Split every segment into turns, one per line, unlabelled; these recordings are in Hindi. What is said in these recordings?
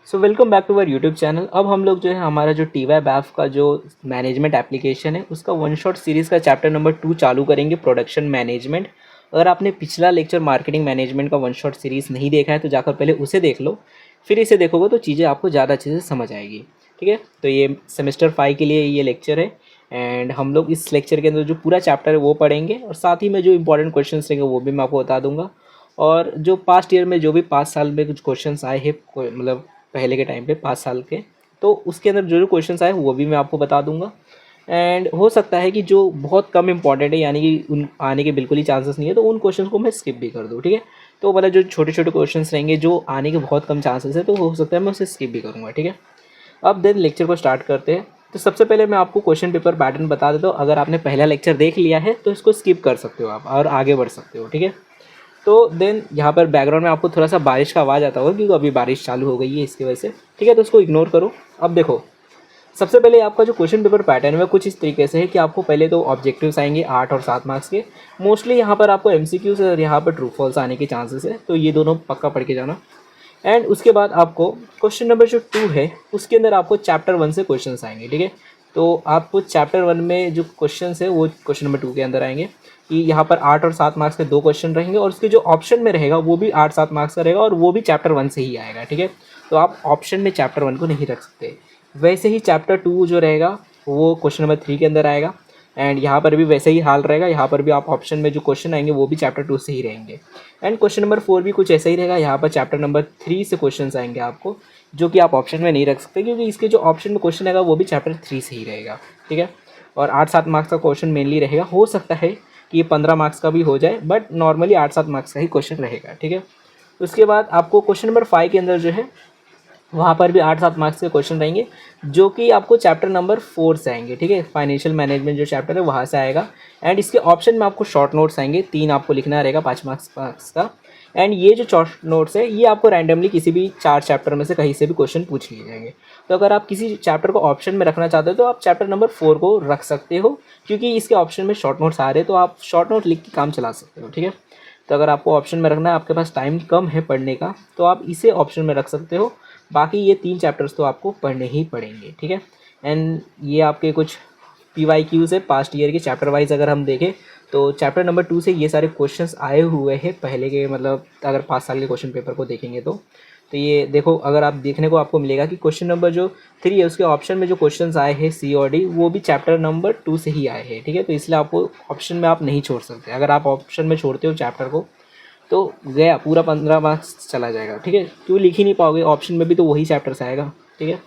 So welcome back to our YouTube channel. अब हम लोग जो है हमारा जो TYB ऐप का जो मैनेजमेंट एप्लीकेशन है उसका वन शॉट सीरीज़ का चैप्टर नंबर 2 चालू करेंगे, प्रोडक्शन मैनेजमेंट। अगर आपने पिछला लेक्चर मार्केटिंग मैनेजमेंट का वन शॉट सीरीज़ नहीं देखा है तो जाकर पहले उसे देख लो, फिर इसे देखोगे तो चीज़ें आपको ज़्यादा अच्छे से समझ आएगी। ठीक है, तो ये सेमेस्टर 5 के लिए ये लेक्चर है एंड हम लोग इस लेक्चर के अंदर जो पूरा चैप्टर है वो पढ़ेंगे और साथ ही में जो इंपॉर्टेंट क्वेश्चन रहेंगे वो भी मैं आपको बता दूंगा। और जो पास्ट ईयर में जो भी 5 साल में कुछ क्वेश्चंस आए हैं, मतलब पहले के टाइम पे 5 साल के, तो उसके अंदर जो जो क्वेश्चंस आए वो भी मैं आपको बता दूंगा। एंड हो सकता है कि जो बहुत कम इंपॉर्टेंट है यानी कि उन आने के बिल्कुल ही चांसेस नहीं है तो उन क्वेश्चंस को मैं स्किप भी कर दूँ। ठीक है, तो मतलब जो छोटे छोटे क्वेश्चंस रहेंगे जो आने के बहुत कम चांसेस है तो हो सकता है मैं उसे स्किप भी करूँगा। ठीक है, अब देन लेक्चर को स्टार्ट करते हैं। तो सबसे पहले मैं आपको क्वेश्चन पेपर पैटर्न बता देता हूँ। अगर आपने पहला लेक्चर देख लिया है तो इसको स्किप कर सकते हो आप और आगे बढ़ सकते हो। ठीक है, तो देन यहाँ पर बैकग्राउंड में आपको थोड़ा सा बारिश का आवाज़ आता होगा क्योंकि अभी बारिश चालू हो गई है इसकी वजह से। ठीक है, तो उसको इग्नोर करो। अब देखो, सबसे पहले आपका जो क्वेश्चन पेपर पैटर्न है कुछ इस तरीके से है कि आपको पहले तो ऑब्जेक्टिव्स आएंगे 8 और 7 मार्क्स के। मोस्टली यहाँ पर आपको MCQs और यहाँ पर ट्रू फॉल्स आने के चांसेस है, तो ये दोनों पक्का पढ़ के जाना। एंड उसके बाद आपको क्वेश्चन नंबर जो 2 है उसके अंदर आपको चैप्टर 1 से क्वेश्चंस आएंगे। ठीक है, तो आपको चैप्टर 1 में जो क्वेश्चंस है वो क्वेश्चन नंबर 2 के अंदर आएंगे कि यहाँ पर 8 और 7 मार्क्स के 2 क्वेश्चन रहेंगे और उसके जो ऑप्शन में रहेगा वो भी 8-7 मार्क्स का रहेगा और वो भी चैप्टर 1 से ही आएगा। ठीक है, तो आप ऑप्शन में चैप्टर 1 को नहीं रख सकते। वैसे ही चैप्टर 2 जो रहेगा वो क्वेश्चन नंबर 3 के अंदर आएगा एंड यहाँ पर भी वैसे ही हाल रहेगा। यहाँ पर भी आप ऑप्शन में जो क्वेश्चन आएंगे वो भी चैप्टर 2 से ही रहेंगे। एंड क्वेश्चन नंबर 4 भी कुछ ऐसा ही रहेगा। यहाँ पर चैप्टर नंबर 3 से क्वेश्चन आएंगे आपको, जो कि आप ऑप्शन में नहीं रख सकते क्योंकि इसके जो ऑप्शन में क्वेश्चन आएगा वो भी चैप्टर 3 से ही रहेगा। ठीक है, और 8-7 मार्क्स का क्वेश्चन मेनली रहेगा। हो सकता है कि ये 15 मार्क्स का भी हो जाए बट नॉर्मली 8-7 मार्क्स का ही क्वेश्चन रहेगा। ठीक है, उसके बाद आपको क्वेश्चन नंबर 5 के अंदर जो है वहाँ पर भी 8-7 मार्क्स के क्वेश्चन रहेंगे जो कि आपको चैप्टर नंबर 4 से आएंगे। ठीक है, फाइनेंशियल मैनेजमेंट जो चैप्टर है वहाँ से आएगा एंड इसके ऑप्शन में आपको शॉर्ट नोट्स आएंगे, 3 आपको लिखना रहेगा 5 मार्क्स का। एंड ये जो शॉर्ट नोट्स है ये आपको रैंडमली किसी भी 4 चैप्टर में से कहीं से भी क्वेश्चन पूछ लिए जाएंगे। तो अगर आप किसी चैप्टर को ऑप्शन में रखना चाहते हो तो आप चैप्टर नंबर 4 को रख सकते हो क्योंकि इसके ऑप्शन में शॉर्ट नोट्स आ रहे हैं तो आप शॉर्ट नोट लिख के काम चला सकते हो। ठीक है, तो अगर आपको ऑप्शन में रखना है, आपके पास टाइम कम है पढ़ने का, तो आप इसे ऑप्शन में रख सकते हो। बाकी ये 3 चैप्टर्स तो आपको पढ़ने ही पड़ेंगे। ठीक है, एंड ये आपके कुछ PYQs है पास्ट ईयर के चैप्टर वाइज। अगर हम देखें तो चैप्टर नंबर 2 से ये सारे क्वेश्चंस आए हुए हैं पहले के, मतलब अगर 5 साल के क्वेश्चन पेपर को देखेंगे तो ये देखो, अगर आप देखने को आपको मिलेगा कि क्वेश्चन नंबर जो 3 है उसके ऑप्शन में जो क्वेश्चंस आए हैं C और D वो भी चैप्टर नंबर 2 से ही आए हैं। ठीक है, तो इसलिए आपको ऑप्शन में आप नहीं छोड़ सकते। अगर आप ऑप्शन में छोड़ते हो चैप्टर को तो गया पूरा 15 मार्क्स चला जाएगा। ठीक है, क्यों लिख ही नहीं पाओगे, ऑप्शन में भी तो वही चैप्टर से आएगा। ठीक है,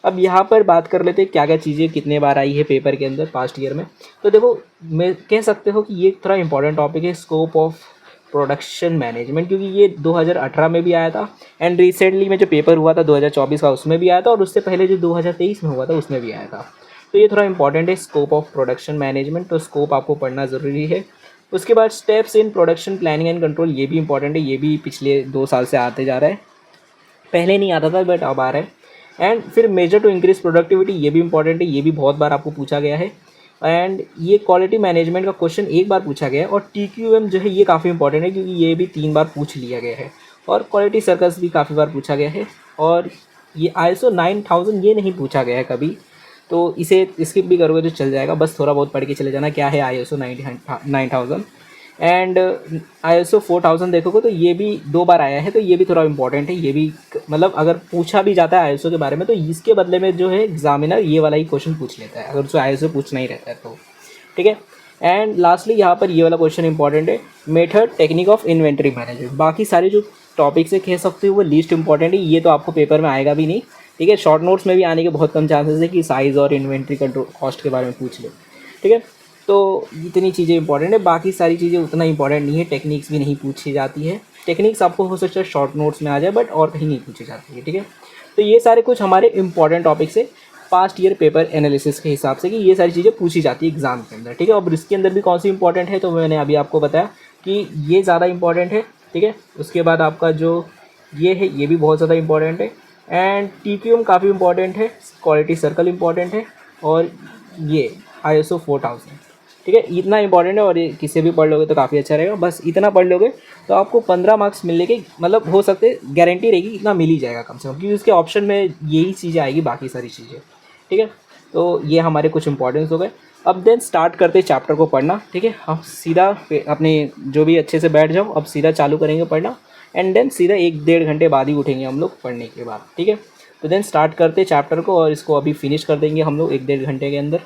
अब यहाँ पर बात कर लेते हैं क्या क्या चीज़ें कितने बार आई है पेपर के अंदर पास्ट ईयर में। तो देखो, मैं कह सकते हो कि ये थोड़ा इंपॉर्टेंट टॉपिक है, स्कोप ऑफ प्रोडक्शन मैनेजमेंट, क्योंकि ये 2018 में भी आया था एंड रिसेंटली में जो पेपर हुआ था 2024 का उसमें भी आया था और उससे पहले जो 2023 में हुआ था उसमें भी आया था। तो ये थोड़ा इंपॉर्टेंट है, स्कोप ऑफ प्रोडक्शन मैनेजमेंट, तो स्कोप आपको पढ़ना ज़रूरी है। उसके बाद steps in production planning and control, ये भी इंपॉर्टेंट है, ये भी पिछले 2 साल से आते जा रहा है, पहले नहीं आता था बट अब आ रहा है। एंड फिर मेजर टू इंक्रीज प्रोडक्टिविटी, ये भी इंपॉर्टेंट है, ये भी बहुत बार आपको पूछा गया है। एंड ये क्वालिटी मैनेजमेंट का क्वेश्चन एक बार पूछा गया है और TQM जो है ये काफ़ी इंपॉर्टेंट है क्योंकि ये भी 3 बार पूछ लिया गया है। और क्वालिटी सर्कल्स भी काफ़ी बार पूछा गया है और ये ISO 9000 ये नहीं पूछा गया है कभी, तो इसे स्किप भी करोगे तो चल जाएगा, बस थोड़ा बहुत पढ़ के चले जाना क्या है ISO 9000। एंड ISO 4000 देखोगे तो ये भी 2 बार आया है, तो ये भी थोड़ा इंपॉर्टेंट है। ये भी मतलब अगर पूछा भी जाता है ISO के बारे में तो इसके बदले में जो है एग्जामिनर ये वाला ही क्वेश्चन पूछ लेता है अगर उसको ISO पूछना ही रहता है तो। ठीक है, एंड लास्टली यहाँ पर ये वाला क्वेश्चन इंपॉर्टेंट है, method technique of inventory management. बाकी सारे जो टॉपिक्स है कह सकते हो वो लीस्ट इंपॉर्टेंट है, ये तो आपको पेपर में आएगा भी नहीं। ठीक है, शॉर्ट नोट्स में भी आने के बहुत कम चांसेस है कि साइज़ और इन्वेंट्री कंट्रोल कॉस्ट के बारे में पूछ ले। ठीक है, तो इतनी चीज़ें इंपॉर्टेंट है, बाकी सारी चीज़ें उतना इंपॉर्टेंट नहीं है। टेक्निक्स भी नहीं पूछी जाती है, टेक्निक्स आपको हो सकता है शॉर्ट नोट्स में आ जाए बट और कहीं नहीं पूछी जाती है। ठीक है, तो ये सारे कुछ हमारे इंपॉर्टेंट टॉपिक्स है पास्ट ईयर पेपर एनालिसिस के हिसाब से कि ये सारी चीज़ें पूछी जाती है एग्जाम के अंदर। ठीक है, और इसके अंदर भी कौन सी इंपॉर्टेंट है तो मैंने अभी आपको बताया कि ये ज़्यादा इंपॉर्टेंट है। ठीक है, उसके बाद आपका जो ये है ये भी बहुत ज़्यादा इंपॉर्टेंट है एंड TQM काफ़ी इंपॉर्टेंट है, क्वालिटी सर्कल इंपॉर्टेंट है और ये ISO 4000। ठीक है, इतना इंपॉर्टेंट है और ये किसी भी पढ़ लोगे तो काफ़ी अच्छा रहेगा। बस इतना पढ़ लोगे तो आपको 15 मार्क्स मिलने के मतलब हो सकते, गारंटी रहेगी इतना मिल ही जाएगा कम से कम, क्योंकि उसके ऑप्शन में यही चीज़ें आएगी, बाकी सारी चीज़ें। ठीक है, तो ये हमारे कुछ इंपॉर्टेंस हो गए। अब देन स्टार्ट करते चैप्टर को पढ़ना। ठीक है, अब सीधा अपने जो भी अच्छे से बैठ जाओ, अब सीधा चालू करेंगे पढ़ना एंड देन सीधा 1-1.5 घंटे बाद ही उठेंगे हम लोग पढ़ने के बाद। ठीक है, तो देन स्टार्ट करते चैप्टर को और इसको अभी फिनिश कर देंगे हम लोग 1-1.5 घंटे के अंदर।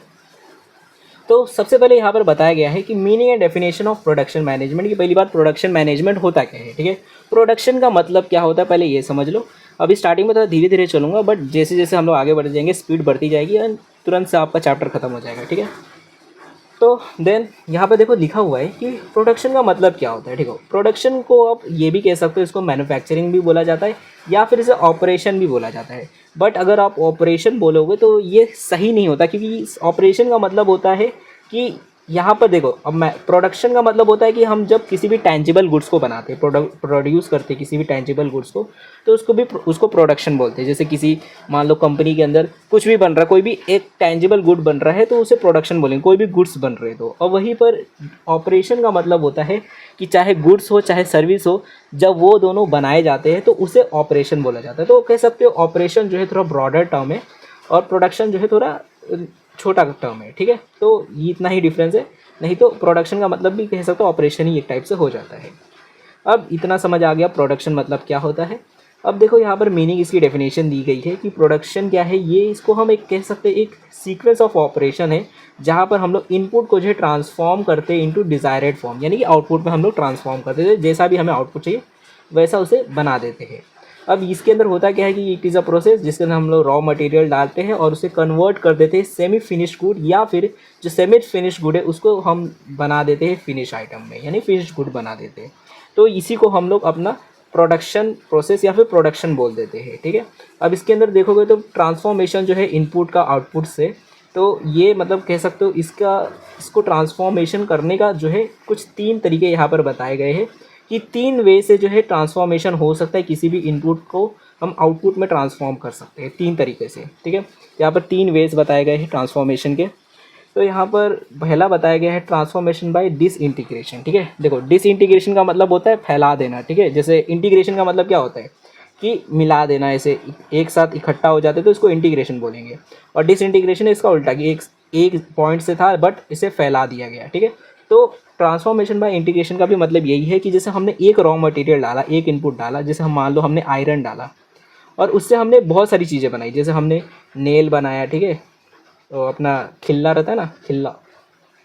तो सबसे पहले यहाँ पर बताया गया है कि meaning and definition of production management की। पहली बात, प्रोडक्शन मैनेजमेंट होता क्या है। ठीक है, प्रोडक्शन का मतलब क्या होता है पहले ये समझ लो। अभी स्टार्टिंग में थोड़ा धीरे धीरे चलूँगा, बट जैसे जैसे हम लोग आगे बढ़ जाएंगे स्पीड बढ़ती जाएगी और तुरंत से आपका चैप्टर खत्म हो जाएगा। ठीक है, तो देन यहाँ पे देखो लिखा हुआ है कि प्रोडक्शन का मतलब क्या होता है। ठीक है, प्रोडक्शन को आप ये भी कह सकते हो, इसको मैन्युफैक्चरिंग भी बोला जाता है या फिर इसे ऑपरेशन भी बोला जाता है। बट अगर आप ऑपरेशन बोलोगे तो ये सही नहीं होता, क्योंकि ऑपरेशन का मतलब होता है कि यहाँ पर देखो, अब मैं प्रोडक्शन का मतलब होता है कि हम जब किसी भी टेंजिबल गुड्स को बनाते हैं, प्रोड्यूस करते हैं किसी भी टेंजिबल गुड्स को, तो उसको प्रोडक्शन बोलते हैं। जैसे किसी मान लो कंपनी के अंदर कुछ भी बन रहा है, कोई भी एक टेंजिबल गुड बन रहा है तो उसे प्रोडक्शन बोलेंगे, कोई भी गुड्स बन रहे तो। और वहीं पर ऑपरेशन का मतलब होता है कि चाहे गुड्स हो चाहे सर्विस हो, जब वो दोनों बनाए जाते हैं तो उसे ऑपरेशन बोला जाता है। तो कह सकते हो ऑपरेशन जो है थोड़ा ब्रॉडर टर्म है और प्रोडक्शन जो है थोड़ा छोटा टर्म है। ठीक है, तो ये इतना ही डिफरेंस है, नहीं तो प्रोडक्शन का मतलब भी कह सकते हो ऑपरेशन ही एक टाइप से हो जाता है। अब इतना समझ आ गया प्रोडक्शन मतलब क्या होता है। अब देखो यहाँ पर मीनिंग, इसकी डेफिनेशन दी गई है कि प्रोडक्शन क्या है। ये इसको हम एक कह सकते हैं एक सीक्वेंस ऑफ ऑपरेशन है, जहाँ पर हम लोग इनपुट को जो है ट्रांसफॉर्म करते हैं इनटू डिजायरेड फॉर्म, यानी कि आउटपुट में हम लोग ट्रांसफॉर्म करते थे, जैसा भी हमें आउटपुट चाहिए वैसा उसे बना देते हैं। अब इसके अंदर होता क्या है कि इट इज़ अ प्रोसेस जिसके अंदर हम लोग रॉ मटेरियल डालते हैं और उसे कन्वर्ट कर देते हैं सेमी फिनिश गुड, या फिर जो सेमी फिनिश गुड है उसको हम बना देते हैं फिनिश आइटम में, यानी फिनिश गुड बना देते हैं। तो इसी को हम लोग अपना प्रोडक्शन प्रोसेस या फिर प्रोडक्शन बोल देते हैं। ठीक है, अब इसके अंदर देखोगे तो ट्रांसफॉर्मेशन जो है इनपुट का आउटपुट से, तो ये मतलब कह सकते हो इसको ट्रांसफॉर्मेशन करने का जो है कुछ 3 तरीके यहाँ पर बताए गए हैं कि 3 वे से जो है ट्रांसफॉर्मेशन हो सकता है, किसी भी इनपुट को हम आउटपुट में ट्रांसफॉर्म कर सकते हैं 3 तरीके से। ठीक है, यहाँ पर 3 वेज बताए गए हैं ट्रांसफॉर्मेशन के। तो यहाँ पर पहला बताया गया है ट्रांसफॉर्मेशन बाय डिसइंटीग्रेशन। ठीक है, देखो डिसइंटीग्रेशन का मतलब होता है फैला देना। ठीक है, जैसे इंटीग्रेशन का मतलब क्या होता है कि मिला देना, ऐसे एक साथ इकट्ठा हो जाते तो इसको इंटीग्रेशन बोलेंगे। और डिसइंटीग्रेशन इसका उल्टा कि एक पॉइंट से था बट इसे फैला दिया गया। ठीक है, तो ट्रांसफॉर्मेशन बाय इंटीग्रेशन का भी मतलब यही है कि जैसे हमने एक रॉ मटेरियल डाला, एक इनपुट डाला, जैसे हम मान लो हमने आयरन डाला और उससे हमने बहुत सारी चीज़ें बनाई, जैसे हमने नेल बनाया। ठीक है, तो अपना खिल्ला रहता है ना, खिल्ला,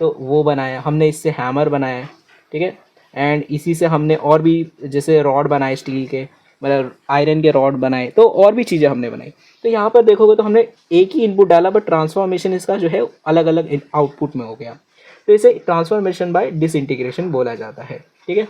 तो वो बनाया हमने, इससे हैमर बनाया। ठीक है, एंड इसी से हमने और भी जैसे रॉड बनाए स्टील के, मतलब आयरन के रॉड बनाए, तो और भी चीज़ें हमने बनाई। तो यहाँ पर देखोगे तो हमने एक ही इनपुट डाला बट ट्रांसफॉर्मेशन इसका जो है अलग अलग आउटपुट में हो गया, तो इसे ट्रांसफॉर्मेशन बाय डिसइंटीग्रेशन बोला जाता है। ठीक है,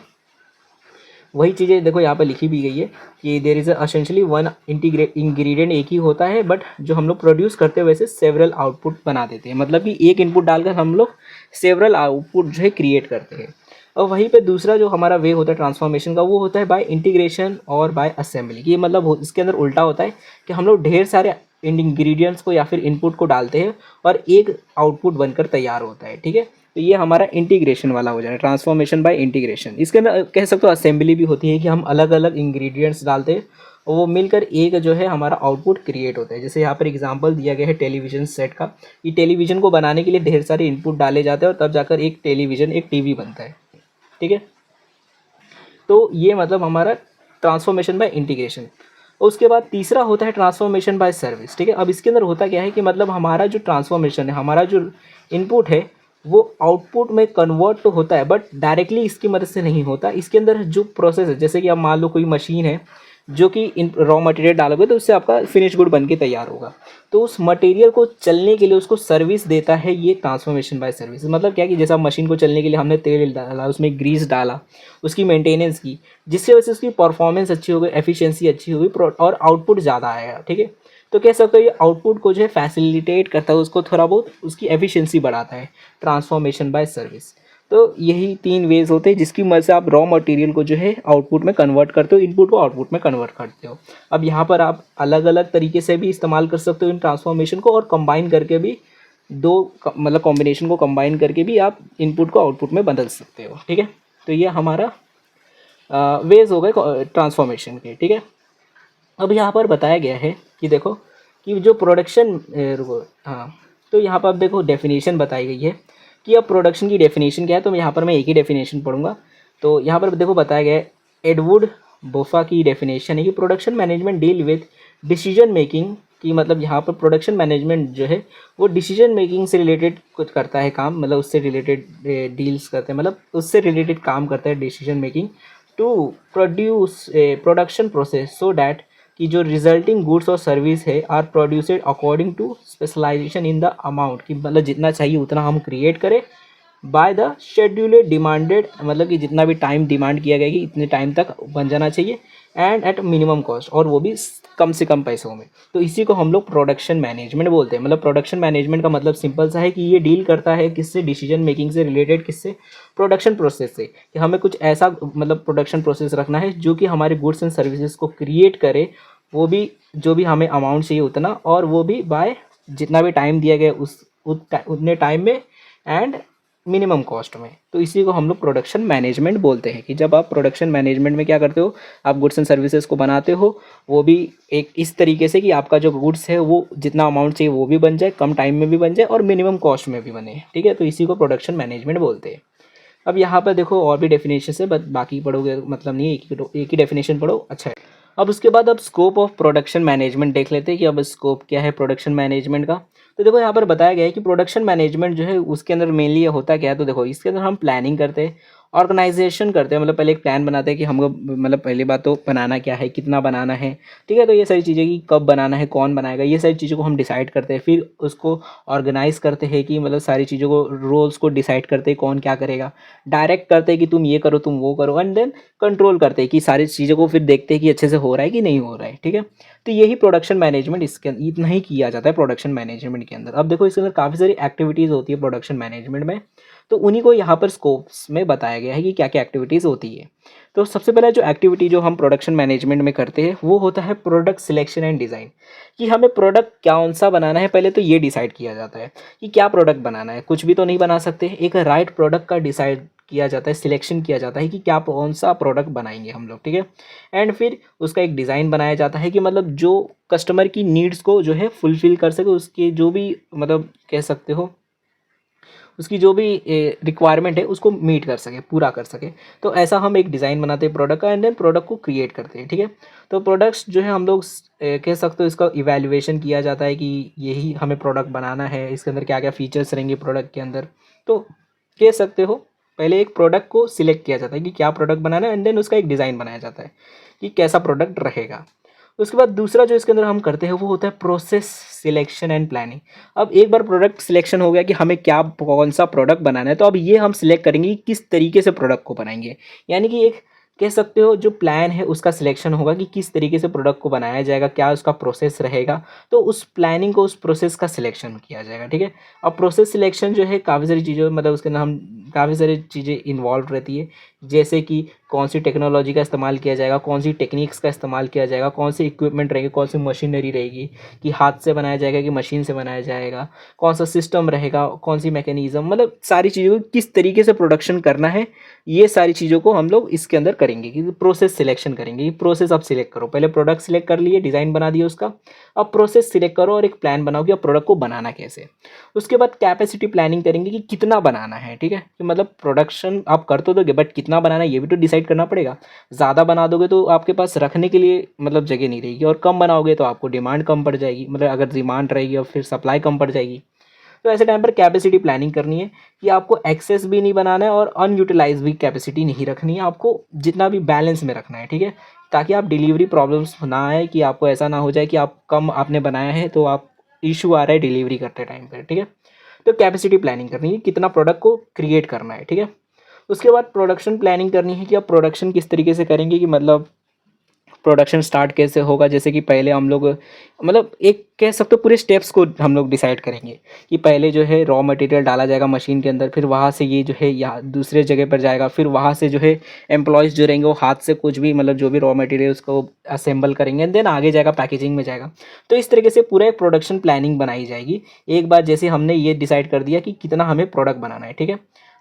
वही चीज़ें देखो यहाँ पर लिखी भी गई है कि there is essentially one ingredient एक ही होता है, बट जो हम लोग प्रोड्यूस करते हैं वैसे सेवरल आउटपुट बना देते हैं, मतलब कि एक इनपुट डालकर हम लोग सेवरल आउटपुट जो है क्रिएट करते हैं। और वहीं पे दूसरा जो हमारा वे होता है ट्रांसफॉर्मेशन का, वो होता है बाय इंटीग्रेशन और बाय असेंबली। ये मतलब इसके अंदर उल्टा होता है कि हम लोग ढेर सारे इंग्रेडिएंट्स को या फिर इनपुट को डालते हैं और एक आउटपुट बनकर तैयार होता है। ठीक है, तो ये हमारा इंटीग्रेशन वाला हो जाए, ट्रांसफॉर्मेशन बाय इंटीग्रेशन। इसके अंदर कह सकते हो असेंबली भी होती है कि हम अलग अलग इंग्रेडिएंट्स डालते हैं और वो मिलकर एक जो है हमारा आउटपुट क्रिएट होता है। जैसे यहाँ पर एग्जांपल दिया गया है टेलीविजन सेट का, कि टेलीविजन को बनाने के लिए ढेर सारे इनपुट डाले जाते हैं और तब जाकर एक टेलीविजन, एक टीवी बनता है। ठीक है, तो ये मतलब हमारा ट्रांसफॉर्मेशन बाय इंटीग्रेशन। और उसके बाद तीसरा होता है ट्रांसफॉर्मेशन बाय सर्विस। ठीक है, अब इसके अंदर होता क्या है कि मतलब हमारा जो ट्रांसफॉर्मेशन है, हमारा जो इनपुट है वो आउटपुट में कन्वर्ट तो होता है बट डायरेक्टली इसकी मदद से नहीं होता। इसके अंदर जो प्रोसेस है, जैसे कि अब मान लो कोई मशीन है जो कि इन रॉ मटेरियल डालोगे तो उससे आपका फिनिश गुड बन के तैयार होगा, तो उस मटेरियल को चलने के लिए उसको सर्विस देता है ये ट्रांसफॉर्मेशन बाय सर्विस। मतलब क्या कि जैसा मशीन को चलने के लिए हमने तेल डाला, उसमें ग्रीस डाला, उसकी मेंटेनेंस की, जिससे वजह से उसकी परफॉर्मेंस अच्छी हो गई, एफिशिएंसी अच्छी हो गई और आउटपुट ज़्यादा आएगा। ठीक है, तो कह सकते हो ये आउटपुट को जो है फैसिलिटेट करता है, उसको थोड़ा बहुत उसकी एफिशिएंसी बढ़ाता है, ट्रांसफॉर्मेशन बाय सर्विस। तो यही 3 वेज होते हैं जिसकी मदद से आप रॉ मटेरियल को जो है आउटपुट में कन्वर्ट करते हो, इनपुट को आउटपुट में कन्वर्ट करते हो। अब यहाँ पर आप अलग अलग तरीके से भी इस्तेमाल कर सकते हो इन ट्रांसफॉर्मेशन को और कंबाइन करके भी मतलब कॉम्बिनेशन को कंबाइन करके भी आप इनपुट को आउटपुट में बदल सकते हो, ठीक है। तो ये हमारा वेज हो गए ट्रांसफॉर्मेशन के, ठीक है। अब यहाँ पर बताया गया है कि देखो कि जो प्रोडक्शन रुको, हाँ, तो यहाँ पर अब देखो डेफिनेशन बताई गई है कि अब प्रोडक्शन की डेफिनेशन क्या है। तो यहाँ पर मैं एक ही डेफिनेशन पढ़ूंगा। तो यहाँ पर देखो बताया गया है, एडवर्ड बोफा की डेफिनेशन है कि production management deal with decision making, कि मतलब यहाँ पर प्रोडक्शन मैनेजमेंट जो है वो डिसीजन मेकिंग से रिलेटेड कुछ करता है काम, मतलब उससे रिलेटेड डील्स करते हैं, मतलब उससे रिलेटेड काम करता है decision making to produce a production process so that कि जो रिजल्टिंग गुड्स और सर्विस है are produced according to specialization in the amount, कि मतलब जितना चाहिए उतना हम क्रिएट करें बाय द शेड्यूल डिमांडेड, मतलब कि जितना भी टाइम डिमांड किया गया कि इतने टाइम तक बन जाना चाहिए, एंड एट मिनिमम कॉस्ट, और वो भी कम से कम पैसों में। तो इसी को हम लोग प्रोडक्शन मैनेजमेंट बोलते हैं। मतलब प्रोडक्शन मैनेजमेंट का मतलब सिंपल सा है कि ये डील करता है किससे, डिसीजन मेकिंग से रिलेटेड, किससे, प्रोडक्शन प्रोसेस से, कि हमें कुछ ऐसा मतलब प्रोडक्शन प्रोसेस रखना है जो कि हमारे गुड्स एंड सर्विसेज को क्रिएट करे, वो भी जो भी हमें अमाउंट चाहिए उतना, और वो भी बाय जितना भी टाइम दिया गया उतने टाइम में एंड मिनिमम कॉस्ट में। तो इसी को हम लोग प्रोडक्शन मैनेजमेंट बोलते हैं, कि जब आप प्रोडक्शन मैनेजमेंट में क्या करते हो, आप गुड्स एंड सर्विसेज को बनाते हो, वो भी एक इस तरीके से कि आपका जो गुड्स है वो जितना अमाउंट चाहिए वो भी बन जाए, कम टाइम में भी बन जाए और मिनिमम कॉस्ट में भी बने, ठीक है। तो इसी को प्रोडक्शन मैनेजमेंट बोलते हैं। अब यहाँ पर देखो और भी डेफिनेशन है, बट बाकी पढ़ोगे मतलब नहीं, एक ही डेफिनेशन पढ़ो, अच्छा है। अब उसके बाद अब स्कोप ऑफ प्रोडक्शन मैनेजमेंट देख लेते हैं कि अब स्कोप क्या है प्रोडक्शन मैनेजमेंट का। तो देखो यहाँ पर बताया गया है कि प्रोडक्शन मैनेजमेंट जो है उसके अंदर मेनली ये होता क्या है। तो देखो इसके अंदर हम प्लानिंग करते हैं, ऑर्गेनाइजेशन करते हैं, मतलब पहले एक प्लान बनाते हैं कि हमको मतलब पहली बात तो बनाना क्या है, कितना बनाना है, ठीक है। तो ये सारी चीज़ें कि कब बनाना है, कौन बनाएगा, ये सारी चीज़ों को हम डिसाइड करते हैं। फिर उसको ऑर्गेनाइज करते हैं कि मतलब सारी चीज़ों को, रोल्स को डिसाइड करते हैं कौन क्या करेगा, डायरेक्ट करते हैं कि तुम ये करो तुम वो करो, एंड देन कंट्रोल करते हैं कि सारी चीज़ों को फिर देखते हैं कि अच्छे से हो रहा है कि नहीं हो रहा है, ठीक है। तो यही प्रोडक्शन मैनेजमेंट इसके इतना ही किया जाता है प्रोडक्शन मैनेजमेंट के अंदर। अब देखो इसके अंदर काफ़ी सारी एक्टिविटीज़ होती है प्रोडक्शन मैनेजमेंट में, तो उन्हीं को यहाँ पर स्कोप्स में बताया गया है कि क्या क्या एक्टिविटीज़ होती है। तो सबसे पहला जो एक्टिविटी जो हम प्रोडक्शन मैनेजमेंट में करते हैं वो होता है प्रोडक्ट सिलेक्शन एंड डिज़ाइन, कि हमें प्रोडक्ट कौन सा बनाना है पहले तो ये डिसाइड किया जाता है कि क्या प्रोडक्ट बनाना है। कुछ भी तो नहीं बना सकते, एक राइट प्रोडक्ट का डिसाइड किया जाता है, सिलेक्शन किया जाता है कि क्या कौन सा प्रोडक्ट बनाएंगे हम लोग, ठीक है। एंड फिर उसका एक डिज़ाइन बनाया जाता है कि मतलब जो कस्टमर की नीड्स को जो है फुलफिल कर सके, उसके जो भी मतलब कह सकते हो उसकी जो भी रिक्वायरमेंट है उसको मीट कर सके, पूरा कर सके। तो ऐसा हम एक डिज़ाइन बनाते हैं प्रोडक्ट का, एंड देन प्रोडक्ट को क्रिएट करते हैं, ठीक है। तो प्रोडक्ट्स जो है हम लोग कह सकते हो इसका इवैल्यूएशन किया जाता है कि यही हमें प्रोडक्ट बनाना है, इसके अंदर क्या क्या फीचर्स रहेंगे प्रोडक्ट के अंदर। तो कह सकते हो पहले एक प्रोडक्ट को सिलेक्ट किया जाता है कि क्या प्रोडक्ट बनाना है, एंड देन उसका एक डिज़ाइन बनाया जाता है कि कैसा प्रोडक्ट रहेगा। उसके बाद दूसरा जो इसके अंदर हम करते हैं वो होता है प्रोसेस सिलेक्शन एंड प्लानिंग। अब एक बार प्रोडक्ट सिलेक्शन हो गया कि हमें क्या कौन सा प्रोडक्ट बनाना है, तो अब ये हम सिलेक्ट करेंगे कि किस तरीके से प्रोडक्ट को बनाएंगे। यानी कि एक कह सकते हो जो प्लान है उसका सिलेक्शन होगा कि किस तरीके से प्रोडक्ट को बनाया जाएगा, क्या उसका प्रोसेस रहेगा। तो उस प्लानिंग को, उस प्रोसेस का सिलेक्शन किया जाएगा, ठीक है। अब प्रोसेस सिलेक्शन जो है काफ़ी सारी चीज़ों मतलब उसके अंदर हम काफ़ी सारी चीज़ें इन्वॉल्व रहती है, जैसे कि कौन सी टेक्नोलॉजी का इस्तेमाल किया जाएगा, कौन सी टेक्निक्स का इस्तेमाल किया जाएगा, कौन सी इक्विपमेंट रहेगी, कौन सी मशीनरी रहेगी, कि हाथ से बनाया जाएगा कि मशीन से बनाया जाएगा, कौन सा सिस्टम रहेगा, कौन सी मैकेनिज्म, मतलब सारी चीज़ों को किस तरीके से प्रोडक्शन करना है, ये सारी चीज़ों को हम लोग इसके अंदर करेंगे कि प्रोसेस सिलेक्शन करेंगे। कि प्रोसेस आप सिलेक्ट करो, पहले प्रोडक्ट सिलेक्ट कर लिए, डिज़ाइन बना दिया उसका, अब प्रोसेस सिलेक्ट करो और एक प्लान बनाओ कि अब प्रोडक्ट को बनाना कैसे। उसके बाद कैपेसिटी प्लानिंग करेंगे कि कितना बनाना है, ठीक है। कि मतलब प्रोडक्शन आप कर तो दोगे बट कितना बनाना है ये भी तो डिसाइड करना पड़ेगा। ज़्यादा बना दोगे तो आपके पास रखने के लिए मतलब जगह नहीं रहेगी, और कम बनाओगे तो आपको डिमांड कम पड़ जाएगी, मतलब अगर डिमांड रहेगी और फिर सप्लाई कम पड़ जाएगी। तो ऐसे टाइम पर कैपेसिटी प्लानिंग करनी है कि आपको एक्सेस भी नहीं बनाना है और अनयूटिलाइज भी कैपेसिटी नहीं रखनी है, आपको जितना भी बैलेंस में रखना है, ठीक है। ताकि आप डिलीवरी प्रॉब्लम्स ना आए, कि आपको ऐसा ना हो जाए कि आप कम आपने बनाया है तो आप इशू आ रहा है डिलीवरी करते टाइम पर, ठीक है। तो कैपेसिटी प्लानिंग करनी है, कितना प्रोडक्ट को क्रिएट करना है, ठीक है। उसके बाद प्रोडक्शन प्लानिंग करनी है कि आप प्रोडक्शन किस तरीके से करेंगे, कि मतलब प्रोडक्शन स्टार्ट कैसे होगा, जैसे कि पहले हम लोग मतलब एक कह सकते हो पूरे स्टेप्स को हम लोग डिसाइड करेंगे कि पहले जो है रॉ मटेरियल डाला जाएगा मशीन के अंदर, फिर वहाँ से ये जो है यहाँ दूसरे जगह पर जाएगा, फिर वहाँ से जो है एम्प्लॉयज़ जो रहेंगे वो हाथ से कुछ भी मतलब जो भी रॉ मटेरियल उसको असेंबल करेंगे, देन आगे जाएगा पैकेजिंग में जाएगा। तो इस तरीके से पूरा एक प्रोडक्शन प्लानिंग बनाई जाएगी। एक बार जैसे हमने ये डिसाइड कर दिया कि कितना हमें प्रोडक्ट बनाना है, ठीक है,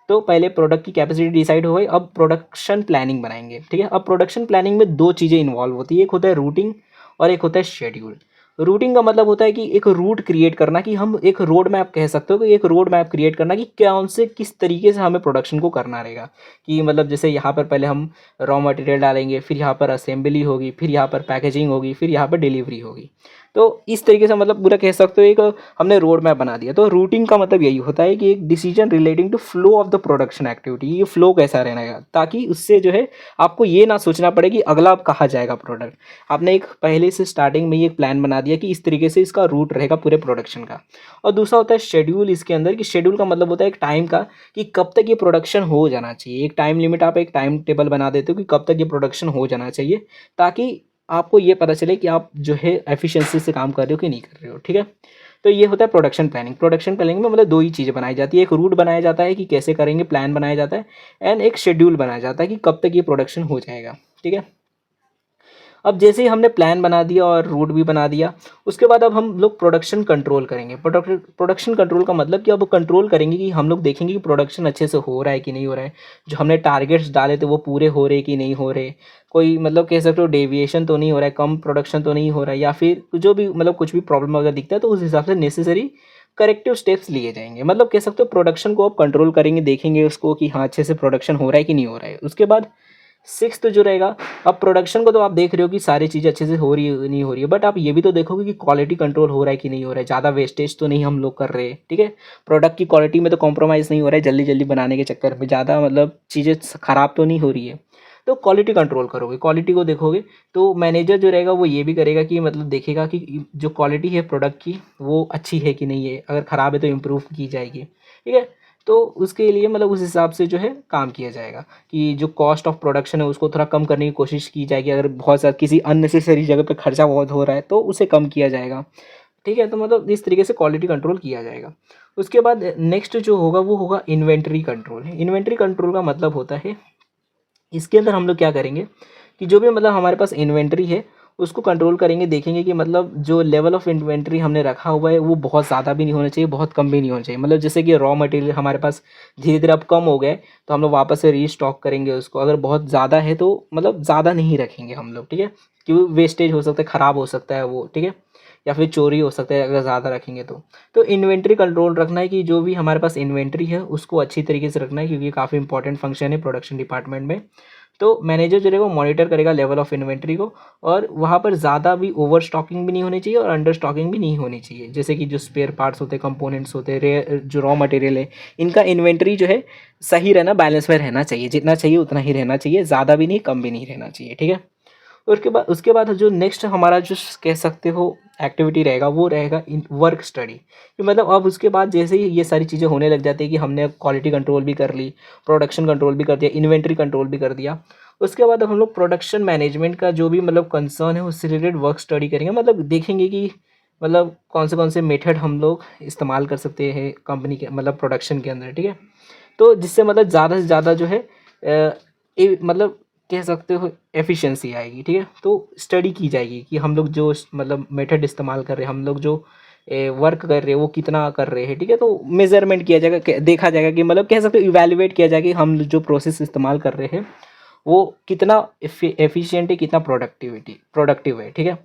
तो पहले प्रोडक्ट की कैपेसिटी डिसाइड हो गई, अब प्रोडक्शन प्लानिंग बनाएंगे, ठीक है। अब प्रोडक्शन प्लानिंग में दो चीज़ें इन्वॉल्व होती है, एक होता है रूटिंग और एक होता है शेड्यूल। रूटिंग का मतलब होता है कि एक रूट क्रिएट करना, कि हम एक रोड मैप कह सकते हो कि एक रोड मैप क्रिएट करना कि कौन से किस तरीके से हमें प्रोडक्शन को करना रहेगा। कि मतलब जैसे यहाँ पर पहले हम रॉ मटेरियल डालेंगे, फिर यहाँ पर असेंबली होगी, फिर यहाँ पर पैकेजिंग होगी, फिर यहाँ पर डिलीवरी होगी। तो इस तरीके से मतलब पूरा कह सकते हो एक हमने रोड मैप बना दिया। तो रूटिंग का मतलब यही होता है कि एक decision relating to flow of the production activity, ये फ्लो कैसा रहना है, ताकि उससे जो है आपको ये ना सोचना पड़े कि अगला अब कहाँ जाएगा प्रोडक्ट। आपने एक पहले से स्टार्टिंग में ये एक प्लान बना दिया कि इस तरीके से इसका रूट रहेगा पूरे प्रोडक्शन का। और दूसरा होता है शेड्यूल इसके अंदर, कि शेड्यूल का मतलब होता है एक टाइम का, कि कब तक ये प्रोडक्शन हो जाना चाहिए। एक टाइम लिमिट, आप एक टाइम टेबल बना देते हो कि कब तक ये प्रोडक्शन हो जाना चाहिए, ताकि आपको ये पता चले कि आप जो है एफिशिएंसी से काम कर रहे हो कि नहीं कर रहे हो, ठीक है। तो ये होता है प्रोडक्शन प्लानिंग। प्रोडक्शन प्लानिंग में मतलब दो ही चीज़ें बनाई जाती है, एक रूट बनाया जाता है कि कैसे करेंगे, प्लान बनाया जाता है, एंड एक शेड्यूल बनाया जाता है कि कब तक ये प्रोडक्शन हो जाएगा, ठीक है। अब जैसे ही हमने प्लान बना दिया और रूट भी बना दिया, उसके बाद अब हम लोग प्रोडक्शन कंट्रोल करेंगे। प्रोडक्शन कंट्रोल का मतलब कि अब कंट्रोल करेंगे कि हम लोग देखेंगे कि प्रोडक्शन अच्छे से हो रहा है कि नहीं हो रहा है, जो हमने टारगेट्स डाले थे वो पूरे हो रहे कि नहीं हो रहे, कोई मतलब कह सकते हो डेविएशन तो नहीं हो रहा है, कम प्रोडक्शन तो नहीं हो रहा है, या फिर जो भी मतलब कुछ भी प्रॉब्लम अगर दिखता है तो उस हिसाब से नेसेसरी करेक्टिव स्टेप्स लिए जाएंगे। मतलब कह सकते हो प्रोडक्शन को अब कंट्रोल करेंगे, देखेंगे उसको कि हाँ अच्छे से प्रोडक्शन हो रहा है कि नहीं हो रहा है। उसके बाद सिक्स्थ जो रहेगा, अब प्रोडक्शन को तो आप देख रहे हो कि सारी चीज़ें अच्छे से हो रही है नहीं हो रही है, बट आप ये भी तो देखोगे कि क्वालिटी कंट्रोल हो रहा है कि नहीं हो रहा है, ज़्यादा वेस्टेज तो नहीं हम लोग कर रहे हैं, ठीक है। प्रोडक्ट की क्वालिटी में तो कॉम्प्रोमाइज़ नहीं हो रहा है, जल्दी जल्दी बनाने के चक्कर में ज़्यादा मतलब चीज़ें ख़राब तो नहीं हो रही है। तो क्वालिटी कंट्रोल करोगे, क्वालिटी को देखोगे, तो मैनेजर जो रहेगा वो ये भी करेगा कि मतलब देखेगा कि जो क्वालिटी है प्रोडक्ट की वो अच्छी है कि नहीं है, अगर ख़राब है तो इम्प्रूव की जाएगी, ठीक है। तो उसके लिए मतलब उस हिसाब से जो है काम किया जाएगा कि जो कॉस्ट ऑफ प्रोडक्शन है उसको थोड़ा कम करने की कोशिश की जाएगी। अगर बहुत ज़्यादा किसी अननेसेसरी जगह पे खर्चा बहुत हो रहा है तो उसे कम किया जाएगा, ठीक है। तो मतलब इस तरीके से क्वालिटी कंट्रोल किया जाएगा। उसके बाद नेक्स्ट जो होगा वो होगा इन्वेंट्री कंट्रोल। इन्वेंट्री कंट्रोल का मतलब होता है, इसके अंदर हम लोग क्या करेंगे कि जो भी मतलब हमारे पास इन्वेंट्री है उसको कंट्रोल करेंगे, देखेंगे कि मतलब जो लेवल ऑफ इन्वेंट्री हमने रखा हुआ है वो बहुत ज़्यादा भी नहीं होना चाहिए, बहुत कम भी नहीं होना चाहिए। मतलब जैसे कि रॉ मटेरियल हमारे पास धीरे धीरे अब कम हो गए तो हम लोग वापस से रीस्टॉक करेंगे उसको। अगर बहुत ज़्यादा है तो मतलब ज़्यादा नहीं रखेंगे हम लोग, ठीक है, क्योंकि वेस्टेज हो सकता है, ख़राब हो सकता है वो, ठीक है, या फिर चोरी हो सकता है अगर ज़्यादा रखेंगे तो इन्वेंट्री कंट्रोल रखना है कि जो भी हमारे पास इन्वेंट्री है उसको अच्छी तरीके से रखना है, क्योंकि काफ़ी इंपॉर्टेंट फंक्शन है प्रोडक्शन डिपार्टमेंट में। तो मैनेजर जो रहेगा वो मॉनिटर करेगा लेवल ऑफ इन्वेंट्री को, और वहाँ पर ज़्यादा भी ओवर स्टॉकिंग भी नहीं होनी चाहिए और अंडर स्टॉकिंग भी नहीं होनी चाहिए। जैसे कि जो स्पेयर पार्ट्स होते हैं, कंपोनेंट्स होते हैं, जो रॉ मटेरियल है, इनका इन्वेंट्री जो है सही रहना, बैलेंस में रहना चाहिए, जितना चाहिए उतना ही रहना चाहिए, ज़्यादा भी नहीं कम भी नहीं रहना चाहिए, ठीक है। उसके बाद जो नेक्स्ट हमारा जो कह सकते हो एक्टिविटी रहेगा वो रहेगा इन वर्क स्टडी। कि मतलब अब उसके बाद जैसे ही ये सारी चीज़ें होने लग जाती है कि हमने क्वालिटी कंट्रोल भी कर ली, प्रोडक्शन कंट्रोल भी कर दिया, इन्वेंट्री कंट्रोल भी कर दिया, उसके बाद अब हम लोग प्रोडक्शन मैनेजमेंट का जो भी मतलब कंसर्न है उससे रिलेटेड वर्क स्टडी करेंगे। मतलब देखेंगे कि मतलब कौन से मेथड हम लोग इस्तेमाल कर सकते हैं कंपनी के मतलब प्रोडक्शन के अंदर, ठीक है। तो जिससे मतलब ज़्यादा से ज़्यादा जो है मतलब कह सकते हो एफिशिएंसी आएगी, ठीक है। तो स्टडी की जाएगी कि हम लोग जो मतलब मेथड इस्तेमाल कर रहे हैं, हम लोग जो वर्क कर रहे हैं वो कितना कर रहे हैं, ठीक है। तो मेजरमेंट किया जाएगा, देखा जाएगा कि मतलब कह सकते हो इवैल्यूएट किया जाएगा कि हम जो प्रोसेस इस्तेमाल कर रहे हैं वो कितना एफिशिएंट है, कितना प्रोडक्टिव है, ठीक है।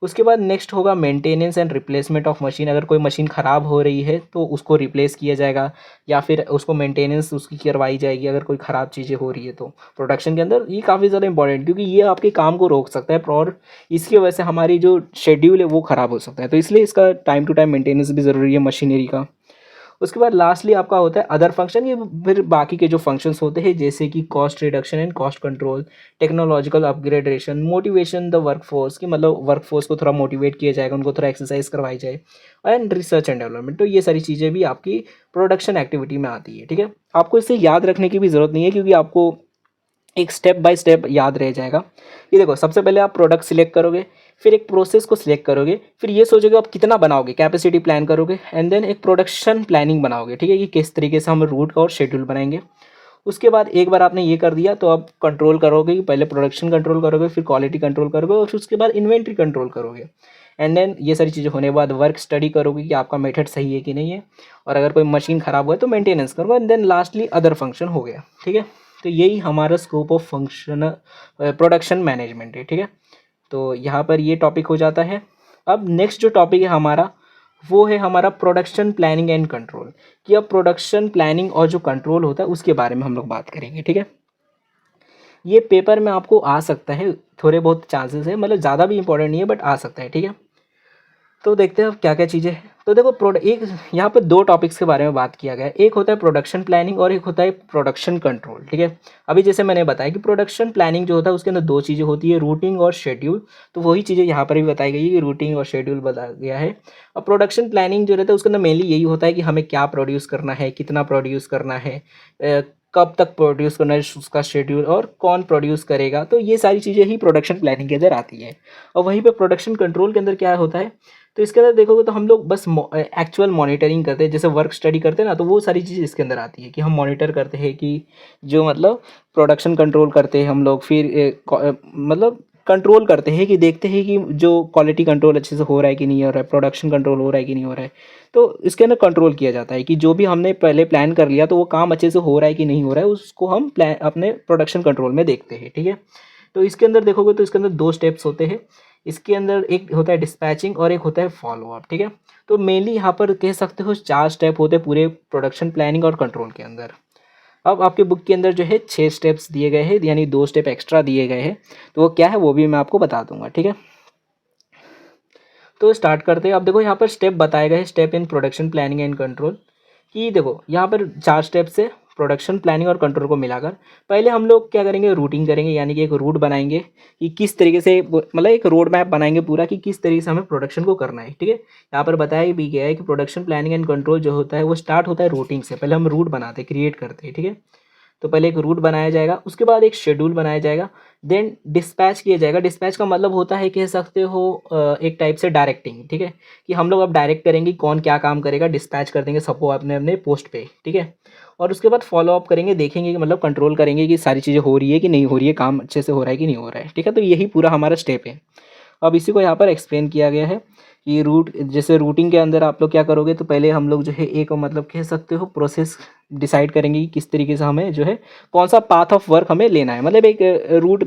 उसके बाद नेक्स्ट होगा maintenance and replacement of machine. अगर कोई मशीन ख़राब हो रही है तो उसको रिप्लेस किया जाएगा या फिर उसको मेंटेनेंस उसकी करवाई जाएगी अगर कोई ख़राब चीज़ें हो रही है तो प्रोडक्शन के अंदर। ये काफ़ी ज़्यादा इंपॉर्टेंट, क्योंकि ये आपके काम को रोक सकता है और इसकी वजह से हमारी जो शेड्यूल है वो ख़राब हो सकता है। तो इसलिए इसका टाइम टू टाइम मेंटेनेंस भी ज़रूरी है मशीनरी का। उसके बाद लास्टली आपका होता है अदर फंक्शन। ये फिर बाकी के जो फंक्शंस होते हैं जैसे कि cost reduction and cost control, technological upgradation, motivation the workforce, की मतलब वर्कफोर्स को थोड़ा मोटिवेट किया जाएगा, उनको थोड़ा एक्सरसाइज करवाई जाए, एंड रिसर्च एंड डेवलपमेंट। तो ये सारी चीज़ें भी आपकी प्रोडक्शन एक्टिविटी में आती है, ठीक है। आपको इसे याद रखने की भी ज़रूरत नहीं है, क्योंकि आपको एक स्टेप बाय स्टेप याद रह जाएगा। ये देखो, सबसे पहले आप प्रोडक्ट सिलेक्ट करोगे, फिर एक प्रोसेस को सिलेक्ट करोगे, फिर ये सोचोगे आप कितना बनाओगे, कैपेसिटी प्लान करोगे, एंड देन एक प्रोडक्शन प्लानिंग बनाओगे, ठीक है, कि किस तरीके से हम रूट का और शेड्यूल बनाएंगे। उसके बाद एक बार आपने ये कर दिया तो आप कंट्रोल करोगे कि पहले प्रोडक्शन कंट्रोल करोगे, फिर क्वालिटी कंट्रोल करोगे और फिर उसके बाद इन्वेंट्री कंट्रोल करोगे। एंड देन ये सारी चीज़ें होने के बाद वर्क स्टडी करोगे कि आपका मेथड सही है कि नहीं है, और अगर कोई मशीन ख़राब हुआ है तो मेंटेनेंस करोगे, and then lastly other function हो गया, ठीक है। तो यही हमारा scope of function production management है, ठीक है। तो यहाँ पर ये टॉपिक हो जाता है। अब नेक्स्ट जो टॉपिक है हमारा, वो है हमारा प्रोडक्शन प्लानिंग एंड कंट्रोल, कि अब प्रोडक्शन प्लानिंग और जो कंट्रोल होता है उसके बारे में हम लोग बात करेंगे, ठीक है। ये पेपर में आपको आ सकता है, थोड़े बहुत चांसेस है, मतलब ज़्यादा भी इंपॉर्टेंट नहीं है बट आ सकता है, ठीक है। तो देखते हैं अब क्या क्या चीज़ें हैं। तो देखो एक यहाँ पर दो टॉपिक्स के बारे में बात किया गया है, एक होता है प्रोडक्शन प्लानिंग और एक होता है प्रोडक्शन कंट्रोल, ठीक है। अभी जैसे मैंने बताया कि प्रोडक्शन प्लानिंग जो होता है उसके अंदर दो चीज़ें होती है, रूटिंग और शेड्यूल। तो वही चीज़ें यहाँ पर भी बताई गई है कि रूटिंग और शेड्यूल बताया गया है। और प्रोडक्शन प्लानिंग जो रहता है उसके अंदर मेनली यही होता है कि हमें क्या प्रोड्यूस करना है, कितना प्रोड्यूस करना है, कब तक प्रोड्यूस करना है, उसका शेड्यूल, और कौन प्रोड्यूस करेगा। तो ये सारी चीज़ें ही प्रोडक्शन प्लानिंग के अंदर आती है। और वहीं पे प्रोडक्शन कंट्रोल के अंदर क्या होता है, तो इसके अंदर देखोगे तो हम लोग बस एक्चुअल मॉनिटरिंग करते हैं, जैसे वर्क स्टडी करते हैं ना, तो वो सारी चीज़ इसके अंदर आती है कि हम मॉनिटर करते हैं कि जो मतलब प्रोडक्शन कंट्रोल करते हैं हम लोग, फिर मतलब कंट्रोल करते हैं कि देखते हैं कि जो क्वालिटी कंट्रोल अच्छे से हो रहा है कि नहीं हो रहा है, प्रोडक्शन कंट्रोल हो रहा है कि नहीं हो रहा है। तो इसके अंदर कंट्रोल किया जाता है कि जो भी हमने पहले प्लान कर लिया तो वो काम अच्छे से हो रहा है कि नहीं हो रहा है, उसको हम प्लान अपने प्रोडक्शन कंट्रोल में देखते हैं, ठीक है। तो इसके अंदर देखोगे तो इसके अंदर दो स्टेप्स होते हैं। इसके अंदर एक होता है डिस्पैचिंग और एक होता है फॉलो अप, ठीक है। तो मेनली यहाँ पर कह सकते हो 4 स्टेप होते हैं पूरे प्रोडक्शन प्लानिंग और कंट्रोल के अंदर। अब आपके बुक के अंदर जो है 6 स्टेप्स दिए गए हैं, यानी 2 स्टेप एक्स्ट्रा दिए गए हैं। तो वो क्या है वो भी मैं आपको बता दूंगा, ठीक है। तो स्टार्ट करते हैं। अब देखो यहाँ पर स्टेप बताए गए हैं, step in production planning and control, कि देखो यहाँ पर 4 स्टेप्स है प्रोडक्शन प्लानिंग और कंट्रोल को मिलाकर। पहले हम लोग क्या करेंगे, रूटिंग करेंगे, यानी कि एक रूट बनाएंगे कि किस तरीके से, मतलब एक रोड मैप बनाएंगे पूरा कि किस तरीके से हमें प्रोडक्शन को करना है, ठीक है। यहाँ पर बताया भी गया है कि प्रोडक्शन प्लानिंग एंड कंट्रोल जो होता है वो स्टार्ट होता है रूटिंग से। पहले हम रूट बनाते हैं, क्रिएट करते हैं, ठीक है। तो पहले एक रूट बनाया जाएगा, उसके बाद एक शेड्यूल बनाया जाएगा, देन डिस्पैच किया जाएगा। डिस्पैच का मतलब होता है, कह सकते हो एक टाइप से डायरेक्टिंग, ठीक है, कि हम लोग अब डायरेक्ट करेंगे कौन क्या काम करेगा, डिस्पैच कर देंगे सबको अपने अपने पोस्ट पे, ठीक है। और उसके बाद फॉलो अप करेंगे, देखेंगे कि मतलब कंट्रोल करेंगे कि सारी चीज़ें हो रही है कि नहीं हो रही है, काम अच्छे से हो रहा है कि नहीं हो रहा है, ठीक है। तो यही पूरा हमारा स्टेप है। अब इसी को यहाँ पर एक्सप्लेन किया गया है कि रूट, जैसे रूटिंग के अंदर आप लोग क्या करोगे, तो पहले हम लोग जो है एक मतलब कह सकते हो प्रोसेस डिसाइड करेंगे कि किस तरीके से हमें जो है कौन सा पाथ ऑफ वर्क हमें लेना है, मतलब एक रूट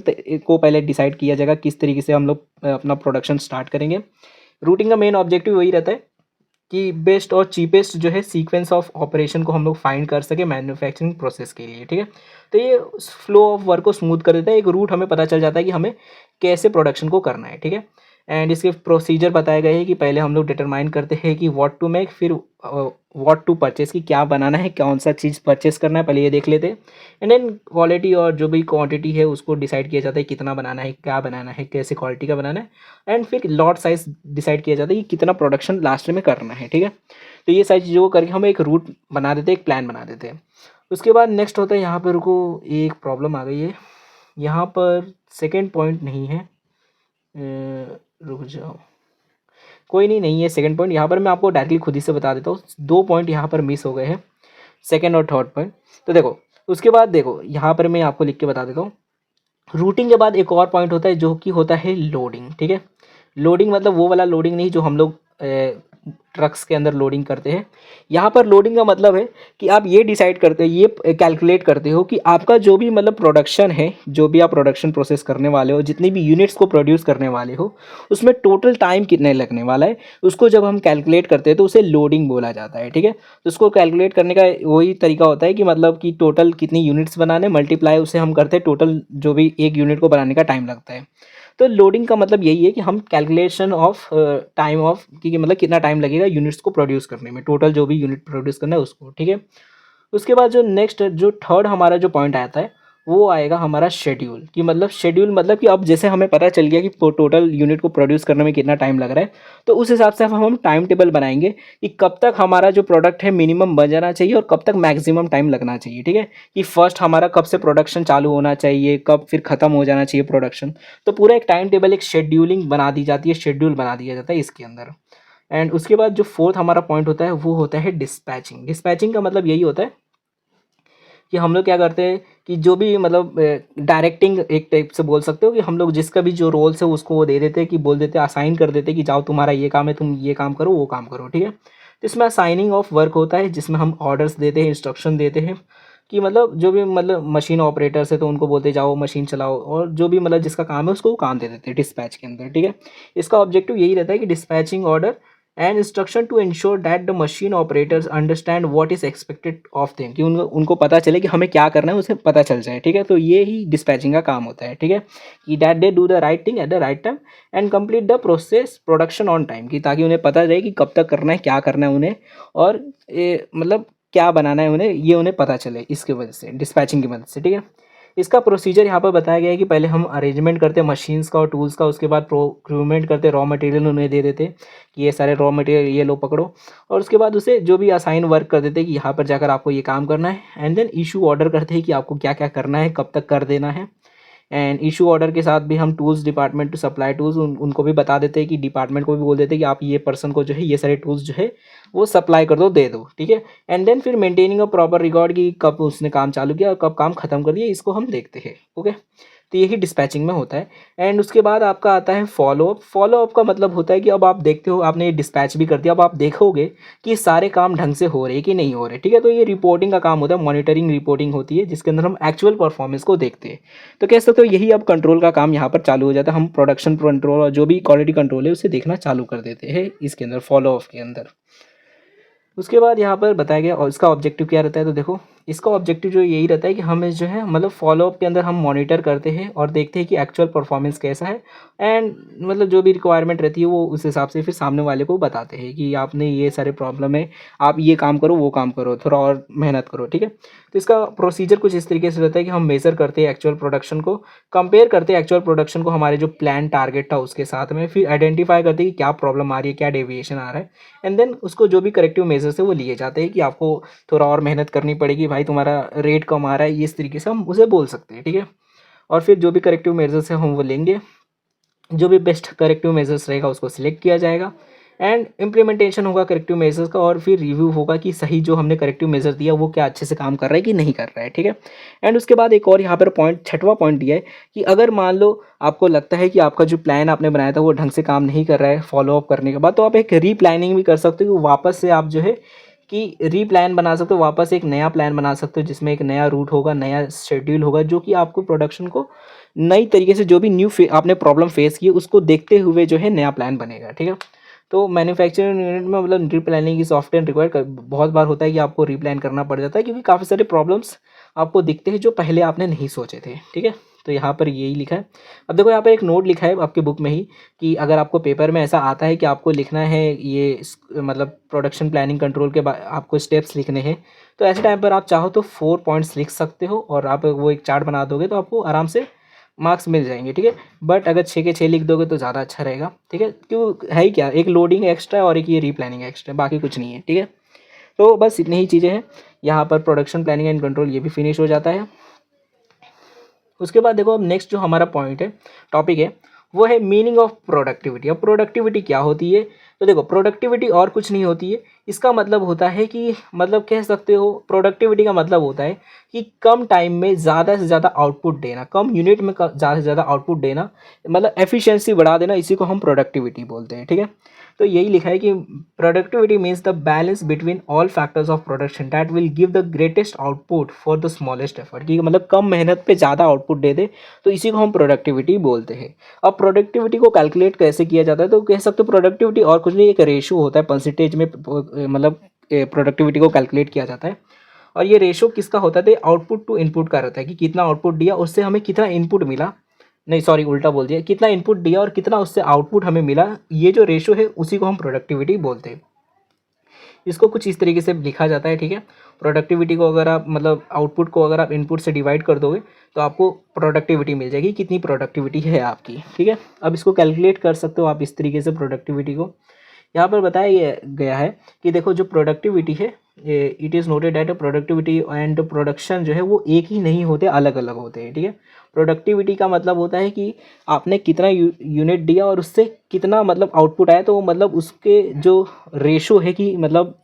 को पहले डिसाइड किया जाएगा किस तरीके से हम लोग अपना प्रोडक्शन स्टार्ट करेंगे। रूटिंग का मेन ऑब्जेक्टिव वही रहता है कि बेस्ट और चीपेस्ट जो है सीक्वेंस ऑफ ऑपरेशन को हम लोग फाइंड कर सके मैन्युफैक्चरिंग प्रोसेस के लिए, ठीक है। तो ये फ्लो ऑफ वर्क को स्मूथ कर देता है, एक रूट हमें पता चल जाता है कि हमें कैसे प्रोडक्शन को करना है, ठीक है। एंड इसके प्रोसीजर बताए गए हैं कि पहले हम लोग डिटरमाइन करते हैं कि व्हाट टू मेक, फिर व्हाट टू परचेस, की क्या बनाना है, कौन सा चीज़ परचेस करना है, पहले ये देख लेते हैं। एंड देन क्वालिटी और जो भी क्वांटिटी है उसको डिसाइड किया जाता है, कितना बनाना है, क्या बनाना है, कैसे क्वालिटी का बनाना है। एंड फिर लॉट साइज डिसाइड किया जाता है कि कितना प्रोडक्शन लास्ट में करना है, ठीक है। तो ये सारी चीज़ों को करके हम एक रूट बना देते हैं, एक प्लान बना देते हैं। उसके बाद नेक्स्ट होता है, यहाँ पर रुको एक प्रॉब्लम आ गई है, यहाँ पर सेकेंड पॉइंट नहीं है, रुक जाओ, कोई नहीं, नहीं है सेकंड पॉइंट। यहाँ पर मैं आपको डायरेक्टली खुद ही से बता देता हूँ, 2 पॉइंट यहाँ पर मिस हो गए हैं, सेकंड और थर्ड पॉइंट। तो देखो उसके बाद देखो यहाँ पर मैं आपको लिख के बता देता हूँ। रूटिंग के बाद एक और पॉइंट होता है जो कि होता है लोडिंग, ठीक है। लोडिंग मतलब वो वाला लोडिंग नहीं जो हम लोग ट्रक्स के अंदर लोडिंग करते हैं। यहाँ पर लोडिंग का मतलब है कि आप ये डिसाइड करते हो, ये कैलकुलेट करते हो कि आपका जो भी मतलब प्रोडक्शन है, जो भी आप प्रोडक्शन प्रोसेस करने वाले हो, जितनी भी यूनिट्स को प्रोड्यूस करने वाले हो, उसमें टोटल टाइम कितने लगने वाला है, उसको जब हम कैलकुलेट करते हैं तो उसे लोडिंग बोला जाता है, ठीक है। तो उसको कैलकुलेट करने का वही तरीका होता है कि मतलब कि टोटल कितनी यूनिट्स बनाने, मल्टीप्लाई उसे हम करते हैं टोटल जो भी एक यूनिट को बनाने का टाइम लगता है। तो लोडिंग का मतलब यही है कि हम कैलकुलेशन ऑफ टाइम ऑफ, कि मतलब कितना टाइम लगेगा यूनिट्स को प्रोड्यूस करने में, टोटल जो भी यूनिट प्रोड्यूस करना है उसको, ठीक है। उसके बाद जो नेक्स्ट जो थर्ड हमारा जो पॉइंट आता है वो आएगा हमारा शेड्यूल, कि मतलब शेड्यूल मतलब कि अब जैसे हमें पता चल गया कि टोटल यूनिट को प्रोड्यूस करने में कितना टाइम लग रहा है, तो उस हिसाब से हम टाइम टेबल बनाएंगे कि कब तक हमारा जो प्रोडक्ट है मिनिमम बन जाना चाहिए और कब तक मैक्सिमम टाइम लगना चाहिए। ठीक है, कि फर्स्ट हमारा कब से प्रोडक्शन चालू होना चाहिए, कब फिर ख़त्म हो जाना चाहिए प्रोडक्शन। तो पूरा एक टाइम टेबल, एक शेड्यूलिंग बना दी जाती है, शेड्यूल बना दिया जाता है इसके अंदर। एंड उसके बाद जो फोर्थ हमारा पॉइंट होता है वो होता है डिस्पैचिंग। डिस्पैचिंग का मतलब यही होता है कि हम लोग क्या करते हैं कि जो भी मतलब डायरेक्टिंग एक टाइप से बोल सकते हो, कि हम लोग जिसका भी जो रोल्स है उसको वो दे देते हैं, कि बोल देते हैं, असाइन कर देते हैं कि जाओ तुम्हारा ये काम है, तुम ये काम करो, वो काम करो। ठीक है, तो इसमें असाइनिंग ऑफ वर्क होता है, जिसमें हम ऑर्डर्स देते हैं, इंस्ट्रक्शन देते हैं, कि मतलब जो भी मतलब मशीन ऑपरेटर्स है तो उनको बोलते जाओ मशीन चलाओ, और जो भी मतलब जिसका काम है उसको वो काम दे देते हैं डिस्पैच के अंदर। ठीक है, इसका ऑब्जेक्टिव यही रहता है कि dispatching order and instruction to ensure that the machine operators understand what is expected of them, कि उनको उनको पता चले कि हमें क्या करना है, उसे पता चल जाए। ठीक है, तो ये ही डिस्पैचिंग का काम होता है। ठीक है, कि that they do the right thing at the right time and complete the process production on time, कि ताकि उन्हें पता रहे कि कब तक करना है, क्या करना है उन्हें, और मतलब क्या बनाना है उन्हें, ये उन्हें पता चले इसकी वजह से, डिस्पैचिंग की मदद से। ठीक है, इसका प्रोसीजर यहाँ पर बताया गया है कि पहले हम अरेंजमेंट करते हैं मशीन्स का और टूल्स का, उसके बाद प्रोक्यूरमेंट करते, रॉ मटेरियल उन्हें दे देते कि ये सारे रॉ मटेरियल ये लो पकड़ो, और उसके बाद उसे जो भी असाइन वर्क कर देते कि यहाँ पर जाकर आपको ये काम करना है, एंड देन इशू ऑर्डर करते हैं कि आपको क्या क्या करना है, कब तक कर देना है। एंड इशू ऑर्डर के साथ भी हम tools department to supply tools उनको भी बता देते हैं, कि डिपार्टमेंट को भी बोल देते हैं कि आप ये पर्सन को जो है ये सारे टूल्स जो है वो सप्लाई कर दो, दे दो। ठीक है, एंड देन फिर मेंटेनिंग अ प्रॉपर रिकॉर्ड, कि कब उसने काम चालू किया और कब काम खत्म कर दिया, इसको हम देखते हैं। ओके, तो यही डिस्पैचिंग में होता है। एंड उसके बाद आपका आता है फॉलोअप। फॉलोअप का मतलब होता है कि अब आप देखते हो, आपने डिस्पैच भी कर दिया, अब आप देखोगे कि सारे काम ढंग से हो रहे हैं कि नहीं हो रहे। ठीक है, तो ये रिपोर्टिंग का काम होता है, मॉनिटरिंग रिपोर्टिंग होती है, जिसके अंदर हम एक्चुअल परफॉर्मेंस को देखते हैं। तो कह सकते हो यही अब कंट्रोल का काम यहाँ पर चालू हो जाता है, हम प्रोडक्शन कंट्रोल और जो भी क्वालिटी कंट्रोल है उसे देखना चालू कर देते हैं इसके अंदर, फॉलोअप के अंदर। उसके बाद यहाँ पर बताया गया और इसका ऑब्जेक्टिव क्या रहता है, तो देखो इसका ऑब्जेक्टिव जो यही रहता है कि हमें जो है मतलब फॉलोअप के अंदर हम मॉनिटर करते हैं और देखते हैं कि एक्चुअल परफॉर्मेंस कैसा है, एंड मतलब जो भी रिक्वायरमेंट रहती है वो उस हिसाब से फिर सामने वाले को बताते हैं कि आपने ये सारे प्रॉब्लम है, आप ये काम करो, वो काम करो, थोड़ा और मेहनत करो। ठीक है, तो इसका प्रोसीजर कुछ इस तरीके से रहता है कि हम मेजर करते हैं एक्चुअल प्रोडक्शन को, कंपेयर करते हैं एक्चुअल प्रोडक्शन को हमारे जो प्लान टारगेट था उसके साथ में, फिर आइडेंटिफाई करते हैं कि क्या प्रॉब्लम आ रही है, क्या डेविएशन आ रहा है, एंड देन उसको जो भी करेक्टिव मेजर्स है वो लिए जाते हैं, कि आपको थोड़ा और मेहनत करनी पड़ेगी भाई, तुम्हारा रेट कम आ रहा है, इस तरीके से हम उसे बोल सकते हैं। ठीक है, और फिर जो भी करेक्टिव मेजर्स है हम वो लेंगे, जो भी बेस्ट करेक्टिव मेजर्स रहेगा उसको सिलेक्ट किया जाएगा, एंड इम्प्लीमेंटेशन होगा करेक्टिव मेजर्स का, और फिर रिव्यू होगा कि सही जो हमने करेक्टिव मेजर दिया वो क्या अच्छे से काम कर रहा है कि नहीं कर रहा है। ठीक है, एंड उसके बाद एक और यहाँ पर पॉइंट, छठवां पॉइंट दिया है कि अगर मान लो आपको लगता है कि आपका जो प्लान आपने बनाया था वो ढंग से काम नहीं कर रहा है फॉलोअप करने के बाद, तो आप एक रीप्लानिंग भी कर सकते हो, वापस से आप जो है कि रीप्लान बना सकते हो, वापस एक नया प्लान बना सकते हो, जिसमें एक नया रूट होगा, नया शेड्यूल होगा, जो कि आपको प्रोडक्शन को नई तरीके से जो भी आपने प्रॉब्लम फेस की उसको देखते हुए जो है नया प्लान बनेगा। ठीक है, तो मैन्युफैक्चरिंग यूनिट में मतलब रीप्लानिंग की सॉफ्टवेयर रिक्वायर्ड बहुत बार होता है कि आपको रीप्लान करना पड़ जाता है, क्योंकि काफ़ी सारे प्रॉब्लम्स आपको दिखते हैं जो पहले आपने नहीं सोचे थे। ठीक है, तो यहाँ पर यही लिखा है। अब देखो यहाँ पर एक नोट लिखा है आपके बुक में ही, कि अगर आपको पेपर में ऐसा आता है कि आपको लिखना है ये मतलब प्रोडक्शन प्लानिंग कंट्रोल के आपको स्टेप्स लिखने हैं, तो ऐसे टाइम पर आप चाहो तो 4 पॉइंट्स लिख सकते हो, और आप वो एक चार्ट बना दोगे तो आपको आराम से मार्क्स मिल जाएंगे। ठीक है, बट अगर 6 के 6 लिख दोगे तो ज़्यादा अच्छा रहेगा। ठीक है, क्यों है ही क्या, एक लोडिंग एक्स्ट्रा और एक ये रीप्लानिंग एक्स्ट्रा, बाकी कुछ नहीं है। ठीक है, तो बस इतनी ही चीज़ें हैं यहाँ पर, प्रोडक्शन प्लानिंग एंड कंट्रोल ये भी फिनिश हो जाता है। उसके बाद देखो अब नेक्स्ट जो हमारा पॉइंट है, टॉपिक है, वो है मीनिंग ऑफ प्रोडक्टिविटी। अब प्रोडक्टिविटी क्या होती है, तो देखो प्रोडक्टिविटी और कुछ नहीं होती है, इसका मतलब होता है कि मतलब कह सकते हो प्रोडक्टिविटी का मतलब होता है कि कम टाइम में ज़्यादा से ज़्यादा आउटपुट देना, कम यूनिट में ज़्यादा से ज़्यादा आउटपुट देना, मतलब एफिशिएंसी बढ़ा देना, इसी को हम प्रोडक्टिविटी बोलते हैं। ठीक है, तो यही लिखा है कि productivity means the balance between all factors of production that will give the greatest output for the smallest effort, कि मतलब कम मेहनत पे ज़्यादा आउटपुट दे दे, तो इसी को हम प्रोडक्टिविटी बोलते हैं। अब प्रोडक्टिविटी को कैलकुलेट कैसे किया जाता है, तो कह सकते हो प्रोडक्टिविटी और कुछ नहीं, एक रेशियो होता है परसेंटेज में, मतलब प्रोडक्टिविटी को कैलकुलेट किया जाता है, और ये रेशियो किसका होता है, आउटपुट टू इनपुट का रहता है, कि कितना आउटपुट दिया उससे हमें कितना इनपुट मिला, नहीं सॉरी उल्टा बोल दिया, कितना इनपुट दिया और कितना उससे आउटपुट हमें मिला, ये जो रेशियो है उसी को हम प्रोडक्टिविटी बोलते हैं। इसको कुछ इस तरीके से लिखा जाता है, ठीक है। प्रोडक्टिविटी को अगर आप मतलब आउटपुट को अगर आप इनपुट से डिवाइड कर दोगे तो आपको प्रोडक्टिविटी मिल जाएगी, कितनी प्रोडक्टिविटी है आपकी, ठीक है। अब इसको कैलकुलेट कर सकते हो आप इस तरीके से प्रोडक्टिविटी को। यहाँ पर बताया गया है कि देखो जो प्रोडक्टिविटी है, it is noted at productivity and production जो है वो एक ही नहीं होते, अलग अलग होते हैं, ठीक है। प्रोडक्टिविटी का मतलब होता है कि आपने कितना यूनिट दिया और उससे कितना मतलब आउटपुट आया, तो मतलब उसके जो रेशो है कि मतलब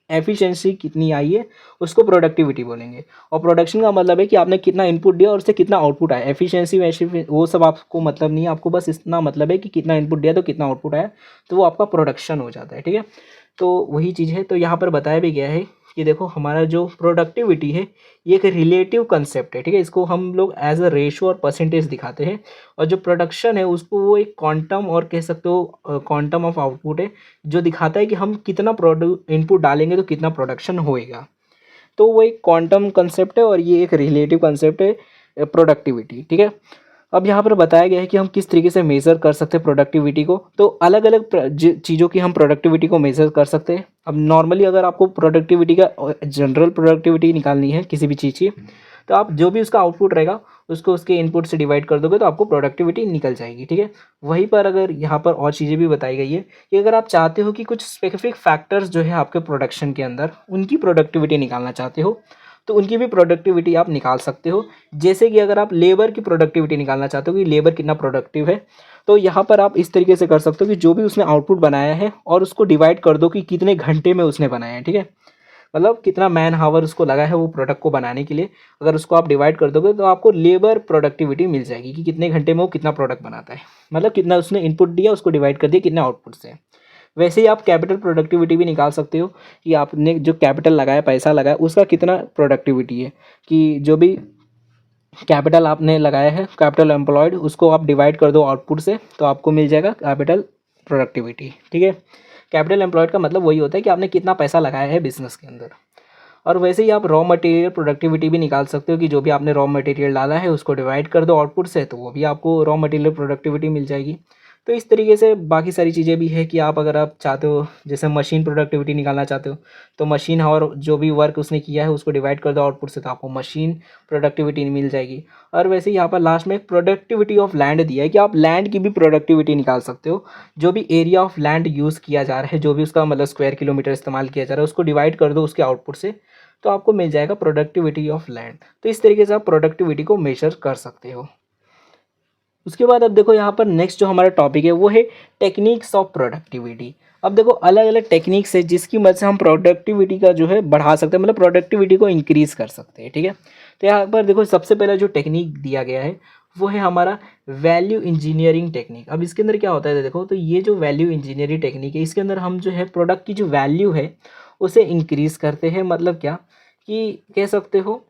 एफिशिएंसी कितनी आई है उसको प्रोडक्टिविटी बोलेंगे। और प्रोडक्शन का मतलब है कि आपने कितना इनपुट दिया और उससे कितना आउटपुट आया। एफिशिएंसी वैसे वो सब आपको मतलब नहीं है, आपको बस इतना मतलब है कि कितना इनपुट दिया तो कितना आउटपुट आया, तो वो आपका प्रोडक्शन हो जाता है, ठीक है। तो वही चीज़ है। तो यहाँ पर बताया भी गया है कि देखो हमारा जो प्रोडक्टिविटी है ये एक रिलेटिव कंसेप्ट है, ठीक है। इसको हम लोग एज अ रेशो और परसेंटेज दिखाते हैं, और जो प्रोडक्शन है उसको वो एक क्वांटम और कह सकते हो क्वांटम ऑफ आउटपुट है, जो दिखाता है कि हम कितना प्रोडक्ट इनपुट डालेंगे तो कितना प्रोडक्शन होएगा। तो वो एक क्वांटम कंसेप्ट है और ये एक रिलेटिव कंसेप्ट है प्रोडक्टिविटी, ठीक है। अब यहाँ पर बताया गया है कि हम किस तरीके से मेज़र कर सकते हैं प्रोडक्टिविटी को। तो अलग अलग चीज़ों की हम प्रोडक्टिविटी को मेज़र कर सकते हैं। अब नॉर्मली अगर आपको प्रोडक्टिविटी का जनरल प्रोडक्टिविटी निकालनी है किसी भी चीज़ की, तो आप जो भी उसका आउटपुट रहेगा उसको उसके इनपुट से डिवाइड कर दोगे तो आपको प्रोडक्टिविटी निकल जाएगी, ठीक है। वहीं पर अगर यहाँ पर और चीज़ें भी बताई गई है कि अगर आप चाहते हो कि कुछ स्पेसिफिक फैक्टर्स जो है आपके प्रोडक्शन के अंदर उनकी प्रोडक्टिविटी निकालना चाहते हो, तो उनकी भी प्रोडक्टिविटी आप निकाल सकते हो। जैसे कि अगर आप लेबर की प्रोडक्टिविटी निकालना चाहते हो कि लेबर कितना प्रोडक्टिव है, तो यहाँ पर आप इस तरीके से कर सकते हो कि जो भी उसने आउटपुट बनाया है और उसको डिवाइड कर दो कि कितने घंटे में उसने बनाया है, ठीक है। मतलब कितना मैन हावर उसको लगा है वो प्रोडक्ट को बनाने के लिए, अगर उसको आप डिवाइड कर दोगे तो आपको लेबर प्रोडक्टिविटी मिल जाएगी कि कितने घंटे में वो कितना प्रोडक्ट बनाता है। मतलब कितना उसने इनपुट दिया उसको डिवाइड कर दिया कितने आउटपुट से। वैसे ही आप कैपिटल प्रोडक्टिविटी भी निकाल सकते हो कि आपने जो कैपिटल लगाया, पैसा लगाया, उसका कितना प्रोडक्टिविटी है, कि जो भी कैपिटल आपने लगाया है, कैपिटल एम्प्लॉयड, उसको आप डिवाइड कर दो आउटपुट से तो आपको मिल जाएगा कैपिटल प्रोडक्टिविटी, ठीक है। कैपिटल एम्प्लॉयड का मतलब वही होता है कि आपने कितना पैसा लगाया है बिजनेस के अंदर। और वैसे ही आप रॉ मटेरियल प्रोडक्टिविटी भी निकाल सकते हो कि जो भी आपने रॉ मटेरियल डाला है उसको डिवाइड कर दो आउटपुट से तो वो भी आपको रॉ मटेरियल प्रोडक्टिविटी मिल जाएगी। तो इस तरीके से बाकी सारी चीज़ें भी है कि आप अगर आप चाहते हो जैसे मशीन प्रोडक्टिविटी निकालना चाहते हो तो मशीन और जो भी वर्क उसने किया है उसको डिवाइड कर दो आउटपुट से तो आपको मशीन प्रोडक्टिविटी मिल जाएगी। और वैसे ही यहाँ पर लास्ट में प्रोडक्टिविटी ऑफ लैंड दिया है कि आप लैंड की भी प्रोडक्टिविटी निकाल सकते हो। जो भी एरिया ऑफ लैंड यूज़ किया जा रहा है, जो भी उसका मतलब स्क्वायर किलोमीटर इस्तेमाल किया जा रहा है, उसको डिवाइड कर दो उसके आउटपुट से तो आपको मिल जाएगा प्रोडक्टिविटी ऑफ लैंड। तो इस तरीके से आप प्रोडक्टिविटी को मेजर कर सकते हो। उसके बाद अब देखो यहाँ पर नेक्स्ट जो हमारा टॉपिक है वो है टेक्निक्स ऑफ प्रोडक्टिविटी। अब देखो अलग अलग टेक्निक्स है जिसकी मदद से हम प्रोडक्टिविटी का जो है बढ़ा सकते हैं, मतलब प्रोडक्टिविटी को इंक्रीज़ कर सकते हैं, ठीक है। तो यहाँ पर देखो सबसे पहला जो टेक्निक दिया गया है वो है हमारा वैल्यू इंजीनियरिंग टेक्निक। अब इसके अंदर क्या होता है देखो, तो ये जो वैल्यू इंजीनियरिंग टेक्निक है इसके अंदर हम जो है प्रोडक्ट की जो वैल्यू है उसे इंक्रीज़ करते हैं। मतलब क्या कि कह सकते हो,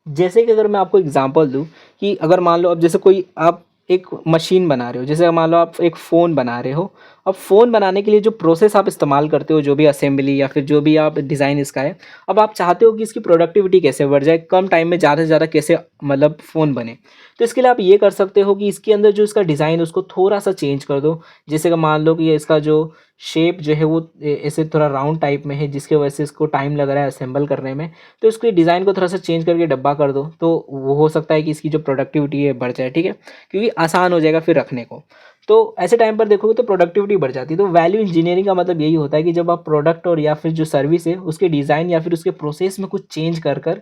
जैसे कि अगर मैं आपको एग्जांपल दूं कि अगर मान लो अब जैसे कोई आप एक मशीन बना रहे हो, जैसे मान लो आप एक फ़ोन बना रहे हो। अब फ़ोन बनाने के लिए जो प्रोसेस आप इस्तेमाल करते हो, जो भी असेंबली या फिर जो भी आप डिज़ाइन इसका है, अब आप चाहते हो कि इसकी प्रोडक्टिविटी कैसे बढ़ जाए, कम टाइम में ज़्यादा से ज़्यादा कैसे मतलब फ़ोन बने। तो इसके लिए आप ये कर सकते हो कि इसके अंदर जो इसका डिज़ाइन उसको थोड़ा सा चेंज कर दो। जैसे कि मान लो कि इसका जो शेप जो है वो ऐसे थोड़ा राउंड टाइप में है जिसके वजह से इसको टाइम लग रहा है असेंबल करने में, तो इसके डिज़ाइन को थोड़ा सा चेंज करके डब्बा कर दो तो वो हो सकता है कि इसकी जो प्रोडक्टिविटी है बढ़ जाए, ठीक है, क्योंकि आसान हो जाएगा फिर रखने को। तो ऐसे टाइम पर देखोगे तो प्रोडक्टिविटी बढ़ जाती है। तो वैल्यू इंजीनियरिंग का मतलब यही होता है कि जब आप प्रोडक्ट और या फिर जो सर्विस है उसके डिज़ाइन या फिर उसके प्रोसेस में कुछ चेंज कर कर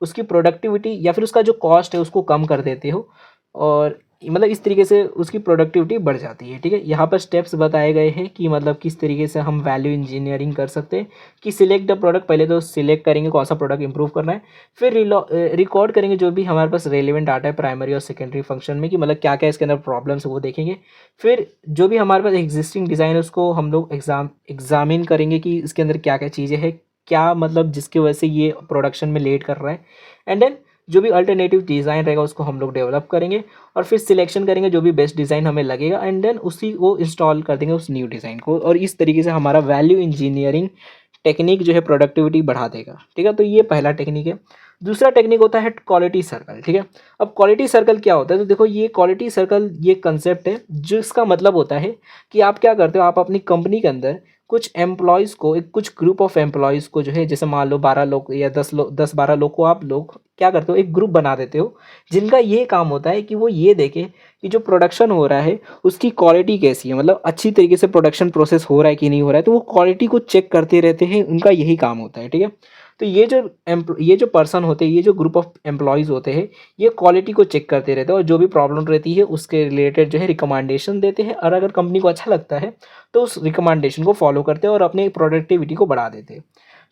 उसकी प्रोडक्टिविटी या फिर उसका जो कॉस्ट है उसको कम कर देते हो, और मतलब इस तरीके से उसकी प्रोडक्टिविटी बढ़ जाती है, ठीक है। यहाँ पर स्टेप्स बताए गए हैं कि मतलब किस तरीके से हम वैल्यू इंजीनियरिंग कर सकते हैं कि सिलेक्ट द प्रोडक्ट, पहले तो सिलेक्ट करेंगे कौन सा प्रोडक्ट इंप्रूव करना है, फिर रिकॉर्ड करेंगे जो भी हमारे पास रेलिवेंट डाटा है प्राइमरी और सेकेंडरी फंक्शन में कि मतलब क्या क्या इसके अंदर प्रॉब्लम्स है वो देखेंगे। फिर जो भी हमारे पास एग्जिस्टिंग डिज़ाइन है उसको हम लोग एग्जामिन करेंगे कि इसके अंदर क्या क्या चीज़ें हैं, क्या मतलब जिसकी वजह से ये प्रोडक्शन में लेट कर रहा है। एंड देन जो भी अल्टरनेटिव डिज़ाइन रहेगा उसको हम लोग डेवलप करेंगे और फिर सिलेक्शन करेंगे जो भी बेस्ट डिज़ाइन हमें लगेगा, एंड देन उसी को इंस्टॉल कर देंगे उस न्यू डिज़ाइन को। और इस तरीके से हमारा वैल्यू इंजीनियरिंग टेक्निक जो है प्रोडक्टिविटी बढ़ा देगा, ठीक है। तो ये पहला टेक्निक है। दूसरा टेक्निक होता है क्वालिटी सर्कल, ठीक है। अब क्वालिटी सर्कल क्या होता है, तो देखो ये क्वालिटी सर्कल ये कंसेप्ट है जिसका मतलब होता है कि आप क्या करते हो, आप अपनी कंपनी के अंदर कुछ एम्प्लॉयज़ को, एक कुछ ग्रुप ऑफ एम्प्लॉयज़ को जो है, जैसे मान लो 12 लोग या 10-12 लोग को आप लोग क्या करते हो, एक ग्रुप बना देते हो, जिनका ये काम होता है कि वो ये देखें कि जो प्रोडक्शन हो रहा है उसकी क्वालिटी कैसी है, मतलब अच्छी तरीके से प्रोडक्शन प्रोसेस हो रहा है कि नहीं हो रहा है, तो वो क्वालिटी को चेक करते रहते हैं, उनका यही काम होता है, ठीक है। तो ये जो पर्सन होते हैं, ये जो ग्रुप ऑफ एम्प्लॉयज़ होते हैं, ये क्वालिटी को चेक करते रहते हैं और जो भी प्रॉब्लम रहती है उसके रिलेटेड जो है रिकमेंडेशन देते हैं, और अगर कंपनी को अच्छा लगता है तो उस रिकमेंडेशन को फॉलो करते हैं और अपनी प्रोडक्टिविटी को बढ़ा देते हैं।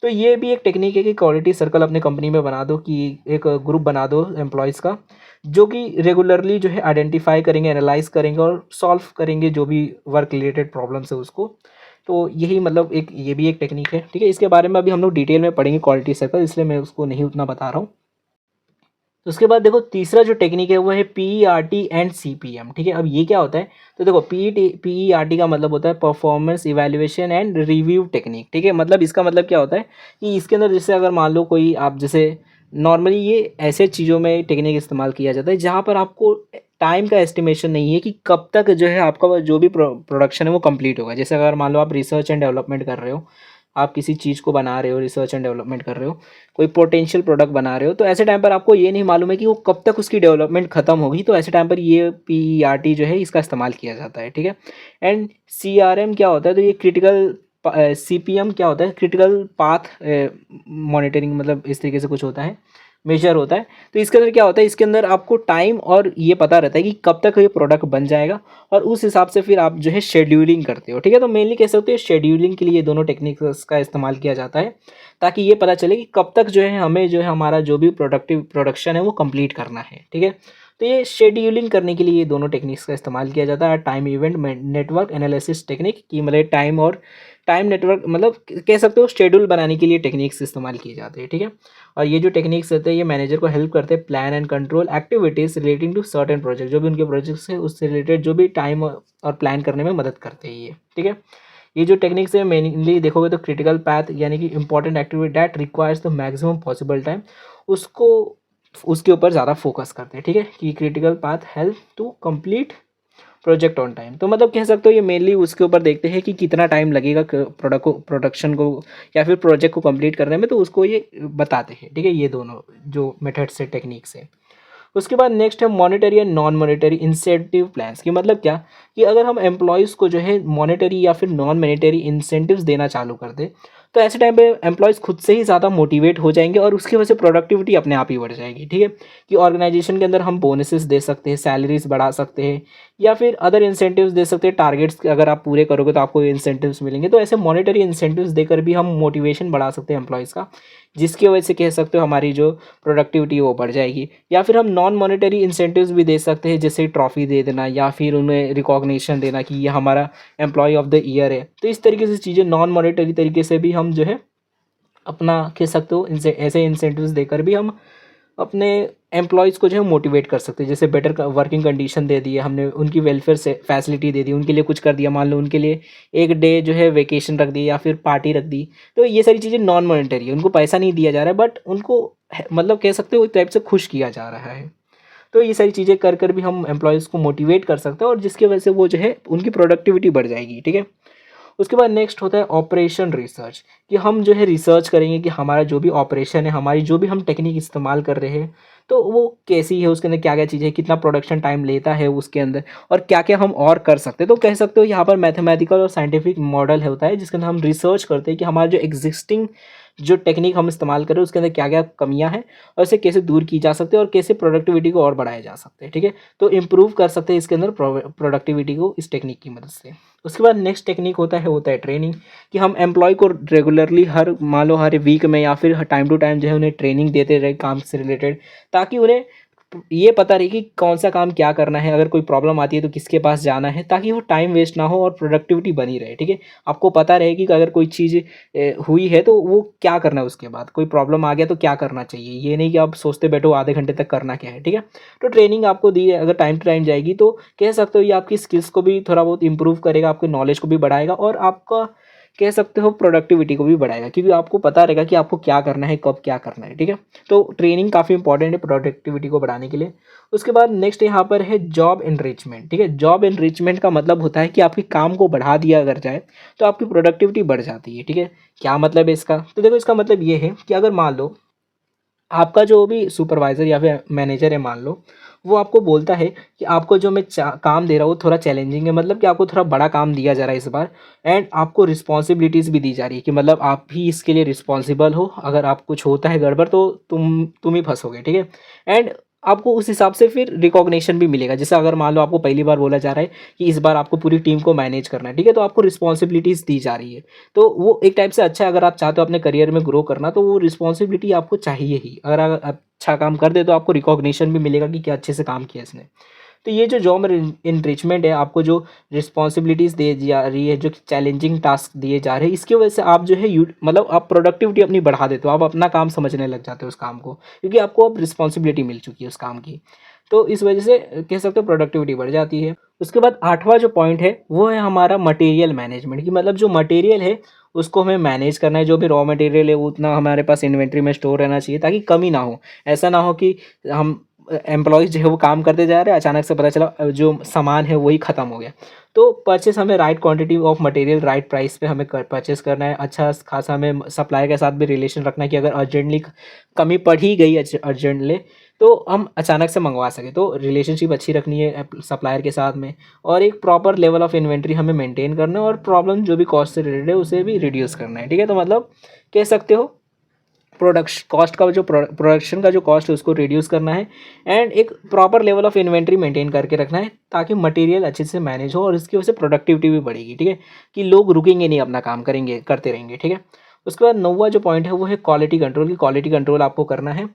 तो ये भी एक टेक्निक है कि क्वालिटी सर्कल अपने कंपनी में बना दो, कि एक ग्रुप बना दो एम्प्लॉयज़ का, जो कि रेगुलरली जो है आइडेंटिफाई करेंगे, एनालाइज करेंगे और सॉल्व करेंगे जो भी वर्क रिलेटेड प्रॉब्लम्स है उसको। तो यही मतलब एक ये भी एक टेक्निक है, ठीक है। इसके बारे में अभी हम लोग डिटेल में पढ़ेंगे क्वालिटी सर्कल, इसलिए मैं उसको नहीं उतना बता रहा हूँ। तो उसके बाद देखो तीसरा जो टेक्निक है वो है PERT एंड CPM, ठीक है। अब ये क्या होता है, तो देखो PERT का मतलब होता है performance evaluation and review technique, ठीक है। मतलब इसका मतलब क्या होता है कि इसके अंदर जैसे अगर मान लो कोई आप जैसे नॉर्मली ये ऐसे चीज़ों में टेक्निक इस्तेमाल किया जाता है जहाँ पर आपको टाइम का एस्टिमेशन नहीं है कि कब तक जो है आपका जो भी प्रोडक्शन है वो कंप्लीट होगा। जैसे अगर मान लो आप रिसर्च एंड डेवलपमेंट कर रहे हो, आप किसी चीज़ को बना रहे हो, रिसर्च एंड डेवलपमेंट कर रहे हो, कोई पोटेंशियल प्रोडक्ट बना रहे हो, तो ऐसे टाइम पर आपको ये नहीं मालूम है कि वो कब तक उसकी डेवलपमेंट खत्म होगी, तो ऐसे टाइम पर ये PERT जो है इसका इस्तेमाल किया जाता है, ठीक है। एंड CRM क्या होता है, तो ये क्रिटिकल CPM क्या होता है, क्रिटिकल पाथ मॉनिटरिंग, मतलब इस तरीके से कुछ होता है, मेजर होता है। तो इसके अंदर क्या होता है, इसके अंदर आपको टाइम और ये पता रहता है कि कब तक ये प्रोडक्ट बन जाएगा, और उस हिसाब से फिर आप जो है शेड्यूलिंग करते हो, ठीक है। तो मेनली कह सकते हो शेड्यूलिंग के लिए ये दोनों टेक्निक्स का इस्तेमाल किया जाता है, ताकि ये पता चले कि कब तक जो है हमें जो है हमारा जो भी प्रोडक्शन है वो कंप्लीट करना है, ठीक है। तो ये शेड्यूलिंग करने के लिए ये दोनों टेक्निक्स का इस्तेमाल किया जाता है। Time event network analysis technique, की मतलब टाइम नेटवर्क, मतलब कह सकते हो शेड्यूल बनाने के लिए टेक्निक्स इस्तेमाल किए जाते हैं, ठीक है। और ये जो टेक्निक्स होते हैं ये मैनेजर को हेल्प करते हैं plan and control activities relating to certain project, जो भी उनके प्रोजेक्ट्स है उससे रिलेटेड जो भी टाइम और प्लान करने में मदद करते हैं ये, ठीक है। ये जो टेक्निक्स है मेनली देखोगे तो क्रिटिकल पाथ, यानी कि important activity that requires the maximum possible time, उसको उसके ऊपर ज़्यादा फोकस करते हैं, ठीक है। कि critical path help to complete project on time, तो मतलब कह सकते हो ये मेनली उसके ऊपर देखते हैं कि कितना टाइम लगेगा प्रोडक्शन को या फिर प्रोजेक्ट को कंप्लीट करने में, तो उसको ये बताते हैं, ठीक है। ये दोनों जो मेथड्स से टेक्निक्स है। उसके बाद नेक्स्ट है monetary and non monetary incentive plans, की मतलब क्या, कि अगर हम एम्प्लॉयज़ को जो है मॉनेटरी या फिर नॉन मॉनेटरी इंसेंटिव्स देना चालू कर दे, तो ऐसे टाइम पे एम्प्लॉयज़ खुद से ही ज़्यादा मोटिवेट हो जाएंगे और उसकी वजह से प्रोडक्टिविटी अपने आप ही बढ़ जाएगी, ठीक है। कि ऑर्गेनाइजेशन के अंदर हम बोनसेस दे सकते हैं, सैलरीज बढ़ा सकते हैं, या फिर अदर इंसेंटिव्स दे सकते हैं। टारगेट्स अगर आप पूरे करोगे तो आपको इंसेंटिव्स मिलेंगे, तो ऐसे मॉनेटरी इंसेंटिव्स देकर भी हम मोटिवेशन बढ़ा सकते हैं एम्प्लॉयज़ का, जिसकी वजह से कह सकते हो हमारी जो प्रोडक्टिविटी वो बढ़ जाएगी। या फिर हम नॉन मॉनेटरी इंसेंटिव्स भी दे सकते हैं, जैसे ट्रॉफी दे देना या फिर उन्हें रिकॉग्निशन देना कि ये हमारा एम्प्लॉय ऑफ द ईयर है। तो इस तरीके से चीज़ें नॉन मॉनेटरी तरीके से भी हम जो है अपना कह सकते हो इनसे ऐसे इंसेंटिव्स देकर भी हम अपने एम्प्लॉयज़ को जो है मोटिवेट कर सकते हैं। जैसे बेटर वर्किंग कंडीशन दे दी है हमने, उनकी वेलफेयर से फैसिलिटी दे दी, उनके लिए कुछ कर दिया, मान लो उनके लिए एक डे जो है वेकेशन रख दी या फिर पार्टी रख दी, तो ये सारी चीज़ें नॉन मॉनेटरी है, उनको पैसा नहीं दिया जा रहा है, बट उनको मतलब कह सकते हो एक टाइप से खुश किया जा रहा है। तो ये सारी चीज़ें कर कर भी हम एम्प्लॉयज़ को मोटिवेट कर सकते हैं, और जिसकी वजह से वो जो है उनकी प्रोडक्टिविटी बढ़ जाएगी, ठीक है। उसके बाद नेक्स्ट होता है ऑपरेशन रिसर्च, कि हम जो है रिसर्च करेंगे कि हमारा जो भी ऑपरेशन है, हमारी जो भी हम टेक्निक इस्तेमाल कर रहे हैं, तो वो कैसी है, उसके अंदर क्या क्या चीज़ें, कितना प्रोडक्शन टाइम लेता है उसके अंदर, और क्या क्या हम और कर सकते हैं। तो कह सकते हो यहाँ पर मैथमेटिकल और साइंटिफिक मॉडल होता है, जिसके अंदर हम रिसर्च करते हैं कि हमारा जो एग्जिस्टिंग जो टेक्निक हम इस्तेमाल कर रहे हैं उसके अंदर क्या क्या कमियां हैं, और इसे कैसे दूर की जा सकती है, और कैसे प्रोडक्टिविटी को और बढ़ाया जा सकता है, ठीक है। तो इम्प्रूव कर सकते हैं इसके अंदर प्रोडक्टिविटी को इस टेक्निक की मदद से। उसके बाद नेक्स्ट टेक्निक होता है ट्रेनिंग, कि हम एम्प्लॉय को रेगुलरली हर मान लो हर वीक में या फिर टाइम टू टाइम जो है उन्हें ट्रेनिंग देते रहे काम से रिलेटेड, ताकि उन्हें ये पता रहे कि कौन सा काम क्या करना है, अगर कोई प्रॉब्लम आती है तो किसके पास जाना है, ताकि वो टाइम वेस्ट ना हो और प्रोडक्टिविटी बनी रहे, ठीक है। आपको पता रहे कि अगर कोई चीज़ हुई है तो वो क्या करना है, उसके बाद कोई प्रॉब्लम आ गया तो क्या करना चाहिए, ये नहीं कि आप सोचते बैठो आधे घंटे तक करना क्या है, ठीक है। तो ट्रेनिंग आपको दी है, अगर टाइम टू टाइम जाएगी तो कह सकते हो ये आपकी स्किल्स को भी थोड़ा बहुत इंप्रूव करेगा, आपके नॉलेज को भी बढ़ाएगा, और आपका कह सकते हो प्रोडक्टिविटी को भी बढ़ाएगा, क्योंकि आपको पता रहेगा कि आपको क्या करना है, कब क्या करना है, ठीक है। तो ट्रेनिंग काफ़ी इंपॉर्टेंट है प्रोडक्टिविटी को बढ़ाने के लिए। उसके बाद नेक्स्ट यहाँ पर है जॉब एनरिचमेंट, ठीक है। जॉब एनरिचमेंट का मतलब होता है कि आपके काम को बढ़ा दिया अगर जाए तो आपकी प्रोडक्टिविटी बढ़ जाती है, ठीक है। क्या मतलब है इसका? तो देखो, इसका मतलब ये है कि अगर मान लो आपका जो भी सुपरवाइज़र या फिर मैनेजर है मान लो, वो आपको बोलता है कि आपको जो मैं काम दे रहा हूँ थोड़ा चैलेंजिंग है, मतलब कि आपको थोड़ा बड़ा काम दिया जा रहा है इस बार, एंड आपको रिस्पॉन्सिबिलिटीज़ भी दी जा रही है कि मतलब आप ही इसके लिए रिस्पॉन्सिबल हो, अगर आप कुछ होता है गड़बड़ तो तुम ही फंसोगे, ठीक है। एंड आपको उस हिसाब से फिर रिकॉग्निशन भी मिलेगा। जैसे अगर मान लो आपको पहली बार बोला जा रहा है कि इस बार आपको पूरी टीम को मैनेज करना है, ठीक है, तो आपको रिस्पॉन्सिबिलिटीज़ दी जा रही है। तो वो एक टाइप से अच्छा है, अगर आप चाहते हो अपने करियर में ग्रो करना तो वो रिस्पॉन्सिबिलिटी आपको चाहिए ही। अगर आप अच्छा काम कर दे तो आपको रिकॉग्निशन भी मिलेगा कि क्या अच्छे से काम किया इसने। तो ये जो जॉब इनरिचमेंट है, आपको जो रिस्पॉन्सिबिलिटीज़ दी जा रही है, जो चैलेंजिंग टास्क दिए जा रहे हैं, इसकी वजह से आप जो है मतलब आप प्रोडक्टिविटी अपनी बढ़ा देते हो, आप अपना काम समझने लग जाते हो उस काम को, क्योंकि आपको अब रिस्पॉन्सिबिलिटी मिल चुकी है उस काम की। तो इस वजह से कह सकते हो प्रोडक्टिविटी बढ़ जाती है। उसके बाद 8वां जो पॉइंट है वो है हमारा मटेरियल मैनेजमेंट, की मतलब जो मटेरियल है उसको हमें मैनेज करना है। जो भी रॉ मटेरियल है वो उतना हमारे पास इन्वेंट्री में स्टोर रहना चाहिए ताकि कमी ना हो। ऐसा ना हो कि हम एम्प्लॉयज़ जो है वो काम करते जा रहे हैं, अचानक से पता चला जो सामान है वही ख़त्म हो गया। तो परचेस हमें right quantity of material right price पे हमें परचेस करना है। अच्छा खासा हमें सप्लायर के साथ भी रिलेशन रखना है कि अगर अर्जेंटली कमी पड़ ही गई अर्जेंटली तो हम अचानक से मंगवा सकें। तो रिलेशनशिप अच्छी रखनी है सप्लायर के साथ में, और एक प्रॉपर लेवल ऑफ इन्वेंट्री हमें मेंटेन करना है, और प्रॉब्लम जो भी कॉस्ट से रिलेटेड है उसे भी रिड्यूस करना है, ठीक है। तो मतलब कह सकते हो प्रोडक्शन कॉस्ट का जो प्रोडक्शन का जो कॉस्ट है उसको रिड्यूस करना है, एंड एक proper level of inventory maintain करके रखना है ताकि मटेरियल अच्छे से मैनेज हो, और इसकी वजह से प्रोडक्टिविटी भी बढ़ेगी, ठीक है, कि लोग रुकेंगे नहीं, अपना काम करेंगे, करते रहेंगे, ठीक है। उसके बाद 9वां जो पॉइंट है वो है क्वालिटी कंट्रोल, की क्वालिटी कंट्रोल आपको करना है।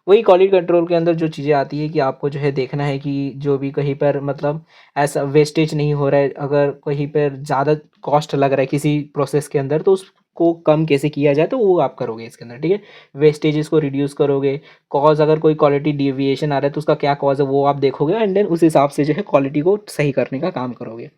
वही क्वालिटी कंट्रोल के अंदर जो चीज़ें आती है कि आपको जो है देखना है कि जो भी कहीं पर मतलब ऐसा वेस्टेज नहीं हो रहा है, अगर कहीं पर ज़्यादा कॉस्ट लग रहा है किसी प्रोसेस के अंदर तो उसको कम कैसे किया जाए, तो वो आप करोगे इसके अंदर, ठीक है। वेस्टेजेस को रिड्यूस करोगे। कॉज अगर कोई क्वालिटी डिविएशन आ रहा है तो उसका क्या कॉज है वो आप देखोगे, एंड देन उस हिसाब से जो है क्वालिटी को सही करने का काम करोगे।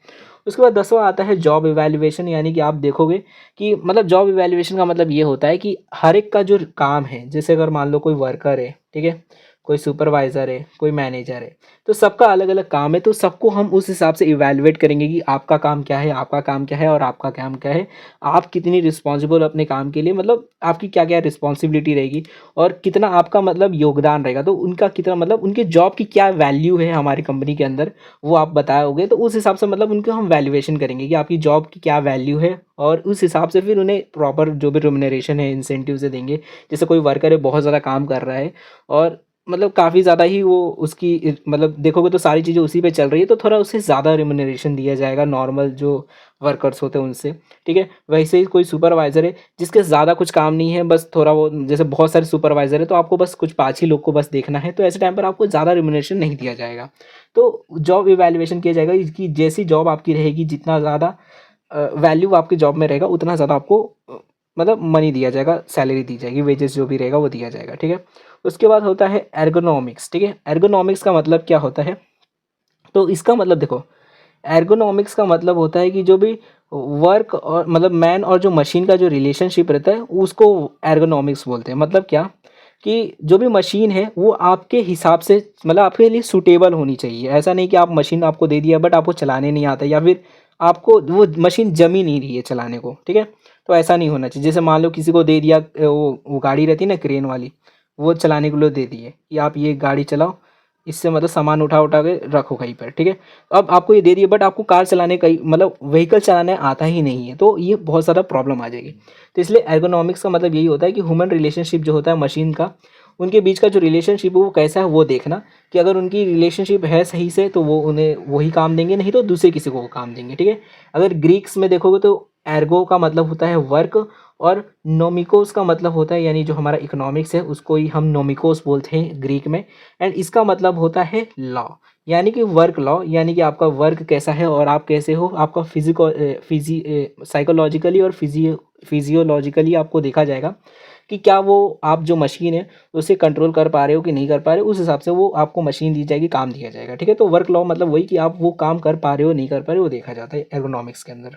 उसके बाद 10वां आता है जॉब इवैल्यूएशन, यानी कि आप देखोगे कि मतलब जॉब इवैल्यूएशन का मतलब ये होता है कि हर एक का जो काम है, जैसे अगर मान लो कोई वर्कर है, ठीक है, कोई सुपरवाइज़र है, कोई मैनेजर है, तो सबका अलग अलग काम है, तो सबको हम उस हिसाब से इवैल्यूएट करेंगे कि आपका काम क्या है, आपका काम क्या है, और आपका काम क्या है। आप कितनी रिस्पॉन्सिबल अपने काम के लिए, मतलब आपकी क्या क्या रिस्पॉन्सिबिलिटी रहेगी, और कितना आपका मतलब योगदान रहेगा, तो उनका कितना मतलब उनके जॉब की क्या वैल्यू है हमारी कंपनी के अंदर, वो आप बताओगे। तो उस हिसाब से मतलब उनको हम वैल्यूएशन करेंगे कि आपकी जॉब की क्या वैल्यू है, और उस हिसाब से फिर उन्हें प्रॉपर जो भी रिम्यूनरेशन है, इंसेंटिव से देंगे। जैसे कोई वर्कर है बहुत ज़्यादा काम कर रहा है, और मतलब काफ़ी ज़्यादा ही वो उसकी मतलब देखोगे तो सारी चीज़ें उसी पे चल रही है, तो थोड़ा उसे ज़्यादा रिम्यूनरेशन दिया जाएगा नॉर्मल जो वर्कर्स होते हैं उनसे, ठीक है। वैसे ही कोई सुपरवाइज़र है जिसके ज़्यादा कुछ काम नहीं है, बस थोड़ा वो, जैसे बहुत सारे सुपरवाइज़र है तो आपको बस कुछ 5 ही लोग को बस देखना है, तो ऐसे टाइम पर आपको ज़्यादा रिम्यूनरेशन नहीं दिया जाएगा। तो जॉब इवैल्यूएशन किया जाएगा कि जैसी जॉब आपकी रहेगी, जितना ज़्यादा वैल्यू आपकी जॉब में रहेगा उतना ज़्यादा आपको मतलब मनी दिया जाएगा, सैलरी दी जाएगी, वेजेस जो भी रहेगा वो दिया जाएगा, ठीक है। उसके बाद होता है एर्गोनॉमिक्स, ठीक है। एर्गोनॉमिक्स का मतलब क्या होता है? तो इसका मतलब देखो, एर्गोनॉमिक्स का मतलब होता है कि जो भी वर्क और मतलब मैन और जो मशीन का जो रिलेशनशिप रहता है उसको एर्गोनॉमिक्स बोलते हैं। मतलब क्या, कि जो भी मशीन है वो आपके हिसाब से मतलब आपके लिए सूटेबल होनी चाहिए। ऐसा नहीं कि आप मशीन आपको दे दिया बट आपको चलाने नहीं आता, या फिर आपको वो मशीन जम ही नहीं रही है चलाने को, ठीक है। तो ऐसा नहीं होना चाहिए। जैसे मान लो किसी को दे दिया वो गाड़ी रहती है ना क्रेन वाली, वो चलाने के लिए दे दिए कि आप ये गाड़ी चलाओ, इससे मतलब सामान उठा उठा के रखो कहीं पर, ठीक है। अब आपको ये दे दिए बट आपको कार चलाने का मतलब व्हीकल चलाने आता ही नहीं है, तो ये बहुत ज़्यादा प्रॉब्लम आ जाएगी। तो इसलिए एर्गोनॉमिक्स का मतलब यही होता है कि ह्यूमन रिलेशनशिप जो होता है मशीन का, उनके बीच का जो रिलेशनशिप है वो कैसा है वो देखना, कि अगर उनकी रिलेशनशिप है सही से तो वो उन्हें वही काम देंगे, नहीं तो दूसरे किसी को वो काम देंगे, ठीक है। अगर ग्रीक्स में देखोगे तो एर्गो का मतलब होता है वर्क, और नोमिकोस का मतलब होता है, यानी जो हमारा इकोनॉमिक्स है उसको ही हम नोमिकोस बोलते हैं ग्रीक में, एंड इसका मतलब होता है लॉ, यानी कि वर्क लॉ, यानी कि आपका वर्क कैसा है और आप कैसे हो, आपका साइकोलॉजिकली और फिजियोलॉजिकली आपको देखा जाएगा कि क्या वो आप जो मशीन है उसे कंट्रोल कर पा रहे हो कि नहीं कर पा रहे हो। उस हिसाब से वो आपको मशीन दी जाएगी, काम दिया जाएगा, ठीक है। तो वर्क लॉ मतलब वही कि आप वो काम कर पा रहे हो नहीं कर पा रहे हो, वो देखा जाता है एर्गोनॉमिक्स के अंदर।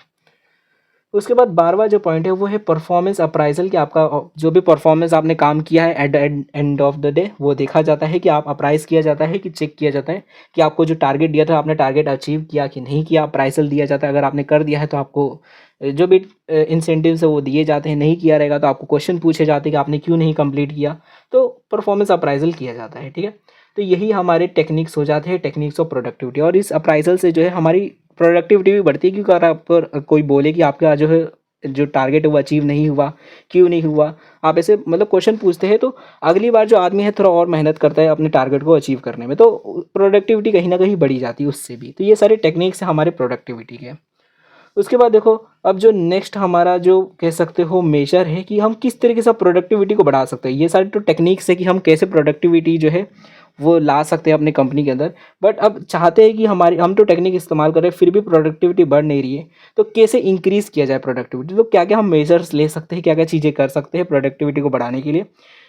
उसके बाद 12वां जो पॉइंट है वो है परफॉर्मेंस अप्राइजल, कि आपका जो भी परफॉर्मेंस आपने काम किया है at the end of the day वो देखा जाता है, कि आप अप्राइज किया जाता है, कि चेक किया जाता है कि आपको जो टारगेट दिया था आपने टारगेट अचीव किया कि नहीं किया। अप्राइजल दिया जाता है, अगर आपने कर दिया है तो आपको जो भी इंसेंटिव्स है वो दिए जाते हैं, नहीं किया रहेगा तो आपको क्वेश्चन पूछे जाते हैं कि आपने क्यों नहीं कंप्लीट किया, तो परफॉर्मेंस अप्राइजल किया जाता है। ठीक है, तो यही हमारे टेक्निक्स हो जाते हैं, टेक्निक्स ऑफ प्रोडक्टिविटी। और इस अप्राइजल से जो है हमारी प्रोडक्टिविटी भी बढ़ती है, क्योंकि अगर आप पर कोई बोले कि आपका जो है जो टारगेट है वो अचीव नहीं हुआ, क्यों नहीं हुआ, आप ऐसे मतलब क्वेश्चन पूछते हैं, तो अगली बार जो आदमी है थोड़ा और मेहनत करता है अपने टारगेट को अचीव करने में, तो प्रोडक्टिविटी कहीं ना कहीं बढ़ी जाती है उससे भी। तो ये सारे टेक्निक्स हैं हमारे प्रोडक्टिविटी के। उसके बाद देखो, अब जो नेक्स्ट हमारा जो कह सकते हो मेजर है कि हम किस तरीके से प्रोडक्टिविटी को बढ़ा सकते हैं। ये सारी तो टेक्निक्स है कि हम कैसे प्रोडक्टिविटी जो है वो ला सकते हैं अपने कंपनी के अंदर। बट अब चाहते हैं कि हमारी हम तो टेक्निक इस्तेमाल कर रहे हैं फिर भी प्रोडक्टिविटी बढ़ नहीं रही है, तो कैसे इंक्रीज़ किया जाए प्रोडक्टिविटी। तो क्या क्या हम मेजर्स ले सकते हैं, क्या क्या चीज़ें कर सकते हैं प्रोडक्टिविटी को बढ़ाने के लिए।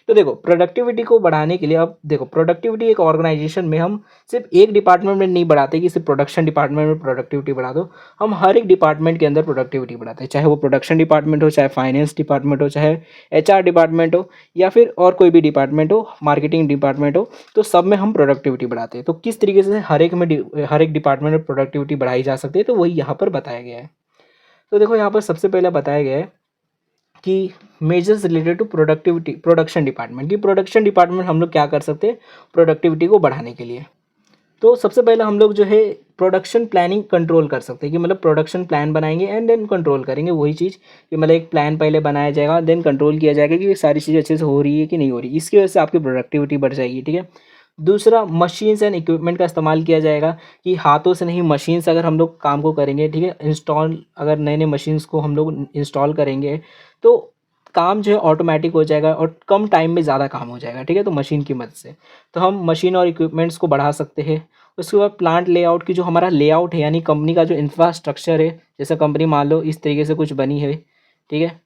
तो देखो, प्रोडक्टिविटी को बढ़ाने के लिए अब देखो, प्रोडक्टिविटी एक ऑर्गेनाइजेशन में हम सिर्फ एक डिपार्टमेंट में नहीं बढ़ाते कि सिर्फ प्रोडक्शन डिपार्टमेंट में प्रोडक्टिविटी बढ़ा दो। हम हर एक डिपार्टमेंट के अंदर प्रोडक्टिविटी बढ़ाते हैं, चाहे वो प्रोडक्शन डिपार्टमेंट हो, चाहे फाइनेंस डिपार्टमेंट हो, चाहे एचआर डिपार्टमेंट हो, या फिर और कोई भी डिपार्टमेंट हो, मार्केटिंग डिपार्टमेंट हो, तो सब में हम प्रोडक्टिविटी बढ़ाते हैं। तो किस तरीके से हर एक डिपार्टमेंट में प्रोडक्टिविटी बढ़ाई जा सकती है, तो वही यहाँ पर बताया गया है। तो देखो, यहाँ पर सबसे पहले बताया गया है कि measures related to productivity production department, की प्रोडक्शन डिपार्टमेंट हम लोग क्या कर सकते हैं प्रोडक्टिविटी को बढ़ाने के लिए। तो सबसे पहले हम लोग जो है प्रोडक्शन प्लानिंग कंट्रोल कर सकते हैं, कि मतलब प्रोडक्शन प्लान बनाएंगे एंड देन कंट्रोल करेंगे। वही चीज़ कि मतलब एक प्लान पहले बनाया जाएगा, देन कंट्रोल किया जाएगा कि ये सारी चीज़ें अच्छे से हो रही है कि नहीं हो रही, इसकी वजह से आपकी प्रोडक्टिविटी बढ़ जाएगी। ठीक है, दूसरा, मशीन्स एंड इक्विपमेंट का इस्तेमाल किया जाएगा, कि हाथों से नहीं, मशीन से अगर हम लोग काम को करेंगे, ठीक है, इंस्टॉल अगर नए नए मशीन्स को हम लोग इंस्टॉल करेंगे तो काम जो है ऑटोमेटिक हो जाएगा और कम टाइम में ज़्यादा काम हो जाएगा। ठीक है, तो मशीन की मदद से तो हम मशीन और इक्विपमेंट्स को बढ़ा सकते हैं। उसके बाद प्लांट लेआउट, की जो हमारा लेआउट है यानी कंपनी का जो इंफ्रास्ट्रक्चर है, जैसे कंपनी मान लो इस तरीके से कुछ बनी है, ठीक है,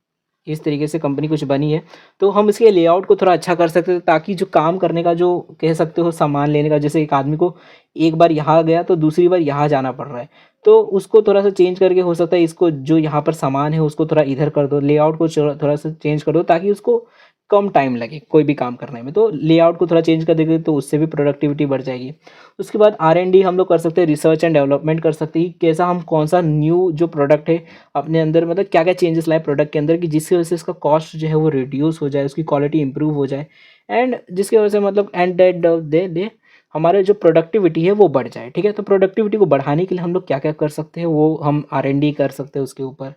इस तरीके से कंपनी कुछ बनी है, तो हम इसके लेआउट को थोड़ा अच्छा कर सकते हैं, ताकि जो काम करने का जो कह सकते हो सामान लेने का, जैसे एक आदमी को एक बार यहाँ गया तो दूसरी बार यहाँ जाना पड़ रहा है, तो उसको थोड़ा सा चेंज करके हो सकता है इसको जो यहाँ पर सामान है उसको थोड़ा इधर कर दो, लेआउट को थोड़ा सा चेंज कर दो, ताकि उसको कम टाइम लगे कोई भी काम करने में। तो लेआउट को थोड़ा चेंज कर देंगे तो उससे भी प्रोडक्टिविटी बढ़ जाएगी। उसके बाद R&D हम लोग कर सकते हैं, रिसर्च एंड डेवलपमेंट कर सकते हैं, कि कैसा हम कौन सा न्यू जो प्रोडक्ट है अपने अंदर, मतलब क्या क्या चेंजेस लाए प्रोडक्ट के अंदर, कि जिसकी वजह से इसका कॉस्ट जो है वो रिड्यूस हो जाए, उसकी क्वालिटी इंप्रूव हो जाए, एंड जिसकी वजह से मतलब एंड एट द डे हमारे जो प्रोडक्टिविटी है वो बढ़ जाए। ठीक है, तो प्रोडक्टिविटी को बढ़ाने के लिए हम लोग क्या क्या कर सकते हैं, वो हम R&D कर सकते हैं उसके ऊपर,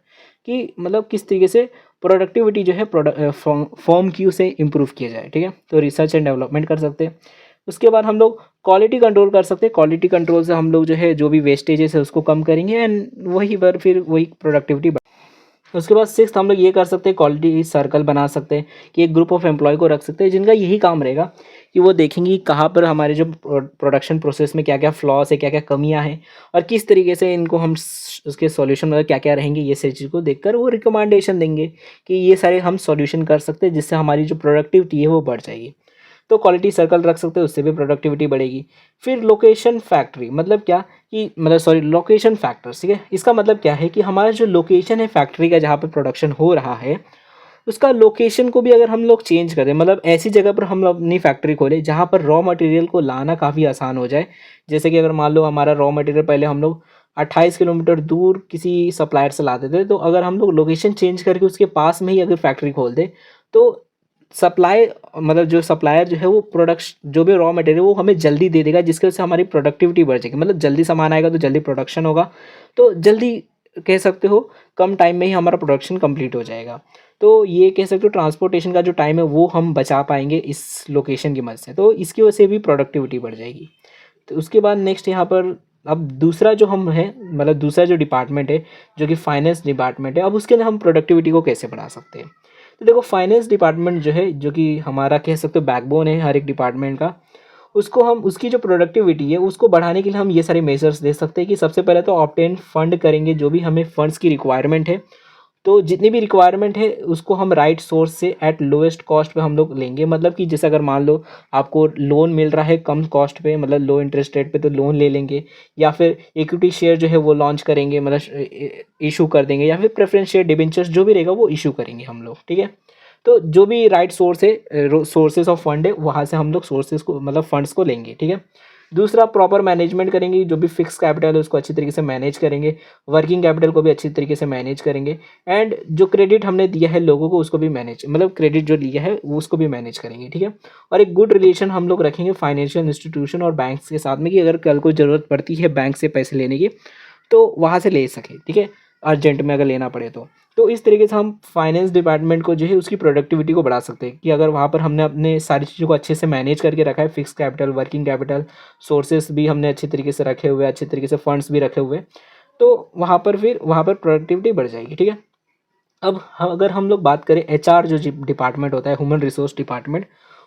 कि मतलब किस तरीके से प्रोडक्टिविटी जो है फॉर्म की उसे इम्प्रूव किया जाए। ठीक है, तो रिसर्च एंड डेवलपमेंट कर सकते हैं। उसके बाद हम लोग क्वालिटी कंट्रोल कर सकते हैं, क्वालिटी कंट्रोल से हम लोग जो है जो भी वेस्टेजेस है उसको कम करेंगे एंड वही पर फिर वही प्रोडक्टिविटी। उसके बाद सिक्स्थ हम लोग ये कर सकते हैं, क्वालिटी सर्कल बना सकते हैं, कि एक ग्रुप ऑफ एम्प्लॉय को रख सकते हैं जिनका यही काम रहेगा कि वो देखेंगे कि कहाँ पर हमारे जो प्रोडक्शन प्रोसेस में क्या क्या फ्लॉस है, क्या क्या कमियां हैं, और किस तरीके से इनको हम उसके सॉल्यूशन मतलब क्या क्या रहेंगे, ये सारी चीज़ को देखकर वो रिकमेंडेशन देंगे कि ये सारे हम सॉल्यूशन कर सकते हैं, जिससे हमारी जो प्रोडक्टिविटी है वो बढ़ जाएगी। तो क्वालिटी सर्कल रख सकते हैं, उससे भी प्रोडक्टिविटी बढ़ेगी। फिर लोकेशन फैक्ट्री, मतलब क्या कि मतलब सॉरी लोकेशन फैक्टर्स, ठीक है, इसका मतलब क्या है कि हमारा जो लोकेशन है फैक्ट्री का जहाँ पर प्रोडक्शन हो रहा है उसका लोकेशन को भी अगर हम लोग चेंज करें, मतलब ऐसी जगह पर हम लोग अपनी फैक्ट्री खोलें जहाँ पर रॉ मटेरियल को लाना काफ़ी आसान हो जाए। जैसे कि अगर मान लो हमारा रॉ मटेरियल पहले हम लोग 28 किलोमीटर दूर किसी सप्लायर से लाते थे, तो अगर हम लोग लोकेशन चेंज करके उसके पास में ही अगर फैक्ट्री खोल दें तो सप्लाई मतलब जो सप्लायर जो है वो प्रोडक्शन जो भी रॉ मटेरियल वो हमें जल्दी दे देगा, जिसकी वजह से हमारी प्रोडक्टिविटी बढ़ जाएगी। मतलब जल्दी सामान आएगा तो जल्दी प्रोडक्शन होगा, तो जल्दी कह सकते हो कम टाइम में ही हमारा प्रोडक्शन कंप्लीट हो जाएगा। तो ये कह सकते हो ट्रांसपोर्टेशन का जो टाइम है वो हम बचा पाएंगे इस लोकेशन की मदद से, तो इसकी वजह से भी प्रोडक्टिविटी बढ़ जाएगी। तो उसके बाद नेक्स्ट यहाँ पर अब दूसरा जो हम है मतलब दूसरा जो डिपार्टमेंट है जो कि फाइनेंस डिपार्टमेंट है, अब उसके अंदर हम प्रोडक्टिविटी को कैसे बढ़ा सकते हैं। तो देखो, फाइनेंस डिपार्टमेंट जो है जो कि हमारा कह सकते हो बैकबोन है हर एक डिपार्टमेंट का, उसको हम उसकी जो प्रोडक्टिविटी है उसको बढ़ाने के लिए हम ये सारे मेजर्स दे सकते हैं। कि सबसे पहले तो ऑब्टेन फंड करेंगे, जो भी हमें फंड्स की रिक्वायरमेंट है तो जितनी भी रिक्वायरमेंट है उसको हम राइट सोर्स से एट लोएस्ट कॉस्ट पे हम लोग लेंगे। मतलब कि जैसे अगर मान लो आपको लोन मिल रहा है कम कॉस्ट पे, मतलब लो इंटरेस्ट रेट पे, तो लोन ले लेंगे, या फिर इक्विटी शेयर जो है वो लॉन्च करेंगे, मतलब इशू कर देंगे, या फिर प्रेफरेंस शेयर डिबेंचर्स जो भी रहेगा वो इशू करेंगे हम लोग, ठीक है। तो जो भी राइट सोर्स है, सोर्सेज ऑफ फंड है, वहाँ से हम लोग सोर्सेज को मतलब फंड्स को लेंगे, ठीक है। दूसरा, प्रॉपर मैनेजमेंट करेंगे, जो भी फिक्स कैपिटल है उसको अच्छी तरीके से मैनेज करेंगे, वर्किंग कैपिटल को भी अच्छी तरीके से मैनेज करेंगे, एंड जो क्रेडिट हमने दिया है लोगों को उसको भी मैनेज, मतलब क्रेडिट जो लिया है वो उसको भी मैनेज करेंगे, ठीक है। और एक गुड रिलेशन हम लोग रखेंगे फाइनेंशियल इंस्टीट्यूशन और बैंक्स के साथ में, कि अगर कल को ज़रूरत पड़ती है बैंक से पैसे लेने की तो वहाँ से ले सके, ठीक है, अर्जेंट में अगर लेना पड़े तो इस तरीके से हम फाइनेंस डिपार्टमेंट को जो है उसकी प्रोडक्टिविटी को बढ़ा सकते हैं, कि अगर वहाँ पर हमने अपने सारी चीज़ों को अच्छे से मैनेज करके रखा है, fix capital, working capital, sources भी हमने अच्छी तरीके से रखे हुए, अच्छे तरीके से फंड्स भी रखे हुए, तो वहाँ पर फिर वहाँ पर प्रोडक्टिविटी बढ़ जाएगी, ठीक है। अब अगर हम लोग बात करें एचआर जो डिपार्टमेंट होता है, ह्यूमन रिसोर्स डिपार्टमेंट,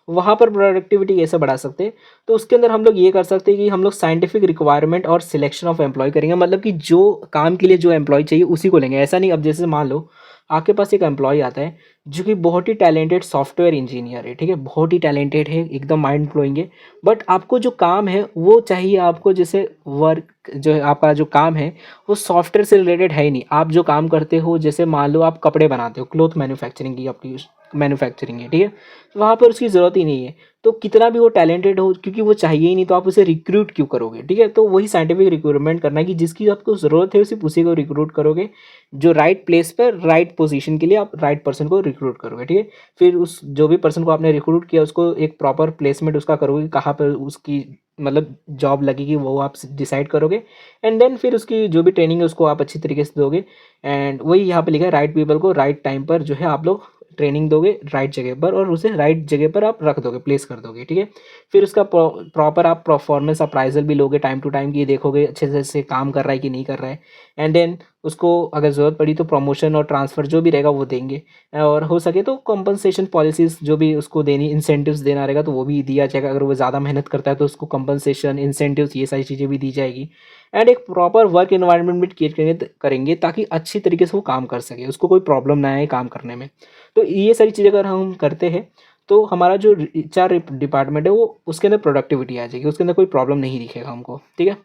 वहाँ पर प्रोडक्टिविटी कैसे बढ़ा सकते हैं, तो उसके अंदर हम लोग ये कर सकते हैं कि हम लोग साइंटिफिक रिक्वायरमेंट और सिलेक्शन ऑफ एम्प्लॉय करेंगे। मतलब कि जो काम के लिए जो एम्प्लॉय चाहिए उसी को लेंगे। ऐसा नहीं, अब जैसे मान लो आपके पास एक एम्प्लॉय आता है जो कि बहुत ही टैलेंटेड सॉफ्टवेयर इंजीनियर है, ठीक है, बहुत ही टैलेंटेड है, एकदम माइंड ब्लोइंग है, बट आपको जो काम है वो चाहिए, आपको जैसे वर्क जो है, आपका जो काम है वो सॉफ्टवेयर से रिलेटेड है ही नहीं। आप जो काम करते हो, जैसे मान लो आप कपड़े बनाते हो, क्लोथ मैन्युफैक्चरिंग की आपकी मैन्युफैक्चरिंग है, ठीक है, तो वहाँ पर उसकी ज़रूरत ही नहीं है। तो कितना भी वो टैलेंटेड हो, क्योंकि वो चाहिए ही नहीं, तो आप उसे रिक्रूट क्यों करोगे, ठीक है। तो वही साइंटिफिक रिक्रूटमेंट करना है कि जिसकी आपको ज़रूरत है सिर्फ उसी को रिक्रूट करोगे, जो राइट प्लेस पर राइट पोजीशन के लिए आप राइट पर्सन को रिक्रूट करोगे, ठीक है। फिर उस जो भी पर्सन को आपने रिक्रूट किया उसको एक प्रॉपर प्लेसमेंट उसका करोगे, कहाँ पर उसकी मतलब जॉब लगेगी वो आप डिसाइड करोगे, एंड देन फिर उसकी जो भी ट्रेनिंग है उसको आप अच्छी तरीके से दोगे। एंड वही यहाँ पे लिखा है, राइट पीपल को राइट टाइम पर जो है आप लोग ट्रेनिंग दोगे राइट जगह पर, और उसे राइट जगह पर आप रख दोगे, प्लेस कर दोगे, ठीक है। फिर उसका प्रॉपर आप परफॉर्मेंस अप्राइजल भी लोगे टाइम टू टाइम, की देखोगे अच्छे से काम कर रहा है कि नहीं कर रहा है, एंड देन उसको अगर ज़रूरत पड़ी तो प्रमोशन और ट्रांसफ़र जो भी रहेगा वो देंगे, और हो सके तो कंपनसेशन पॉलिसीज़ जो भी उसको देनी, इंसेंटिव्स देना रहेगा तो वो भी दिया जाएगा। अगर वो ज़्यादा मेहनत करता है तो उसको कंपनसेशन, इंसेंटिव्स, ये सारी चीज़ें भी दी जाएगी। एंड एक प्रॉपर वर्क एनवायरनमेंट भी क्रिएट करेंगे ताकि अच्छी तरीके से वो काम कर सके, उसको कोई प्रॉब्लम ना आए काम करने में। तो ये सारी चीज़ें अगर हम करते हैं तो हमारा जो एचआर डिपार्टमेंट है वो उसके अंदर प्रोडक्टिविटी आ जाएगी, उसके अंदर कोई प्रॉब्लम नहीं दिखेगा हमको, ठीक है।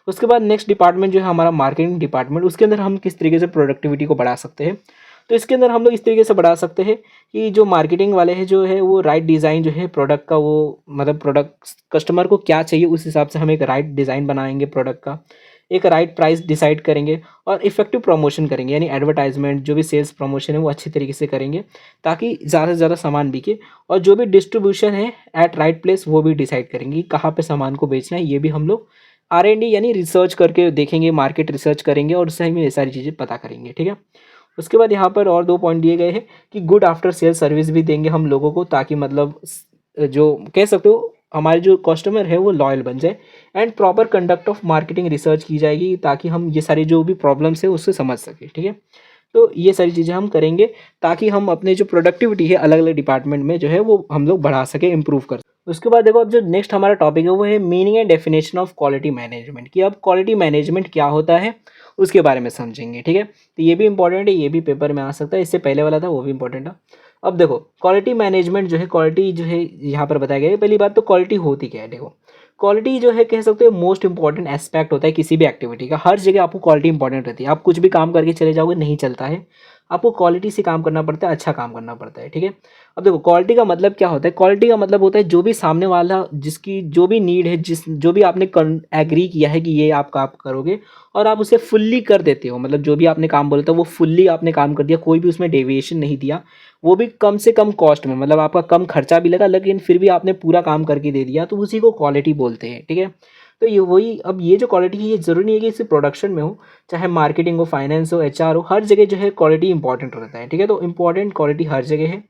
उसके बाद नेक्स्ट डिपार्टमेंट जो है हमारा मार्केटिंग डिपार्टमेंट, उसके अंदर हम किस तरीके से प्रोडक्टिविटी को बढ़ा सकते हैं। तो इसके अंदर हम लोग इस तरीके से बढ़ा सकते हैं कि जो मार्केटिंग वाले हैं जो है वो राइट डिज़ाइन जो है प्रोडक्ट का, वो मतलब प्रोडक्ट कस्टमर को क्या चाहिए उस हिसाब से हम एक राइट डिज़ाइन बनाएंगे प्रोडक्ट का, एक राइट प्राइस डिसाइड करेंगे, और इफेक्टिव प्रमोशन करेंगे, यानी एडवर्टाइजमेंट जो भी सेल्स प्रमोशन है वो अच्छी तरीके से करेंगे ताकि ज़्यादा से ज़्यादा सामान बिके। और जो भी डिस्ट्रीब्यूशन है एट राइट प्लेस वो भी डिसाइड करेंगे कि कहाँ पे सामान को बेचना है। ये भी हम लोग R&D यानी रिसर्च करके देखेंगे, मार्केट रिसर्च करेंगे और उससे हमें ये सारी चीज़ें पता करेंगे, ठीक है। उसके बाद यहाँ पर और 2 पॉइंट दिए गए हैं कि गुड आफ्टर सेल सर्विस भी देंगे हम लोगों को, ताकि मतलब जो कह सकते हो हमारे जो कस्टमर है वो लॉयल बन जाए। And proper conduct of marketing research की जाएगी ताकि हम ये सारी जो भी प्रॉब्लम्स है उससे समझ सकें, ठीक है। तो ये सारी चीज़ें हम करेंगे ताकि हम अपने जो प्रोडक्टिविटी है अलग अलग डिपार्टमेंट में जो है वो हम लोग बढ़ा सकें, इम्प्रूव कर सकें। उसके बाद देखो अब जो नेक्स्ट हमारा टॉपिक है वो है meaning and definition of quality management, कि अब क्वालिटी मैनेजमेंट क्या होता है उसके बारे में समझेंगे, ठीक है। तो ये भी इंपॉर्टेंट है, ये भी पेपर में आ सकता है, इससे पहले वाला था वो भी इंपॉर्टेंट था। अब देखो क्वालिटी मैनेजमेंट जो है, क्वालिटी जो है यहाँ पर बताया गया है। पहली बात तो क्वालिटी होती क्या है, देखो क्वालिटी जो है कह सकते हो मोस्ट इंपॉर्टेंट एस्पेक्ट होता है किसी भी एक्टिविटी का। हर जगह आपको क्वालिटी इंपॉर्टेंट रहती है। आप कुछ भी काम करके चले जाओगे नहीं चलता है, आपको क्वालिटी से काम करना पड़ता है, अच्छा काम करना पड़ता है, ठीक है। अब देखो क्वालिटी का मतलब क्या होता है, क्वालिटी का मतलब होता है जो भी सामने वाला जिसकी जो भी नीड है, जिस जो भी आपने एग्री किया है कि ये आप करोगे और आप उसे फुल्ली कर देते हो, मतलब जो भी आपने काम बोला था वो फुल्ली आपने काम कर दिया, कोई भी उसमें डेविएशन नहीं दिया, वो भी कम से कम कॉस्ट में, मतलब आपका कम खर्चा भी लगा लेकिन फिर भी आपने पूरा काम करके दे दिया, तो उसी को क्वालिटी बोलते हैं, ठीक है। तो ये वही, अब ये जो क्वालिटी है ये ज़रूरी नहीं है कि सिर्फ प्रोडक्शन में हो, चाहे मार्केटिंग हो, फाइनेंस हो, HR हो, हर जगह जो है क्वालिटी इंपॉर्टेंट रहता है, ठीक है। तो इंपॉर्टेंट क्वालिटी हर जगह है।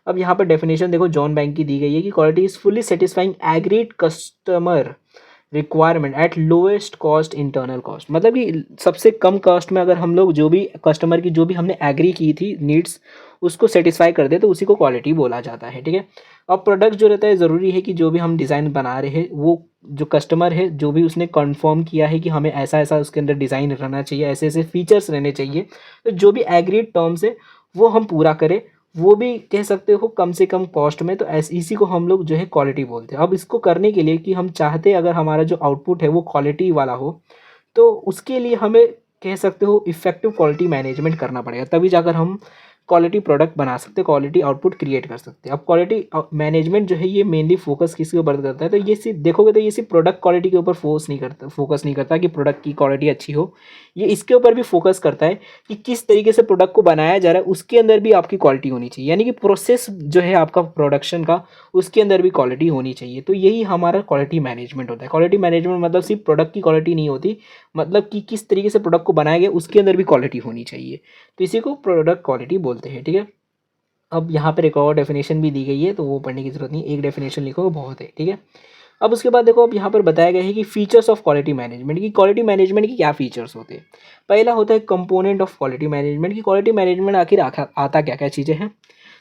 अब यहाँ पर डेफिनेशन देखो जॉन बैंक की दी गई है कि quality is fully satisfying agreed customer requirement eight lowest cost internal cost, मतलब कि सबसे कम कॉस्ट में अगर हम लोग जो भी कस्टमर की जो भी हमने एग्री की थी नीड्स उसको सेटिस्फाई कर दे तो उसी को क्वालिटी बोला जाता है, ठीक है। अब प्रोडक्ट जो रहता है ज़रूरी है कि जो भी हम डिज़ाइन बना रहे हैं वो जो कस्टमर है जो भी उसने कंफर्म किया है कि हमें ऐसा ऐसा उसके अंदर डिज़ाइन रहना चाहिए, ऐसे ऐसे फीचर्स रहने चाहिए, तो जो भी एग्रीड टर्म्स है वो हम पूरा करें, वो भी कह सकते हो कम से कम कॉस्ट में, तो ऐसे इसी को हम लोग जो है क्वालिटी बोलते हैं। अब इसको करने के लिए कि हम चाहते हैं अगर हमारा जो आउटपुट है वो क्वालिटी वाला हो, तो उसके लिए हमें कह सकते हो इफ़ेक्टिव क्वालिटी मैनेजमेंट करना पड़ेगा, तभी जाकर हम क्वालिटी प्रोडक्ट बना सकते हैं, क्वालिटी आउटपुट क्रिएट कर सकते हैं। अब क्वालिटी मैनेजमेंट जो है ये मेनली फोकस किसके ऊपर करता है, तो ये सिर्फ देखोगे तो ये सिर्फ प्रोडक्ट क्वालिटी के ऊपर फोकस नहीं करता कि प्रोडक्ट की क्वालिटी अच्छी हो, ये इसके ऊपर भी फोकस करता है कि किस तरीके से प्रोडक्ट को बनाया जा रहा है उसके अंदर भी आपकी क्वालिटी होनी चाहिए, यानी कि प्रोसेस जो है आपका प्रोडक्शन का उसके अंदर भी क्वालिटी होनी चाहिए। तो यही हमारा क्वालिटी मैनेजमेंट होता है। क्वालिटी मैनेजमेंट मतलब सिर्फ प्रोडक्ट की क्वालिटी नहीं होती, मतलब कि किस तरीके से प्रोडक्ट को बनाया गया उसके अंदर भी क्वालिटी होनी चाहिए, तो इसी को प्रोडक्ट क्वालिटी बोलते हैं, ठीक है। अब यहाँ पर एक और डेफिनेशन भी दी गई है तो वो पढ़ने की जरूरत नहीं, एक डेफिनेशन लिखो बहुत है, ठीक है। अब उसके बाद देखो अब यहाँ पर बताया गया है कि फीचर्स ऑफ क्वालिटी मैनेजमेंट, की क्वालिटी मैनेजमेंट की क्या फीचर्स होते हैं। पहला होता है कंपोनेंट ऑफ क्वालिटी मैनेजमेंट, की क्वालिटी मैनेजमेंट आखिर आता क्या क्या चीज़ें हैं।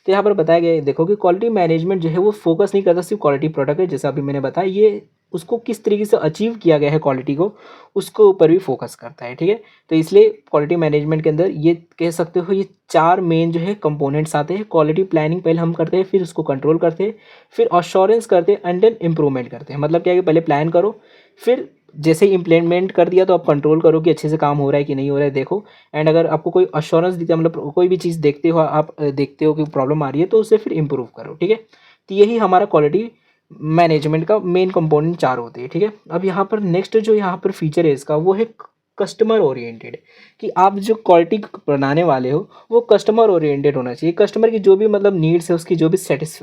तो यहाँ पर बताया गया है देखो कि क्वालिटी मैनेजमेंट जो है वो फोकस नहीं करता सिर्फ क्वालिटी प्रोडक्ट है, जैसा अभी मैंने बताया, ये उसको किस तरीके से अचीव किया गया है क्वालिटी को उसके ऊपर भी फोकस करता है, ठीक है। तो इसलिए क्वालिटी मैनेजमेंट के अंदर ये कह सकते हो ये चार मेन जो है कंपोनेंट्स आते हैं। क्वालिटी प्लानिंग पहले हम करते हैं, फिर उसको कंट्रोल करते हैं, फिर अश्योरेंस करते हैं एंड देन इम्प्रूवमेंट करते हैं। मतलब क्या है कि पहले प्लान करो, फिर जैसे ही इम्प्लीमेंट कर दिया तो आप कंट्रोल करो कि अच्छे से काम हो रहा है कि नहीं हो रहा है, देखो। एंड अगर आपको कोई अश्योरेंस दिखता है, मतलब कोई भी चीज़ देखते हो आप देखते हो कि प्रॉब्लम आ रही है तो उसे फिर इम्प्रूव करो, ठीक है। तो यही हमारा क्वालिटी मैनेजमेंट का मेन कंपोनेंट चार होते हैं, ठीक है। अब यहाँ पर नेक्स्ट जो यहाँ पर फीचर है इसका वो है कस्टमर ओरिएंटेड, कि आप जो क्वालिटी बनाने वाले हो वो कस्टमर ओरिएंटेड होना चाहिए। कस्टमर की जो भी मतलब नीड्स है, उसकी जो भी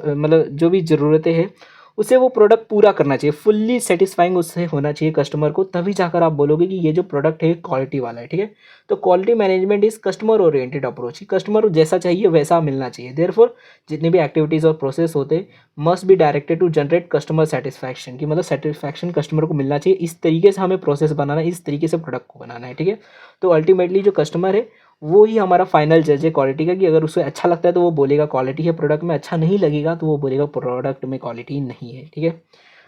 मतलब जो भी ज़रूरतें हैं उसे वो प्रोडक्ट पूरा करना चाहिए, फुल्ली सेटिस्फाइंग उससे होना चाहिए कस्टमर को, तभी जाकर आप बोलोगे कि ये जो प्रोडक्ट है क्वालिटी वाला है, ठीक है। तो quality management is customer oriented approach, customer जैसा चाहिए वैसा मिलना चाहिए। देयरफॉर जितनी भी एक्टिविटीज़ और प्रोसेस होते must be directed to generate customer satisfaction, की मतलब सेटिस्फैक्शन कस्टमर को मिलना चाहिए, इस तरीके से हमें प्रोसेस बनाना है, इस तरीके से प्रोडक्ट को बनाना है, ठीक है। तो अल्टीमेटली जो कस्टमर है वो ही हमारा फाइनल जज है क्वालिटी का, कि अगर उसे अच्छा लगता है तो वो बोलेगा क्वालिटी है प्रोडक्ट में, अच्छा नहीं लगेगा तो वो बोलेगा प्रोडक्ट में क्वालिटी नहीं है, ठीक है।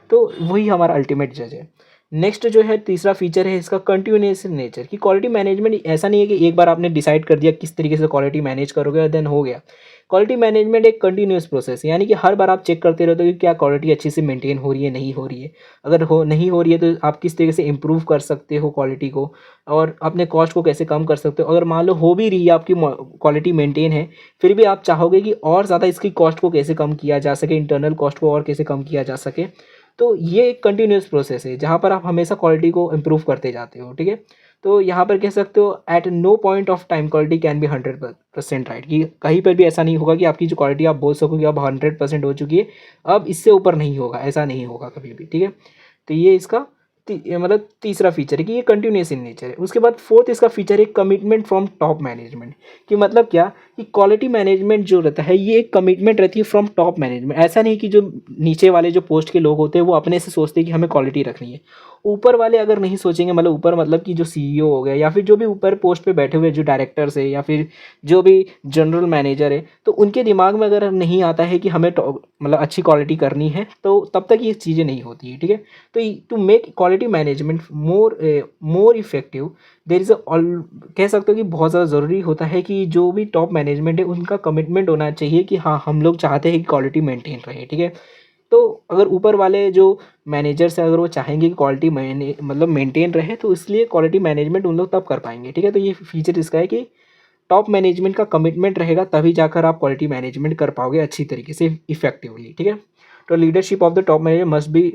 तो वही हमारा अल्टीमेट जज है। नेक्स्ट जो है तीसरा फीचर है इसका कंटिन्यूस नेचर, की क्वालिटी मैनेजमेंट ऐसा नहीं है कि एक बार आपने डिसाइड कर दिया किस तरीके से क्वालिटी मैनेज करोगे और देन हो गया। क्वालिटी मैनेजमेंट एक कंटिन्यूस प्रोसेस है, यानी कि हर बार आप चेक करते रहते हो कि क्या क्वालिटी अच्छे से मेंटेन हो रही है नहीं हो रही है। अगर हो नहीं हो रही है तो आप किस तरीके से इम्प्रूव कर सकते हो क्वालिटी को, और अपने कॉस्ट को कैसे कम कर सकते हो। अगर मान लो हो भी रही है आपकी क्वालिटी मेंटेन है, फिर भी आप चाहोगे कि और ज़्यादा इसकी कॉस्ट को कैसे कम किया जा सके, इंटरनल कॉस्ट को और कैसे कम किया जा सके। तो ये एक कंटिन्यूस प्रोसेस है जहाँ पर आप हमेशा क्वालिटी को इम्प्रूव करते जाते हो, ठीक है। तो यहाँ पर कह सकते हो at no point of time quality can be 100% right, कि कहीं पर भी ऐसा नहीं होगा कि आपकी जो क्वालिटी आप बोल सको कि अब 100% हो चुकी है, अब इससे ऊपर नहीं होगा, ऐसा नहीं होगा कभी भी, ठीक है। तो ये इसका मतलब तीसरा फीचर है कि ये कंटिन्यूस इन नेचर है। उसके बाद फोर्थ इसका फीचर है कमिटमेंट फ्रॉम टॉप मैनेजमेंट, कि मतलब क्या कि क्वालिटी मैनेजमेंट जो रहता है ये एक कमिटमेंट रहती है फ्रॉम टॉप मैनेजमेंट। ऐसा नहीं कि जो नीचे वाले जो पोस्ट के लोग होते हैं वो अपने से सोचते हैं कि हमें क्वालिटी रखनी है, ऊपर वाले अगर नहीं सोचेंगे, मतलब ऊपर मतलब कि जो सीईओ हो गया या फिर जो भी ऊपर पोस्ट पे बैठे हुए जो डायरेक्टर्स है या फिर जो भी जनरल मैनेजर है, तो उनके दिमाग में अगर नहीं आता है कि हमें मतलब अच्छी क्वालिटी करनी है तो तब तक ये चीज़ें नहीं होती है, ठीक है। तो to make quality management more effective there is कह सकते हो कि बहुत ज़्यादा ज़रूरी होता है कि जो भी टॉप मैनेजमेंट है उनका कमिटमेंट होना चाहिए कि हाँ हम लोग चाहते हैं कि क्वालिटी मेंटेन रहे, ठीक है। तो अगर ऊपर वाले जो मैनेजर्स हैं अगर वो चाहेंगे कि क्वालिटी मतलब मेंटेन रहे तो इसलिए क्वालिटी मैनेजमेंट उन लोग तब कर पाएंगे, ठीक है। तो ये फीचर इसका है कि टॉप मैनेजमेंट का कमिटमेंट रहेगा तभी जाकर आप क्वालिटी मैनेजमेंट कर पाओगे अच्छी तरीके से इफेक्टिवली, ठीक है। तो leadership of the top manager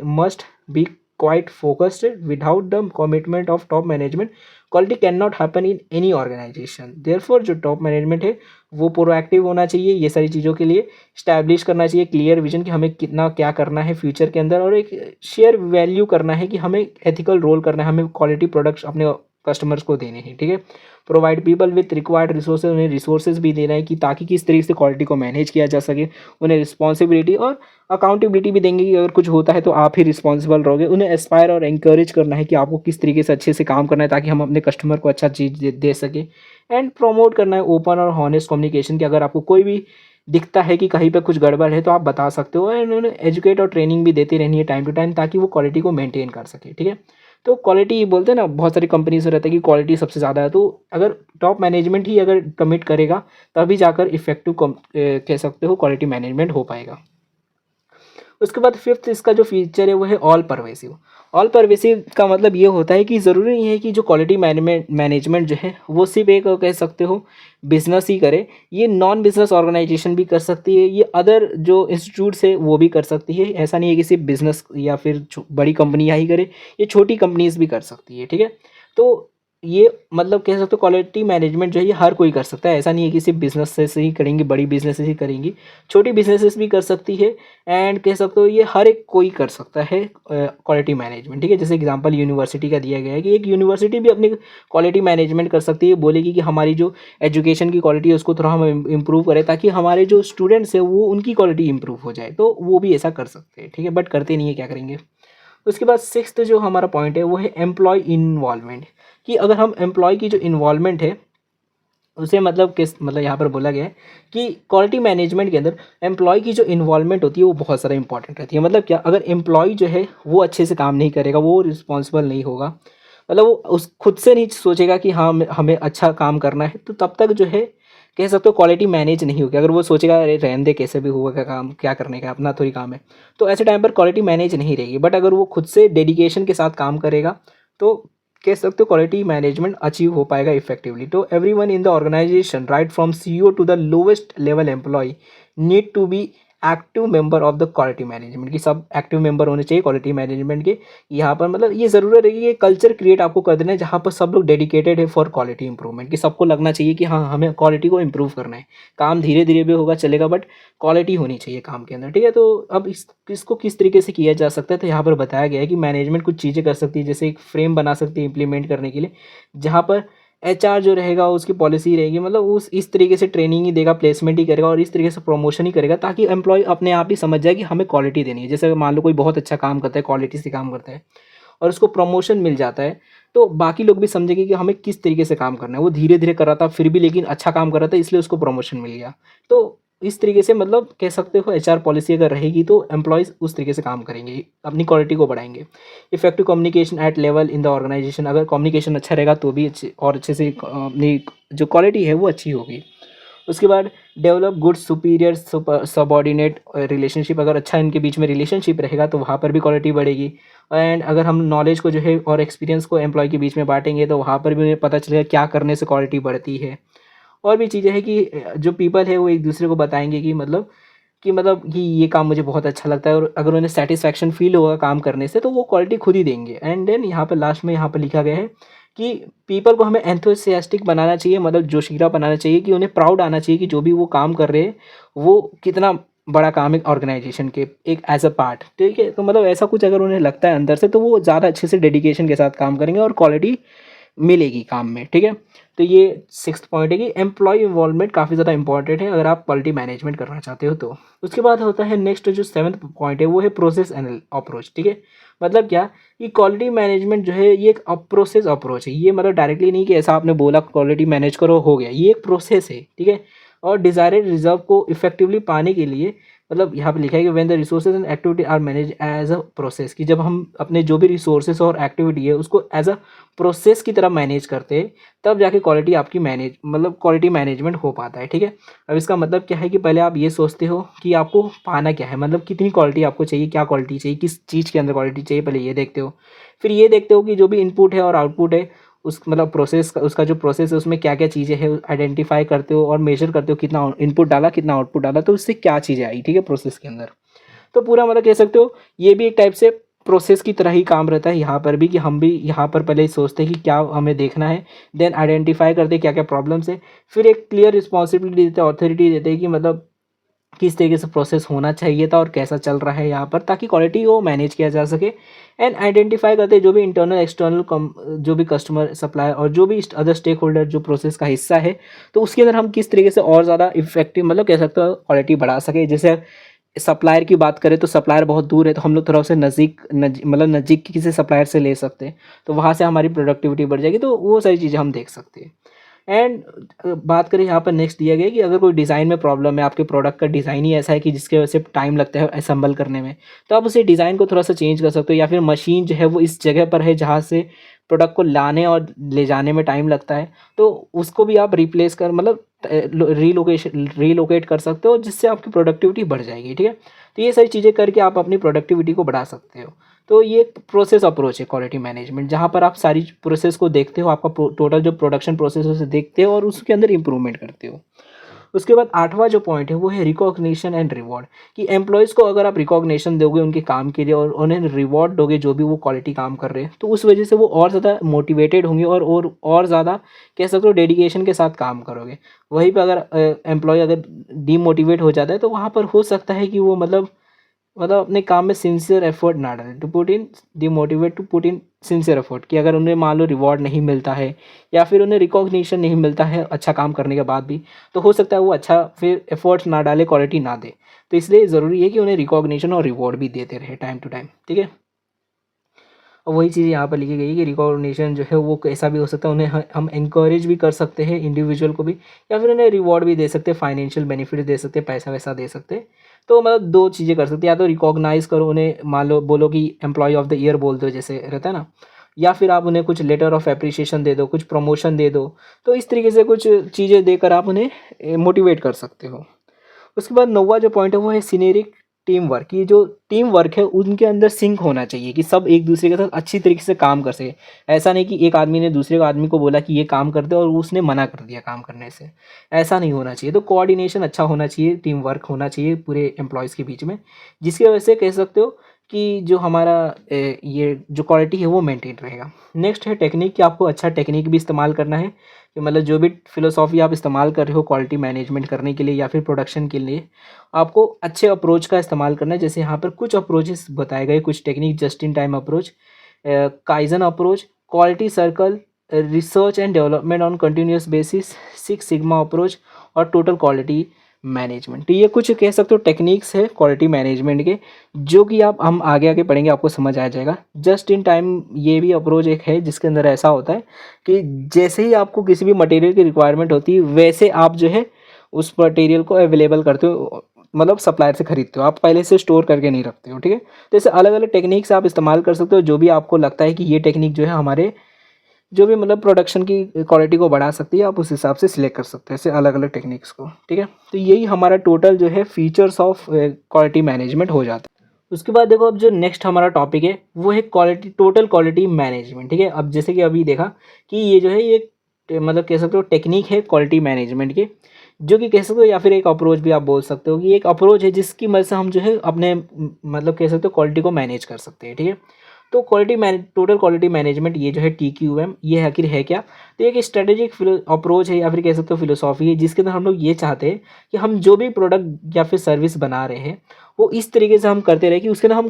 must be quite focused, without the commitment of top management quality can not happen in any organization. Therefore जो टॉप मैनेजमेंट है वो प्रोएक्टिव होना चाहिए ये सारी चीज़ों के लिए, स्टैब्लिश करना चाहिए क्लियर विजन कि हमें कितना क्या करना है फ्यूचर के अंदर, और एक शेयर वैल्यू करना है कि हमें एथिकल रोल करना है, हमें क्वालिटी प्रोडक्ट्स अपने कस्टमर्स को देने हैं, ठीक है। Provide people with required resources, उन्हें रिसोर्सेज भी देना है कि ताकि किस तरीके से क्वालिटी को मैनेज किया जा सके। उन्हें रिस्पॉन्सिबिलिटी और अकाउंटेबिलिटी भी देंगे कि अगर कुछ होता है तो आप ही रिस्पॉन्सिबल रहोगे। उन्हें एस्पायर और एंकरेज करना है कि आपको किस तरीके से अच्छे से काम करना है ताकि हम अपने कस्टमर को अच्छा चीज़ दे सकें। एंड प्रमोट करना है ओपन और हॉनेस्ट कम्युनिकेशन, कि अगर आपको कोई भी दिखता है कि कहीं पे कुछ गड़बड़ है तो आप बता सकते हो। एंड उन्हें एजुकेट और ट्रेनिंग भी देती रहनी है टाइम टू टाइम ताकि वो क्वालिटी को मेंटेन कर सके, ठीक है। तो क्वालिटी बोलते हैं ना, बहुत सारी कंपनीज में रहता है कि क्वालिटी सबसे ज़्यादा है, तो अगर टॉप मैनेजमेंट ही अगर कमिट करेगा तभी जाकर इफेक्टिव कह सकते हो क्वालिटी मैनेजमेंट हो पाएगा। उसके बाद फिफ्थ इसका जो फीचर है वो है ऑल परवेसिव। ऑल परवेसिव का मतलब ये होता है कि ज़रूरी नहीं है कि जो क्वालिटी मैनेजमेंट जो है वो सिर्फ एक कह सकते हो बिजनेस ही करे, ये नॉन बिजनेस ऑर्गेनाइजेशन भी कर सकती है, ये अदर जो इंस्टीट्यूट्स है वो भी कर सकती है। ऐसा नहीं है कि सिर्फ बिजनेस या फिर बड़ी कंपनियाँ ही करे, ये छोटी कंपनीज भी कर सकती है, ठीक है। तो ये मतलब कह सकते हो क्वालिटी मैनेजमेंट जो है ये हर कोई कर सकता है, ऐसा नहीं है कि सिर्फ बिजनेस से ही करेंगे, बड़ी बिजनेस ही करेंगी, छोटी बिजनेसेस भी कर सकती है। एंड कह सकते हो ये हर एक कोई कर सकता है क्वालिटी मैनेजमेंट, ठीक है। जैसे एग्जांपल यूनिवर्सिटी का दिया गया है कि एक यूनिवर्सिटी भी अपनी क्वालिटी मैनेजमेंट कर सकती है, बोलेगी कि हमारी जो एजुकेशन की क्वालिटी है उसको थोड़ा हम इम्प्रूव करें ताकि हमारे जो स्टूडेंट्स हैं वो उनकी क्वालिटी इंप्रूव हो जाए, तो वो भी ऐसा कर सकते हैं, ठीक है। बट करते नहीं है, क्या करेंगे। उसके बाद सिक्स्थ जो हमारा पॉइंट है वो है एम्प्लॉय इन्वॉल्वमेंट, कि अगर हम एम्प्लॉय की जो इन्वॉल्वमेंट है उसे मतलब किस मतलब यहाँ पर बोला गया है कि क्वालिटी मैनेजमेंट के अंदर एम्प्लॉय की जो इन्वॉल्वमेंट होती है वो बहुत ज़्यादा इंपॉर्टेंट रहती है। मतलब क्या, अगर एम्प्लॉय जो है वो अच्छे से काम नहीं करेगा, वो रिस्पॉन्सिबल नहीं होगा, मतलब वो उस खुद से नहीं सोचेगा कि हाँ हमें अच्छा काम करना है, तो तब तक जो है कह सकते हो क्वालिटी मैनेज नहीं होगी। अगर वो सोचेगा अरे रहने दे कैसे भी हुआ क्या काम, क्या करने का अपना थोड़ी काम है, तो ऐसे टाइम पर क्वालिटी मैनेज नहीं रहेगी। बट अगर वो खुद से डेडिकेशन के साथ काम करेगा तो कह सकते हो क्वालिटी मैनेजमेंट अचीव हो पाएगा इफेक्टिवली। तो everyone in the organization right from CEO to the lowest level employee need to be active member of the quality management, की सब एक्टिव मेंबर होने चाहिए क्वालिटी मैनेजमेंट के। यहाँ पर मतलब ये ज़रूरत है कि ये कल्चर क्रिएट आपको कर देना है जहाँ पर सब लोग डेडिकेटेड है फॉर क्वालिटी इंप्रूवमेंट, कि सबको लगना चाहिए कि हाँ हमें क्वालिटी को इम्प्रूव करना है। काम धीरे धीरे भी होगा चलेगा, बट क्वालिटी होनी चाहिए काम के अंदर, ठीक है। तो अब इसको किस तरीके से किया जा सकता है, तो यहाँ पर बताया गया है कि मैनेजमेंट कुछ चीज़ें कर सकती है, जैसे एक फ्रेम बना सकती है इम्प्लीमेंट करने के लिए, जहाँ पर एचआर जो रहेगा उसकी पॉलिसी रहेगी, मतलब उस इस तरीके से ट्रेनिंग ही देगा, प्लेसमेंट ही करेगा और इस तरीके से प्रमोशन ही करेगा ताकि एम्प्लॉय अपने आप ही समझ जाए कि हमें क्वालिटी देनी है। जैसे मान लो कोई बहुत अच्छा काम करता है, क्वालिटी से काम करता है और उसको प्रमोशन मिल जाता है, तो बाकी लोग भी समझेंगे कि हमें किस तरीके से काम करना है। वो धीरे धीरे कर रहा था फिर भी लेकिन अच्छा काम कर रहा था, इसलिए उसको प्रमोशन मिल गया। तो इस तरीके से मतलब कह सकते हो एचआर पॉलिसी अगर रहेगी तो एम्प्लॉयज़ उस तरीके से काम करेंगे, अपनी क्वालिटी को बढ़ाएंगे। Effective communication at level in the organization, अगर कम्युनिकेशन अच्छा रहेगा तो भी अच्छे से अपनी जो क्वालिटी है वो अच्छी होगी। उसके बाद develop good superior subordinate relationship, अगर अच्छा इनके बीच में रिलेशनशिप रहेगा तो वहाँ पर भी क्वालिटी बढ़ेगी। एंड अगर हम नॉलेज को जो है और एक्सपीरियंस को एम्प्लॉय के बीच में बांटेंगे तो वहाँ पर भी उन्हें पता चलेगा क्या करने से क्वालिटी बढ़ती है। और भी चीज़ें हैं कि जो पीपल है वो एक दूसरे को बताएंगे कि ये काम मुझे बहुत अच्छा लगता है, और अगर उन्हें सेटिस्फैक्शन फील होगा काम करने से तो वो क्वालिटी खुद ही देंगे। एंड देन यहाँ पर लास्ट में यहाँ पर लिखा गया है कि पीपल को हमें एंथुसियास्टिक बनाना चाहिए, मतलब जोशीला बनाना चाहिए, कि उन्हें प्राउड आना चाहिए कि जो भी वो काम कर रहे हैं वो कितना बड़ा काम है ऑर्गेनाइजेशन के एक एज अ पार्ट, ठीक है। तो मतलब ऐसा कुछ अगर उन्हें लगता है अंदर से तो वो ज़्यादा अच्छे से डेडिकेशन के साथ काम करेंगे और क्वालिटी मिलेगी काम में, ठीक है। तो ये सिक्स्थ पॉइंट है कि एम्प्लॉय इन्वॉल्वमेंट काफ़ी ज़्यादा इंपॉर्टेंट है अगर आप क्वालिटी मैनेजमेंट करना चाहते हो तो। उसके बाद होता है नेक्स्ट जो सेवन्थ पॉइंट है वो है प्रोसेस एंड अप्रोच, ठीक है। मतलब क्या कि क्वालिटी मैनेजमेंट जो है ये एक प्रोसेस अप्रोच है, ये मतलब डायरेक्टली नहीं कि ऐसा आपने बोला क्वालिटी मैनेज करो हो गया, ये एक प्रोसेस है, ठीक है। और डिज़ायरेड रिजल्ट को इफेक्टिवली पाने के लिए मतलब यहाँ पे लिखा है कि when the resources and activity are manage as a process, कि जब हम अपने जो भी रिसोर्सेज और एक्टिविटी है उसको एज अ प्रोसेस की तरह मैनेज करते हैं तब जाके क्वालिटी आपकी क्वालिटी मैनेजमेंट हो पाता है, ठीक है। अब इसका मतलब क्या है कि पहले आप ये सोचते हो कि आपको पाना क्या है, मतलब कितनी क्वालिटी आपको चाहिए, क्या क्वालिटी चाहिए, किस चीज़ के अंदर क्वालिटी चाहिए, पहले ये देखते हो। फिर ये देखते हो कि जो भी इनपुट है और आउटपुट है उस मतलब प्रोसेस का, उसका जो प्रोसेस है उसमें क्या क्या चीज़ें हैं आइडेंटिफाई करते हो और मेजर करते हो, कितना इनपुट डाला कितना आउटपुट डाला तो उससे क्या चीज़ें आई, ठीक है, प्रोसेस के अंदर। तो पूरा मतलब कह सकते हो ये भी एक टाइप से प्रोसेस की तरह ही काम रहता है यहाँ पर भी, कि हम भी यहाँ पर पहले ही सोचते हैं कि क्या हमें देखना है, देन आइडेंटिफाई करते हैं क्या क्या प्रॉब्लम्स है, फिर एक क्लियर रिस्पॉन्सिबिलिटी देते हैं, अथॉरिटी देते हैं कि मतलब किस तरीके से प्रोसेस होना चाहिए था और कैसा चल रहा है यहाँ पर, ताकि क्वालिटी को मैनेज किया जा सके। एंड आइडेंटिफाई करते हैं जो भी इंटरनल एक्सटर्नल जो भी कस्टमर सप्लायर और जो भी अदर स्टेक होल्डर जो प्रोसेस का हिस्सा है, तो उसके अंदर हम किस तरीके से और ज़्यादा इफेक्टिव मतलब कह सकते हो क्वालिटी बढ़ा सके। जैसे सप्लायर की बात करें तो सप्लायर बहुत दूर है, तो हम लोग थोड़ा उसे मतलब नज़दीक किसी सप्लायर से ले सकते हैं, तो वहाँ से हमारी प्रोडक्टिविटी बढ़ जाएगी। तो वो सारी चीज़ें हम देख सकते हैं। एंड बात करें यहाँ पर नेक्स्ट दिया गया है कि अगर कोई डिज़ाइन में प्रॉब्लम है, आपके प्रोडक्ट का डिज़ाइन ही ऐसा है कि जिसके वजह से टाइम लगता है असेंबल करने में, तो आप उसे डिज़ाइन को थोड़ा सा चेंज कर सकते हो, या फिर मशीन जो है वो इस जगह पर है जहाँ से प्रोडक्ट को लाने और ले जाने में टाइम लगता है, तो उसको भी आप रिप्लेस कर मतलब रीलोकेट कर सकते हो, जिससे आपकी प्रोडक्टिविटी बढ़ जाएगी। ठीक है, तो ये सारी चीज़ें करके आप अपनी प्रोडक्टिविटी को बढ़ा सकते हो। तो ये एक प्रोसेस अप्रोच है क्वालिटी मैनेजमेंट, जहाँ पर आप सारी प्रोसेस को देखते हो, आपका टोटल जो प्रोडक्शन प्रोसेस है उसे देखते हो और उसके अंदर इंप्रूवमेंट करते हो। उसके बाद 8वां जो पॉइंट है वो है रिकॉग्निशन एंड रिवॉर्ड, कि एम्प्लॉयज़ को अगर आप रिकॉग्निशन दोगे उनके काम के लिए और उन्हें रिवॉर्ड दोगे जो भी वो क्वालिटी काम कर रहे हैं, तो उस वजह से वो और ज़्यादा मोटिवेटेड होंगे और ज़्यादा कह सकते हो डेडिकेशन के साथ काम करोगे। वहीं पे अगर एम्प्लॉय अगर डीमोटिवेट हो जाता है, तो वहाँ पर हो सकता है कि वो मतलब अपने काम में सिंसियर एफर्ट ना डालें। To put in demotivate to put in sincere effort, कि अगर उन्हें मान लो रिवॉर्ड नहीं मिलता है या फिर उन्हें रिकॉग्निशन नहीं मिलता है अच्छा काम करने के बाद भी, तो हो सकता है वो अच्छा फिर एफर्ट्स ना डाले, क्वालिटी ना दे। तो इसलिए ज़रूरी है कि उन्हें रिकॉग्निशन और रिवॉर्ड भी देते रहे टाइम टू टाइम। ठीक है, और वही चीज़ यहाँ पर लिखी गई है कि रिकॉग्निशन जो है वो कैसा भी हो सकता है, उन्हें हम इंकरेज भी कर सकते हैं इंडिविजुअल को भी, या फिर उन्हें रिवॉर्ड भी दे सकते हैं, फाइनेंशियल बेनिफिट दे सकते हैं, पैसा वैसा दे सकते हैं। तो मतलब दो चीज़ें कर सकते हैं, या तो रिकॉग्नाइज करो उन्हें, मान लो बोलो कि एम्प्लॉय ऑफ द ईयर बोल दो जैसे रहता है ना, या फिर आप उन्हें कुछ लेटर ऑफ एप्रिसिएशन दे दो, कुछ प्रमोशन दे दो। तो इस तरीके से कुछ चीज़ें देकर आप उन्हें मोटिवेट कर सकते हो। उसके बाद 9वां जो पॉइंट है वो है सीनेरिक टीम वर्क। ये जो टीम वर्क है उनके अंदर सिंक होना चाहिए, कि सब एक दूसरे के साथ अच्छी तरीके से काम कर सके। ऐसा नहीं कि एक आदमी ने दूसरे आदमी को बोला कि ये काम कर दे और उसने मना कर दिया काम करने से, ऐसा नहीं होना चाहिए। तो कोऑर्डिनेशन अच्छा होना चाहिए, टीम वर्क होना चाहिए पूरे एम्प्लॉयज़ के बीच में, जिसकी वजह से कह सकते हो कि जो हमारा ये जो क्वालिटी है वो मेंटेन रहेगा। नेक्स्ट है टेक्निक, कि आपको अच्छा टेक्निक भी इस्तेमाल करना है, कि मतलब जो भी फिलोसॉफी आप इस्तेमाल कर रहे हो क्वालिटी मैनेजमेंट करने के लिए या फिर प्रोडक्शन के लिए, आपको अच्छे अप्रोच का इस्तेमाल करना है। जैसे यहाँ पर कुछ अप्रोचेस बताए गए, कुछ technique, just in time approach, kaizen approach, quality circle, research and development on continuous basis, six sigma approach और टोटल क्वालिटी मैनेजमेंट। तो ये कुछ कह सकते हो टेक्निक्स है क्वालिटी मैनेजमेंट के, जो कि आप हम आगे आगे पढ़ेंगे, आपको समझ आ जाएगा। जस्ट इन टाइम ये भी अप्रोच एक है जिसके अंदर ऐसा होता है कि जैसे ही आपको किसी भी मटेरियल की रिक्वायरमेंट होती है, वैसे आप जो है उस मटेरियल को अवेलेबल करते हो, मतलब सप्लायर से खरीदते हो, आप पहले से स्टोर करके नहीं रखते हो। ठीक है, तो ऐसे अलग अलग टेक्निक्स आप इस्तेमाल कर सकते हो, जो भी आपको लगता है कि ये टेक्निक जो है हमारे जो भी मतलब प्रोडक्शन की क्वालिटी को बढ़ा सकती है, आप उस हिसाब से सिलेक्ट कर सकते हैं ऐसे अलग अलग टेक्निक्स को। ठीक है, तो यही हमारा टोटल जो है फीचर्स ऑफ क्वालिटी मैनेजमेंट हो जाता है। उसके बाद देखो, अब जो नेक्स्ट हमारा टॉपिक है वो है क्वालिटी, टोटल क्वालिटी मैनेजमेंट। ठीक है, अब जैसे कि अभी देखा कि ये जो है ये मतलब कह सकते हो टेक्निक है क्वालिटी मैनेजमेंट की, जो कि कह सकते हो या फिर एक अप्रोच भी आप बोल सकते हो कि एक अप्रोच है जिसकी मदद से हम जो है अपने मतलब कह सकते हो क्वालिटी को मैनेज कर सकते हैं। ठीक है, तो टोटल क्वालिटी मैनेजमेंट ये जो है TQM, ये आखिर है क्या? तो एक स्ट्रेटेजिक अप्रोच है या फिर कह सकते हो फिलोसॉफी है, जिसके अंदर हम लोग ये चाहते हैं कि हम जो भी प्रोडक्ट या फिर सर्विस बना रहे हैं वो इस तरीके से हम करते रहे कि उसके अंदर हम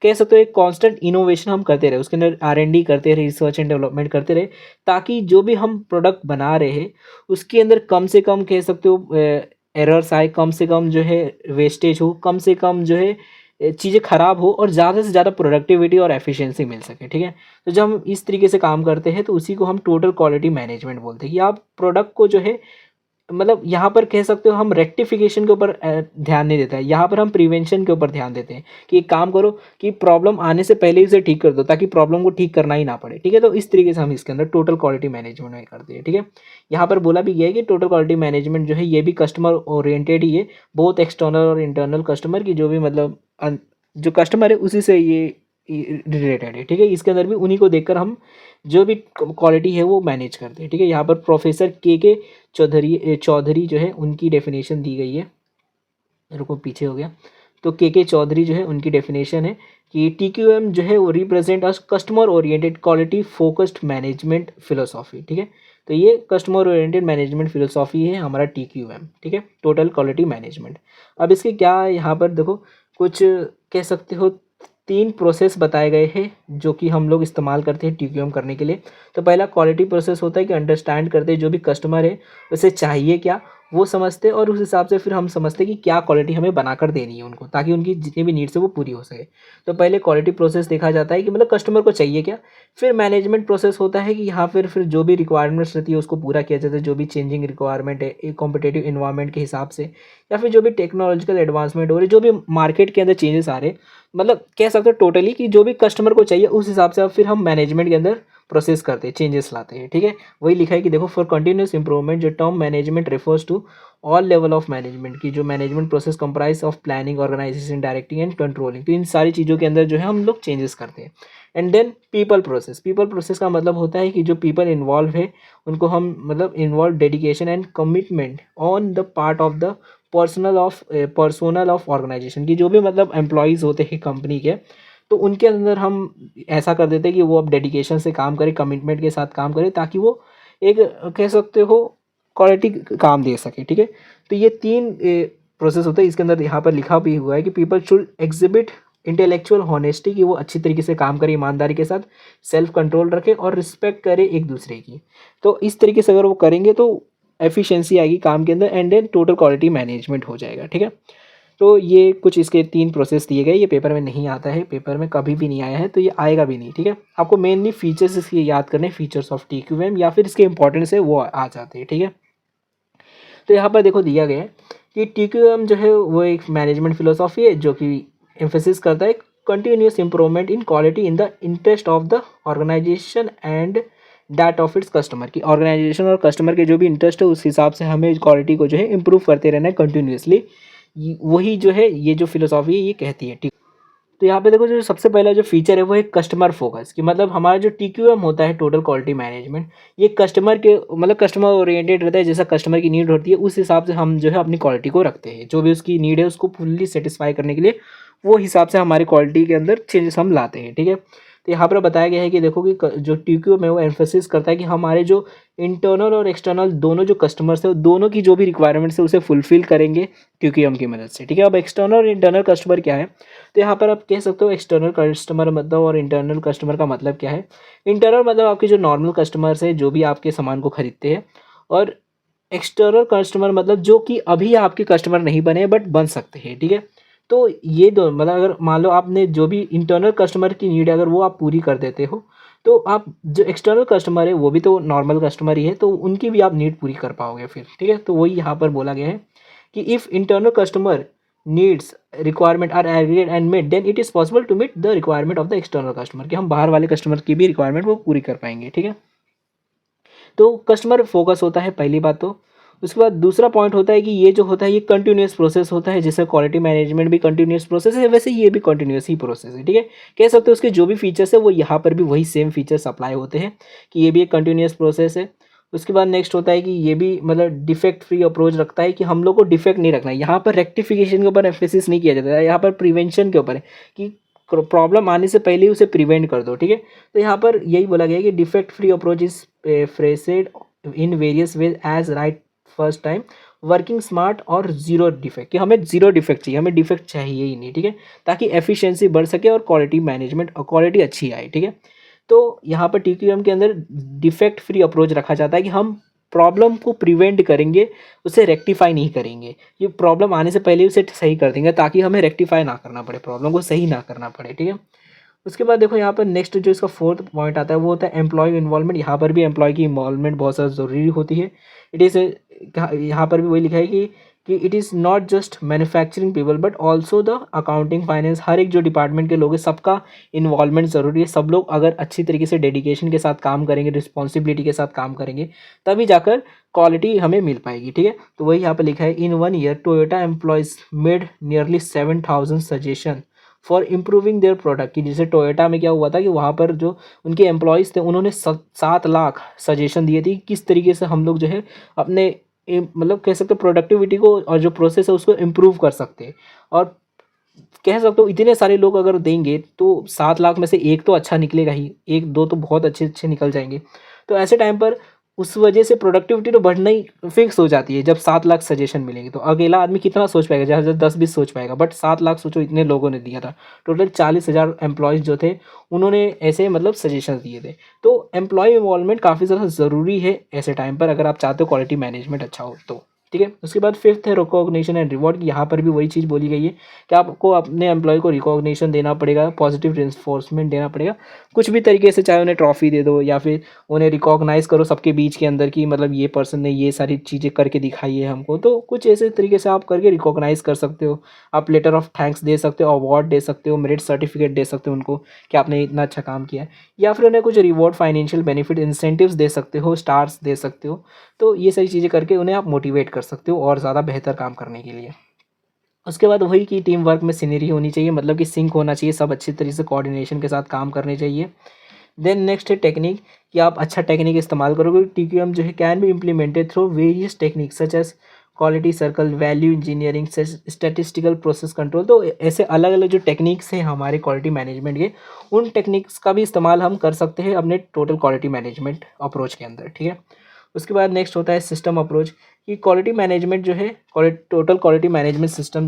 कह सकते हो एक कांस्टेंट इनोवेशन हम करते रहे, उसके अंदर R&D करते रहे, रिसर्च एंड डेवलपमेंट करते रहे, ताकि जो भी हम प्रोडक्ट बना रहे हैं उसके अंदर कम से कम कह सकते हो एरर्स आए, कम से कम जो है वेस्टेज हो, कम से कम जो है चीज़ें ख़राब हो और ज़्यादा से ज़्यादा प्रोडक्टिविटी और एफिशिएंसी मिल सके। ठीक है, तो जब हम इस तरीके से काम करते हैं तो उसी को हम टोटल क्वालिटी मैनेजमेंट बोलते हैं, कि आप प्रोडक्ट को जो है मतलब यहाँ पर कह सकते हो हम रेक्टिफिकेशन के ऊपर ध्यान नहीं देता है, यहाँ पर हम प्रिवेंशन के ऊपर ध्यान देते हैं कि एक काम करो कि प्रॉब्लम आने से पहले ही उसे ठीक कर दो, ताकि प्रॉब्लम को ठीक करना ही ना पड़े। ठीक है, तो इस तरीके से हम इसके अंदर टोटल क्वालिटी मैनेजमेंट में करते हैं। ठीक है, यहाँ पर बोला भी गया है कि टोटल क्वालिटी मैनेजमेंट जो है ये भी कस्टमर ओरिएंटेड ही है, बहुत एक्सटर्नल और इंटरनल कस्टमर की जो भी मतलब जो कस्टमर है उसी से ये रिलेटेड है। ठीक है, इसके अंदर भी उन्हीं को देखकर हम जो भी क्वालिटी है वो मैनेज करते हैं। ठीक है, यहाँ पर प्रोफेसर के चौधरी जो है उनकी डेफिनेशन दी गई है, रुको पीछे हो गया, तो के चौधरी जो है उनकी डेफिनेशन है कि TQM जो है वो represent us customer oriented quality focused management philosophy. ठीक है, तो ये कस्टमर ओरिएंटेड मैनेजमेंट फिलोसॉफी है हमारा TQM, ठीक है, टोटल क्वालिटी मैनेजमेंट। अब इसके क्या यहाँ पर देखो कुछ कह सकते हो 3 प्रोसेस बताए गए हैं जो कि हम लोग इस्तेमाल करते हैं TQM करने के लिए। तो पहला क्वालिटी प्रोसेस होता है कि अंडरस्टैंड करते हैं जो भी कस्टमर है उसे चाहिए क्या, वो समझते हैं और उस हिसाब से फिर हम समझते हैं कि क्या क्वालिटी हमें बनाकर देनी है उनको, ताकि उनकी जितनी भी नीड्स है वो पूरी हो सके। तो पहले क्वालिटी प्रोसेस देखा जाता है कि मतलब कस्टमर को चाहिए क्या। फिर मैनेजमेंट प्रोसेस होता है कि यहाँ फिर जो भी रिक्वायरमेंट्स रहती है उसको पूरा किया जाता है, जो भी चेंजिंग रिक्वायरमेंट है एक कॉम्पिटेटिव इन्वायरमेंट के हिसाब से, या फिर जो भी टेक्नोलॉजिकल एडवांसमेंट हो रही, जो भी मार्केट के अंदर चेंजेस आ रहे, मतलब कह सकते हो टोटली कि जो भी कस्टमर को चाहिए उस हिसाब से अब फिर हम मैनेजमेंट के अंदर प्रोसेस करते हैं, चेंजेस लाते हैं, ठीक है। वही लिखा है कि देखो फॉर कंटिन्यूस इंप्रूवमेंट, जो term management refers to all level of management की, जो management process comprise of planning, organization, directing and controlling. तो इन सारी चीज़ों के अंदर जो है हम लोग चेंजेस करते हैं। And then people process, people process का मतलब होता है कि जो पीपल इन्वॉल्व है उनको हम मतलब involve dedication and commitment on the part of the personnel of organization की, जो भी मतलब एम्प्लॉयज़ होते हैं कंपनी के, तो उनके अंदर हम ऐसा कर देते हैं कि वो अब डेडिकेशन से काम करें, कमिटमेंट के साथ काम करें, ताकि वो एक कह सकते हो क्वालिटी काम दे सके, ठीक है। तो ये 3 प्रोसेस होते हैं। इसके अंदर यहाँ पर लिखा भी हुआ है कि people should exhibit intellectual honesty, कि वो अच्छी तरीके से काम करे, ईमानदारी के साथ सेल्फ कंट्रोल रखे और रिस्पेक्ट करे एक दूसरे की। तो इस तरीके से अगर वो करेंगे तो एफिशिएंसी आएगी काम के अंदर, and then total quality management हो जाएगा, ठीक है। तो ये कुछ इसके 3 प्रोसेस दिए गए। ये पेपर में नहीं आता है, पेपर में कभी भी नहीं आया है, तो ये आएगा भी नहीं, ठीक है। आपको मेनली फीचर्स इसके याद करने, फीचर्स ऑफ TQM, या फिर इसके इंपॉर्टेंस है वो आ जाते हैं, ठीक है। तो यहाँ पर देखो दिया गया है कि TQM जो है वो एक मैनेजमेंट फिलोसॉफी है जो कि एम्फेसिस करता है continuous improvement in quality in the interest of the organization and that of its customer, की ऑर्गेनाइजेशन और कस्टमर के जो भी इंटरेस्ट है उस हिसाब से हमें क्वालिटी को जो है इम्प्रूव करते रहना है कंटिन्यूसली। वही जो है ये जो फिलोसॉफी है ये कहती है, ठीक। तो यहाँ पे देखो जो सबसे पहला जो फीचर है वो है कस्टमर फोकस, कि मतलब हमारा जो TQM होता है टोटल क्वालिटी मैनेजमेंट, ये कस्टमर के मतलब कस्टमर ओरिएंटेड रहता है। जैसा कस्टमर की नीड होती है उस हिसाब से हम जो है अपनी क्वालिटी को रखते हैं, जो भी उसकी नीड है उसको फुल्ली सेटिस्फाई करने के लिए वो हिसाब से हमारी क्वालिटी के अंदर चेंजेस हम लाते हैं, ठीक है। तो यहाँ पर बताया गया है कि देखो कि जो TQM है वो एम्फेसिस करता है कि हमारे जो इंटरनल और एक्सटर्नल दोनों जो कस्टमर्स है दोनों की जो भी रिक्वायरमेंट्स है उसे फुलफिल करेंगे TQM की मदद से, ठीक है। अब एक्सटर्नल और इंटरनल कस्टमर क्या है, तो यहाँ पर आप कह सकते हो एक्सटर्नल कस्टमर मतलब और इंटरनल कस्टमर का मतलब क्या है। इंटरनल मतलब आपके जो नॉर्मल कस्टमर्स हैं जो भी आपके सामान को खरीदते हैं, और एक्सटर्नल कस्टमर मतलब जो कि अभी आपके कस्टमर नहीं बने बट बन सकते हैं, ठीक है। तो ये दो मतलब अगर मान लो आपने जो भी इंटरनल कस्टमर की नीड है अगर वो आप पूरी कर देते हो, तो आप जो एक्सटर्नल कस्टमर है वो भी तो नॉर्मल कस्टमर ही है, तो उनकी भी आप नीड पूरी कर पाओगे फिर, ठीक है। तो वही यहाँ पर बोला गया है कि if internal customer needs requirement are aggregate and met, then it is possible to meet the requirement of the external customer, कि हम बाहर वाले कस्टमर की भी रिक्वायरमेंट वो पूरी कर पाएंगे, ठीक है। तो कस्टमर फोकस होता है पहली बात। तो उसके बाद दूसरा पॉइंट होता है कि ये जो होता है ये कंटिन्यूस प्रोसेस होता है, जैसे क्वालिटी मैनेजमेंट भी कंटिन्यूस प्रोसेस है वैसे ये भी कंटिन्यूस ही प्रोसेस है, ठीक है। कह सकते हो उसके जो भी फीचर्स है वो यहाँ पर भी वही सेम फीचर्स अप्लाई होते हैं कि ये भी एक कंटिन्यूस प्रोसेस है। उसके बाद नेक्स्ट होता है कि ये भी मतलब डिफेक्ट फ्री अप्रोच रखता है, कि हम लोग को डिफेक्ट नहीं रखना है। यहाँ पर रेक्टिफिकेशन के ऊपर एम्फेसिस नहीं किया जाता है, यहाँ पर प्रिवेंशन के ऊपर है कि प्रॉब्लम आने से पहले ही उसे प्रिवेंट कर दो, ठीक है। तो यहाँ पर यही बोला गया है कि defect free approach is phrased in various ways as right first time, working smart और जीरो डिफेक्ट, कि हमें जीरो डिफेक्ट चाहिए, हमें डिफेक्ट चाहिए ही नहीं, ठीक है, ताकि एफिशिएंसी बढ़ सके और क्वालिटी मैनेजमेंट और क्वालिटी अच्छी आए, ठीक है। तो यहाँ पर TQM के अंदर डिफेक्ट फ्री अप्रोच रखा जाता है कि हम प्रॉब्लम को प्रिवेंट करेंगे, उसे रेक्टिफाई नहीं करेंगे। ये प्रॉब्लम आने से पहले उसे सही कर देंगे ताकि हमें रेक्टिफाई ना करना पड़े, प्रॉब्लम को सही ना करना पड़े, ठीक है। उसके बाद देखो यहाँ पर नेक्स्ट जो इसका फोर्थ पॉइंट आता है वो होता है एम्प्लॉय इन्वॉल्वमेंट। यहाँ पर भी एम्प्लॉय की इन्वॉल्वमेंट बहुत ज़्यादा ज़रूरी होती है। इट इज़ यहाँ पर भी वही लिखा है कि it is not just manufacturing people but also the accounting finance, हर एक जो डिपार्टमेंट के लोग हैं सबका इन्वॉल्वमेंट ज़रूरी है। सब लोग अगर अच्छी तरीके से डेडिकेशन के साथ काम करेंगे, रिस्पॉन्सिबिलिटी के साथ काम करेंगे, तभी जाकर क्वालिटी हमें मिल पाएगी, ठीक है। तो वही यहाँ पर लिखा है इन 1 year Toyota employees made nearly 7,000 suggestion for improving their product, की जैसे टोयोटा में क्या हुआ था कि वहाँ पर जो उनके एम्प्लॉयज़ थे उन्होंने 7 लाख सजेशन दिए थे किस तरीके से हम लोग जो है अपने मतलब कह सकते प्रोडक्टिविटी को और जो प्रोसेस है उसको इम्प्रूव कर सकते हैं। और कह सकते हो इतने सारे लोग अगर देंगे तो 7 लाख में से एक तो अच्छा निकलेगा ही, एक दो तो बहुत अच्छे अच्छे निकल जाएंगे। तो ऐसे टाइम पर उस वजह से प्रोडक्टिविटी तो बढ़ना ही फिक्स हो जाती है। जब 7 लाख सजेशन मिलेंगे तो अकेला आदमी कितना सोच पाएगा, ज़्यादा से 10-20 सोच पाएगा, बट 7 लाख सोचो इतने लोगों ने दिया था। टोटल 40,000 एम्प्लॉयज़ जो थे उन्होंने ऐसे मतलब सजेशन दिए थे। तो एम्प्लॉय इन्वॉल्वमेंट काफ़ी ज़्यादा ज़रूरी है ऐसे टाइम पर, अगर आप चाहते हो क्वालिटी मैनेजमेंट अच्छा हो तो। ठीक है, उसके बाद फिफ्थ है रिकॉग्निशन एंड रिवॉर्ड। यहाँ पर भी वही चीज़ बोली गई है कि आपको अपने एम्प्लॉय को रिकॉग्निशन देना पड़ेगा, पॉजिटिव रिइंफोर्समेंट देना पड़ेगा कुछ भी तरीके से, चाहे उन्हें ट्रॉफी दे दो या फिर उन्हें रिकॉग्नाइज करो सबके बीच के अंदर की, मतलब ये पर्सन ने ये सारी चीज़ें करके दिखाई है हमको, तो कुछ ऐसे तरीके से आप करके रिकॉग्नाइज कर सकते हो। आप लेटर ऑफ थैंक्स दे सकते हो, अवार्ड दे सकते हो, मेरिट सर्टिफिकेट दे सकते हो उनको कि आपने इतना अच्छा काम किया है, या फिर उन्हें कुछ रिवॉर्ड, फाइनेंशियल बेनिफिट, इंसेंटिव्स दे सकते हो, स्टार्स दे सकते हो। तो ये सारी चीज़ें करके उन्हें आप मोटिवेट कर सकते हो और ज़्यादा बेहतर काम करने के लिए। उसके बाद वही कि टीम वर्क में सिनरी होनी चाहिए, मतलब कि सिंक होना चाहिए, सब अच्छी तरीके से कोऑर्डिनेशन के साथ काम करने चाहिए। देन नेक्स्ट है टेक्निक, कि आप अच्छा टेक्निक इस्तेमाल करोगे। टीक्यूएम जो है can be implemented through various technique such as quality circle, value engineering, statistical process control. तो ऐसे अलग अलग जो टेक्निक्स हैं हमारे क्वालिटी मैनेजमेंट के, उन टेक्निक्स का भी इस्तेमाल हम कर सकते हैं अपने टोटल क्वालिटी मैनेजमेंट अप्रोच के अंदर। ठीक है, उसके बाद नेक्स्ट होता है सिस्टम अप्रोच, कि क्वालिटी मैनेजमेंट जो है, total quality management system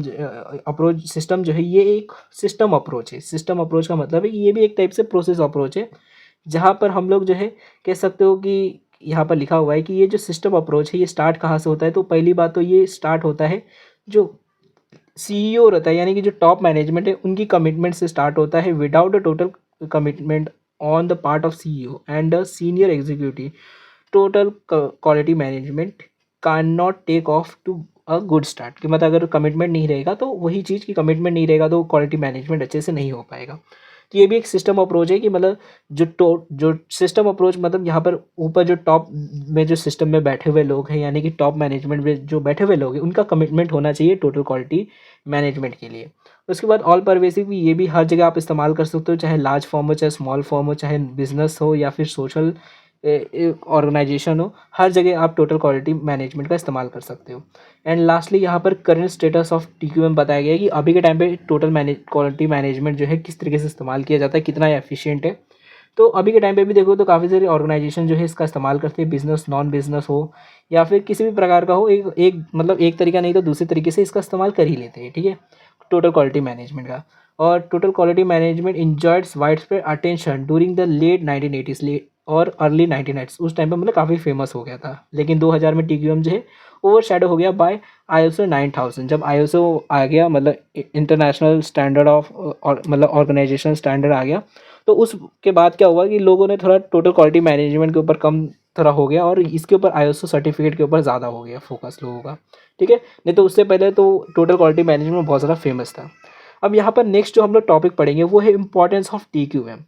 approach system जो है, ये एक सिस्टम अप्रोच है। सिस्टम अप्रोच का मतलब है कि ये भी एक टाइप से प्रोसेस अप्रोच है, जहाँ पर हम लोग जो है कह सकते हो कि यहाँ पर लिखा हुआ है कि ये जो सिस्टम अप्रोच है ये स्टार्ट कहाँ से होता है। तो पहली बात तो ये स्टार्ट होता है जो सीईओ रहता है, यानी कि जो टॉप मैनेजमेंट है उनकी कमिटमेंट से स्टार्ट होता है। Without a total commitment on the part of CEO and the senior executive, total quality management can not take off to a good start. कि मतलब अगर कमिटमेंट नहीं रहेगा, तो वही चीज़ की कमिटमेंट नहीं रहेगा तो क्वालिटी मैनेजमेंट अच्छे से नहीं हो पाएगा। तो ये भी एक सिस्टम अप्रोच है कि मतलब जो सिस्टम अप्रोच, मतलब यहाँ पर ऊपर जो टॉप में जो सिस्टम में बैठे हुए लोग हैं, यानी कि टॉप मैनेजमेंट में जो बैठे हुए लोग हैं, उनका कमिटमेंट होना चाहिए टोटल क्वालिटी मैनेजमेंट के लिए। उसके बाद ऑल परवेसिव भी, ये भी हर जगह आप इस्तेमाल कर सकते हो, चाहे लार्ज फॉर्म हो, चाहे स्मॉल फॉर्म हो, चाहे बिजनेस हो या फिर सोशल ऑर्गेनाइजेशन हो, हर जगह आप टोटल क्वालिटी मैनेजमेंट का इस्तेमाल कर सकते हो। एंड लास्टली यहाँ पर करंट स्टेटस ऑफ टीक्यूएम बताया गया है कि अभी के टाइम पे टोटल क्वालिटी मैनेजमेंट जो है किस तरीके से इस्तेमाल किया जाता है, कितना एफिशिएंट है। तो अभी के टाइम पे भी देखो तो काफ़ी सारी ऑर्गेनाइजेशन जो है इसका इस्तेमाल करते हैं, बिजनेस, नॉन बिजनेस हो या फिर किसी भी प्रकार का हो, एक एक मतलब एक तरीका नहीं तो दूसरे तरीके से इसका इस्तेमाल कर ही लेते हैं। ठीक है, टोटल क्वालिटी मैनेजमेंट का। और total quality management enjoys wide spread attention during the late 1980s और अर्ली 1990s। उस टाइम पे मतलब काफ़ी फेमस हो गया था, लेकिन 2000 में टीक्यूएम जो है ओवर शेडो हो गया बाय ISO 9000। जब ISO आ गया, मतलब इंटरनेशनल स्टैंडर्ड ऑफ और मतलब ऑर्गेनाइजेशन स्टैंडर्ड आ गया, तो उसके बाद क्या हुआ कि लोगों ने थोड़ा टोटल क्वालिटी मैनेजमेंट के ऊपर कम थोड़ा हो गया और इसके ऊपर ISO सर्टिफिकेट के ऊपर ज़्यादा हो गया फोकस लोगों का। ठीक है, नहीं तो उससे पहले तो टोटल क्वालिटी मैनेजमेंट बहुत ज़्यादा फेमस था। अब यहाँ पर नेक्स्ट जो हम लोग टॉपिक पढ़ेंगे वो है इंपॉर्टेंस ऑफ टीक्यूएम।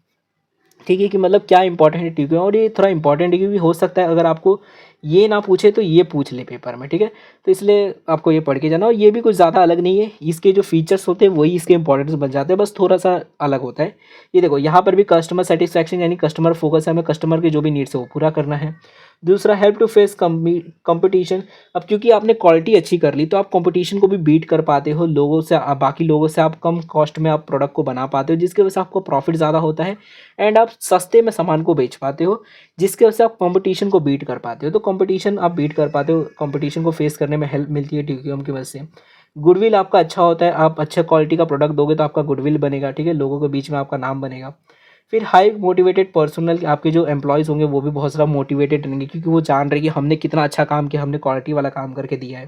ठीक है, कि मतलब क्या इंपॉर्टेंट है टीक्यूएम, और ये थोड़ा इंपॉर्टेंट है क्योंकि हो सकता है अगर आपको ये ना पूछे तो ये पूछ ले पेपर में। ठीक है, तो इसलिए आपको ये पढ़ के जाना, और ये भी कुछ ज़्यादा अलग नहीं है, इसके जो फीचर्स होते हैं वही इसके इंपॉर्टेंस बन जाते हैं, बस थोड़ा सा अलग होता है। ये देखो यहाँ पर भी कस्टमर सेटिस्फैक्शन यानी कस्टमर फोकस है, हमें कस्टमर के जो भी नीड्स है वो पूरा करना है। दूसरा, हेल्प टू फेस कंपटीशन। अब क्योंकि आपने क्वालिटी अच्छी कर ली तो आप कंपटीशन को भी बीट कर पाते हो, लोगों से, बाकी लोगों से आप कम कॉस्ट में आप प्रोडक्ट को बना पाते हो, जिसकी वजह से आपको प्रॉफिट ज़्यादा होता है एंड आप सस्ते में सामान को बेच पाते हो, जिसकी वजह से आप कंपटीशन को बीट कर पाते हो। तो कंपटीशन आप बीट कर पाते हो, कंपटीशन को फेस करने में हेल्प मिलती है टीक्यूएम की वजह से। गुडविल आपका अच्छा होता है, आप अच्छा क्वालिटी का प्रोडक्ट दोगे तो आपका गुडविल बनेगा। ठीक है, लोगों के बीच में आपका नाम बनेगा। फिर हाई मोटिवेटेड पर्सनल, आपके जो एम्प्लॉयज़ होंगे वो भी बहुत ज़्यादा मोटिवेटेड रहेंगे क्योंकि वो जान रहे हैं कि हमने कितना अच्छा काम किया, हमने क्वालिटी वाला काम करके दिया है।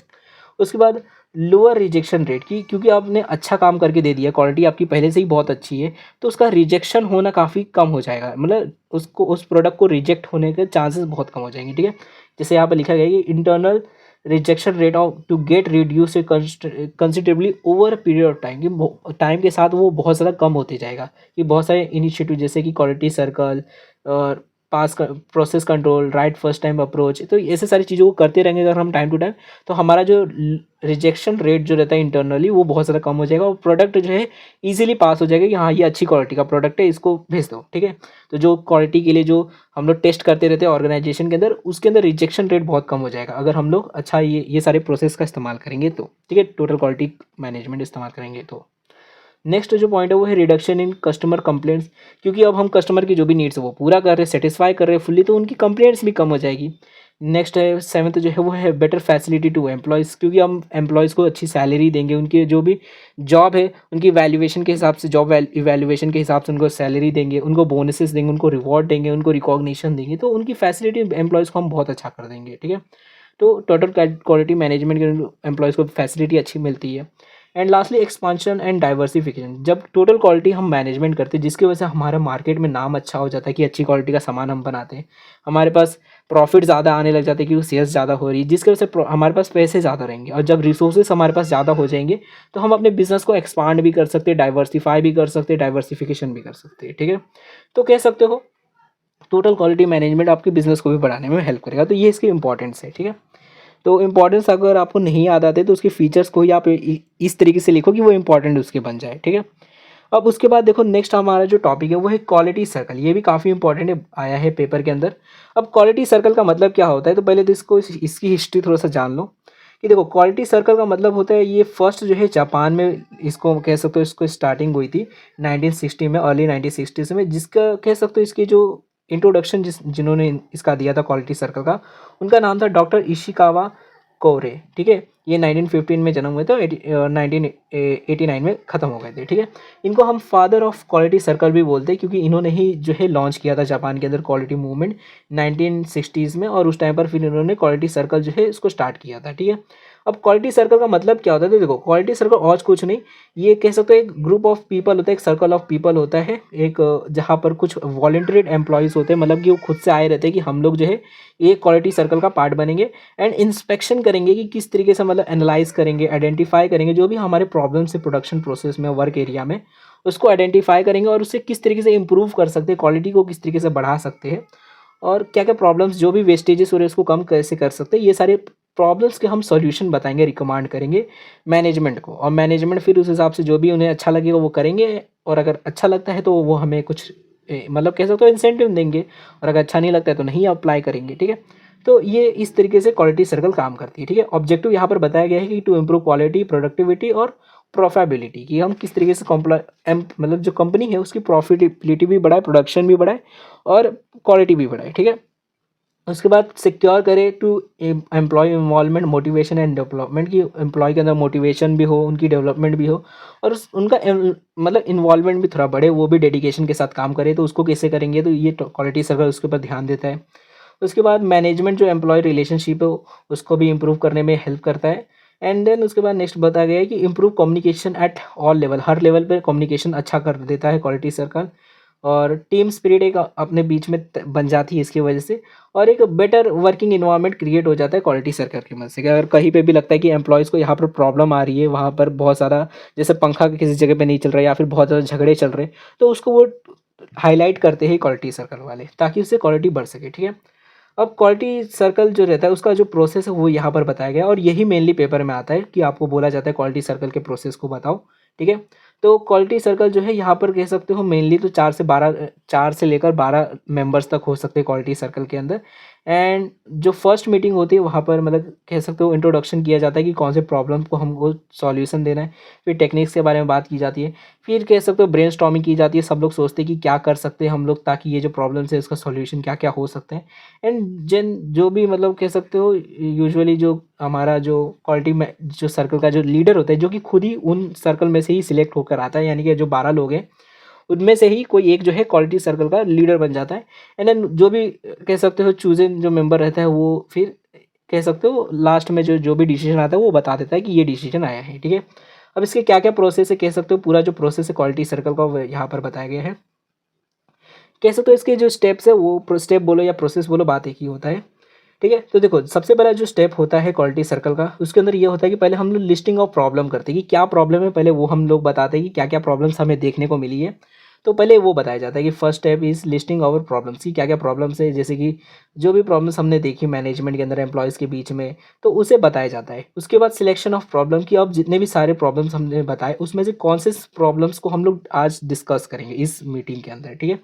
उसके बाद लोअर रिजेक्शन रेट की, क्योंकि आपने अच्छा काम करके दे दिया, क्वालिटी आपकी पहले से ही बहुत अच्छी है, तो उसका रिजेक्शन होना काफ़ी कम हो जाएगा, मतलब उसको, उस प्रोडक्ट को रिजेक्ट होने के चांसेस बहुत कम हो जाएंगे। ठीक है, जैसे यहाँ पर लिखा गया है कि internal rejection rate of to get reduce considerably over a period of time, कि टाइम के साथ वो बहुत ज़्यादा कम होते जाएगा। कि बहुत सारे इनिशिएटिव जैसे कि क्वालिटी सर्कल और पास process control, right first time approach, तो ऐसे सारी चीज़ों को करते रहेंगे अगर हम टाइम टू टाइम, तो हमारा जो रिजेक्शन रेट जो रहता है इंटरनली वो बहुत ज़्यादा कम हो जाएगा और प्रोडक्ट जो है इजीली पास हो जाएगा कि हाँ ये अच्छी क्वालिटी का प्रोडक्ट है, इसको भेज दो। ठीक है, तो जो क्वालिटी के लिए जो हम लोग टेस्ट करते रहते हैं ऑर्गेनाइजेशन के अंदर, उसके अंदर रिजेक्शन रेट बहुत कम हो जाएगा अगर हम लोग अच्छा ये सारे प्रोसेस का इस्तेमाल करेंगे तो। ठीक है, टोटल क्वालिटी मैनेजमेंट इस्तेमाल करेंगे तो। नेक्स्ट जो पॉइंट है वो है रिडक्शन इन कस्टमर कंप्लेंट्स, क्योंकि अब हम कस्टमर की जो भी नीड्स है वो पूरा कर रहे हैं, सेटिस्फाई कर रहे हैं फुल्ली, तो उनकी कंप्लेंट्स भी कम हो जाएगी। नेक्स्ट है 7th जो है वो है बेटर फैसिलिटी टू एम्प्लॉयज़, क्योंकि हम एम्प्लॉयज़ को अच्छी सैलरी देंगे, उनके जो भी जॉब है उनकी वैल्यूएशन के हिसाब से, जॉब इवैल्यूएशन के हिसाब से उनको सैलरी देंगे, उनको बोनसेस देंगे, उनको रिवॉर्ड देंगे, उनको रिकॉग्निशन देंगे, तो उनकी फैसिलिटी एम्प्लॉयज़ को हम बहुत अच्छा कर देंगे, ठीक है। तो टोटल क्वालिटी मैनेजमेंट के एम्प्लॉयज़ को फैसिलिटी अच्छी मिलती है। And lastly expansion and diversification, जब टोटल क्वालिटी हम मैनेजमेंट करते हैं जिसकी वजह से हमारा मार्केट में नाम अच्छा हो जाता है कि अच्छी क्वालिटी का सामान हम बनाते हैं, हमारे पास प्रॉफिट ज़्यादा आने लग जाते हैं क्योंकि सेल्स ज़्यादा हो रही है, जिसकी वजह से हमारे पास पैसे ज़्यादा रहेंगे, और जब रिसोर्सेज हमारे पास ज़्यादा हो जाएंगे तो हम अपने बिजनेस को एक्सपांड भी कर सकते हैं, डाइवर्सिफाई भी कर सकते हैं, डाइवर्सिफिकेशन भी कर सकते हैं, ठीक है। तो कह सकते हो टोटल क्वालिटी मैनेजमेंट आपके बिजनेस को भी बढ़ाने में हेल्प करेगा, तो ये इसकी इंपॉर्टेंस है, ठीक है। तो इम्पॉर्टेंस अगर आपको नहीं याद आते तो उसके फीचर्स को ही आप इस तरीके से लिखो कि वो इंपॉर्टेंट उसके बन जाए, ठीक है। अब उसके बाद देखो नेक्स्ट हमारा जो टॉपिक है वो है क्वालिटी सर्कल, ये भी काफ़ी इंपॉर्टेंट है, आया है पेपर के अंदर। अब क्वालिटी सर्कल का मतलब क्या होता है, तो पहले तो इसकी हिस्ट्री थोड़ा सा जान लो कि देखो क्वालिटी सर्कल का मतलब होता है, ये फर्स्ट जो है जापान में इसको कह सकते हो, इसको स्टार्टिंग हुई थी 1960 में, अर्ली 1960s में, जिसका कह सकते हो इसकी जो इंट्रोडक्शन जिन्होंने इसका दिया था क्वालिटी सर्कल का, उनका नाम था डॉक्टर इशिकावा कोरे, ठीक है। ये 1915 में जन्म हुए थे, 1989 में ख़त्म हो गए थे, ठीक है। इनको हम फादर ऑफ क्वालिटी सर्कल भी बोलते हैं क्योंकि इन्होंने ही जो है लॉन्च किया था जापान के अंदर क्वालिटी मूवमेंट 1960s में, और उस टाइम पर फिर इन्होंने क्वालिटी सर्कल जो है इसको स्टार्ट किया था, ठीक है। अब क्वालिटी सर्कल का मतलब क्या होता है, तो देखो क्वालिटी सर्कल और कुछ नहीं, ये कह सकते हो एक ग्रुप ऑफ पीपल होता है, एक सर्कल ऑफ पीपल होता है, एक जहाँ पर कुछ वॉलंटियर्ड एम्प्लॉयज़ होते हैं, मतलब कि वो खुद से आए रहते हैं कि हम लोग जो है एक क्वालिटी सर्कल का पार्ट बनेंगे, एंड इंस्पेक्शन करेंगे कि किस तरीके से, मतलब एनालाइज करेंगे, आइडेंटिफाई करेंगे जो भी हमारे प्रॉब्लम्स है प्रोडक्शन प्रोसेस में, वर्क एरिया में, उसको आइडेंटिफाई करेंगे और उससे किस तरीके से इंप्रूव कर सकते हैं, क्वालिटी को किस तरीके से बढ़ा सकते हैं, और क्या क्या प्रॉब्लम्स जो भी वेस्टेजेस हो रहे हैं उसको कम कैसे कर सकते हैं, ये सारे प्रॉब्लम्स के हम सॉल्यूशन बताएंगे, रिकमेंड करेंगे मैनेजमेंट को, और मैनेजमेंट फिर उस हिसाब से जो भी उन्हें अच्छा लगेगा वो करेंगे, और अगर अच्छा लगता है तो वो हमें कुछ मतलब कह सकते हो इंसेंटिव देंगे, और अगर अच्छा नहीं लगता है तो नहीं अप्लाई करेंगे, ठीक है। तो ये इस तरीके से क्वालिटी सर्कल काम करती है, ठीक है। ऑब्जेक्टिव यहाँ पर बताया गया है कि टू इम्प्रूव क्वालिटी, प्रोडक्टिविटी और प्रॉफिटेबिलिटी, कि हम किस तरीके से मतलब जो कंपनी है उसकी प्रॉफिटेबिलिटी भी बढ़ाए, प्रोडक्शन भी बढ़ाए और क्वालिटी भी बढ़ाए, ठीक है। उसके बाद सिक्योर करे to employee involvement, motivation and development, की एम्प्लॉय के अंदर मोटिवेशन भी हो, उनकी डेवलपमेंट भी हो, और उनका मतलब इन्वॉल्वमेंट भी थोड़ा बढ़े, वो भी डेडिकेशन के साथ काम करे, तो उसको कैसे करेंगे, तो ये क्वालिटी सर्कल उसके ऊपर ध्यान देता है। उसके बाद मैनेजमेंट जो एम्प्लॉय रिलेशनशिप है उसको भी इम्प्रूव करने में हेल्प करता है। एंड देन उसके बाद नेक्स्ट बताया गया है कि improve communication at all level, her level पे कम्युनिकेशन अच्छा कर देता है क्वालिटी सर्कल, और टीम स्पिरिट एक अपने बीच में बन जाती है इसकी वजह से, और एक बेटर वर्किंग इन्वायरमेंट क्रिएट हो जाता है क्वालिटी सर्कल की मदद से, कि अगर कहीं पे भी लगता है कि एम्प्लॉयज़ को यहाँ पर प्रॉब्लम आ रही है, वहाँ पर बहुत ज़्यादा जैसे पंखा किसी जगह पे नहीं चल रहा है या फिर बहुत ज़्यादा झगड़े चल रहे हैं, तो उसको वो हाईलाइट करते हैं क्वालिटी सर्कल वाले, ताकि उससे क्वालिटी बढ़ सके, ठीक है। अब क्वालिटी सर्कल जो रहता है उसका जो प्रोसेस है वो यहाँ पर बताया गया है, और यही मेनली पेपर में आता है कि आपको बोला जाता है क्वालिटी सर्कल के प्रोसेस को बताओ, ठीक है। तो क्वालिटी सर्कल जो है यहाँ पर कह सकते हो मेनली तो 4 से लेकर 12 मेंबर्स तक हो सकते हैं क्वालिटी सर्कल के अंदर। एंड जो फर्स्ट मीटिंग होती है वहाँ पर मतलब कह सकते हो इंट्रोडक्शन किया जाता है कि कौन से प्रॉब्लम को हमको सॉल्यूशन देना है, फिर टेक्निक्स के बारे में बात की जाती है, फिर कह सकते हो ब्रेनस्टॉर्मिंग की जाती है, सब लोग सोचते हैं कि क्या कर सकते हैं हम लोग ताकि ये जो प्रॉब्लम्स है उसका सॉल्यूशन क्या क्या हो सकते हैं। एंड जिन जो भी मतलब कह सकते हो यूजुअली जो हमारा जो क्वालिटी में जो सर्कल का जो लीडर होता है, जो कि खुद ही उन सर्कल में से ही सिलेक्ट होकर आता है, यानी कि जो 12 लोग हैं उनमें से ही कोई एक जो है क्वालिटी सर्कल का लीडर बन जाता है। एंड देन जो भी कह सकते हो चूजन जो मेंबर रहता है वो फिर कह सकते हो लास्ट में जो जो भी डिसीजन आता है वो बता देता है कि ये डिसीजन आया है, ठीक है। अब इसके क्या क्या प्रोसेस है, कह सकते हो पूरा जो प्रोसेस है क्वालिटी सर्कल का वो यहाँ पर बताया गया है। कह सकते हो इसके जो स्टेप्स है वो स्टेप बोलो या प्रोसेस बोलो, बात एक ही होता है, ठीक है। तो देखो सबसे पहला जो स्टेप होता है क्वालिटी सर्कल का, उसके अंदर ये होता है कि पहले हम लोग लिस्टिंग ऑफ प्रॉब्लम करते हैं कि क्या प्रॉब्लम है, पहले वो हम लोग बताते हैं कि क्या क्या प्रॉब्लम्स हमें देखने को मिली है। तो पहले वो बताया जाता है कि first step is listing our problems, की क्या क्या प्रॉब्लम्स है, जैसे कि जो भी प्रॉब्लम्स हमने देखी मैनेजमेंट के अंदर एम्प्लॉयज़ के बीच में, तो उसे बताया जाता है। उसके बाद सिलेक्शन ऑफ प्रॉब्लम, की अब जितने भी सारे प्रॉब्लम्स हमने बताए उसमें से कौन से प्रॉब्लम्स को हम लोग आज डिस्कस करेंगे इस मीटिंग के अंदर, ठीक है।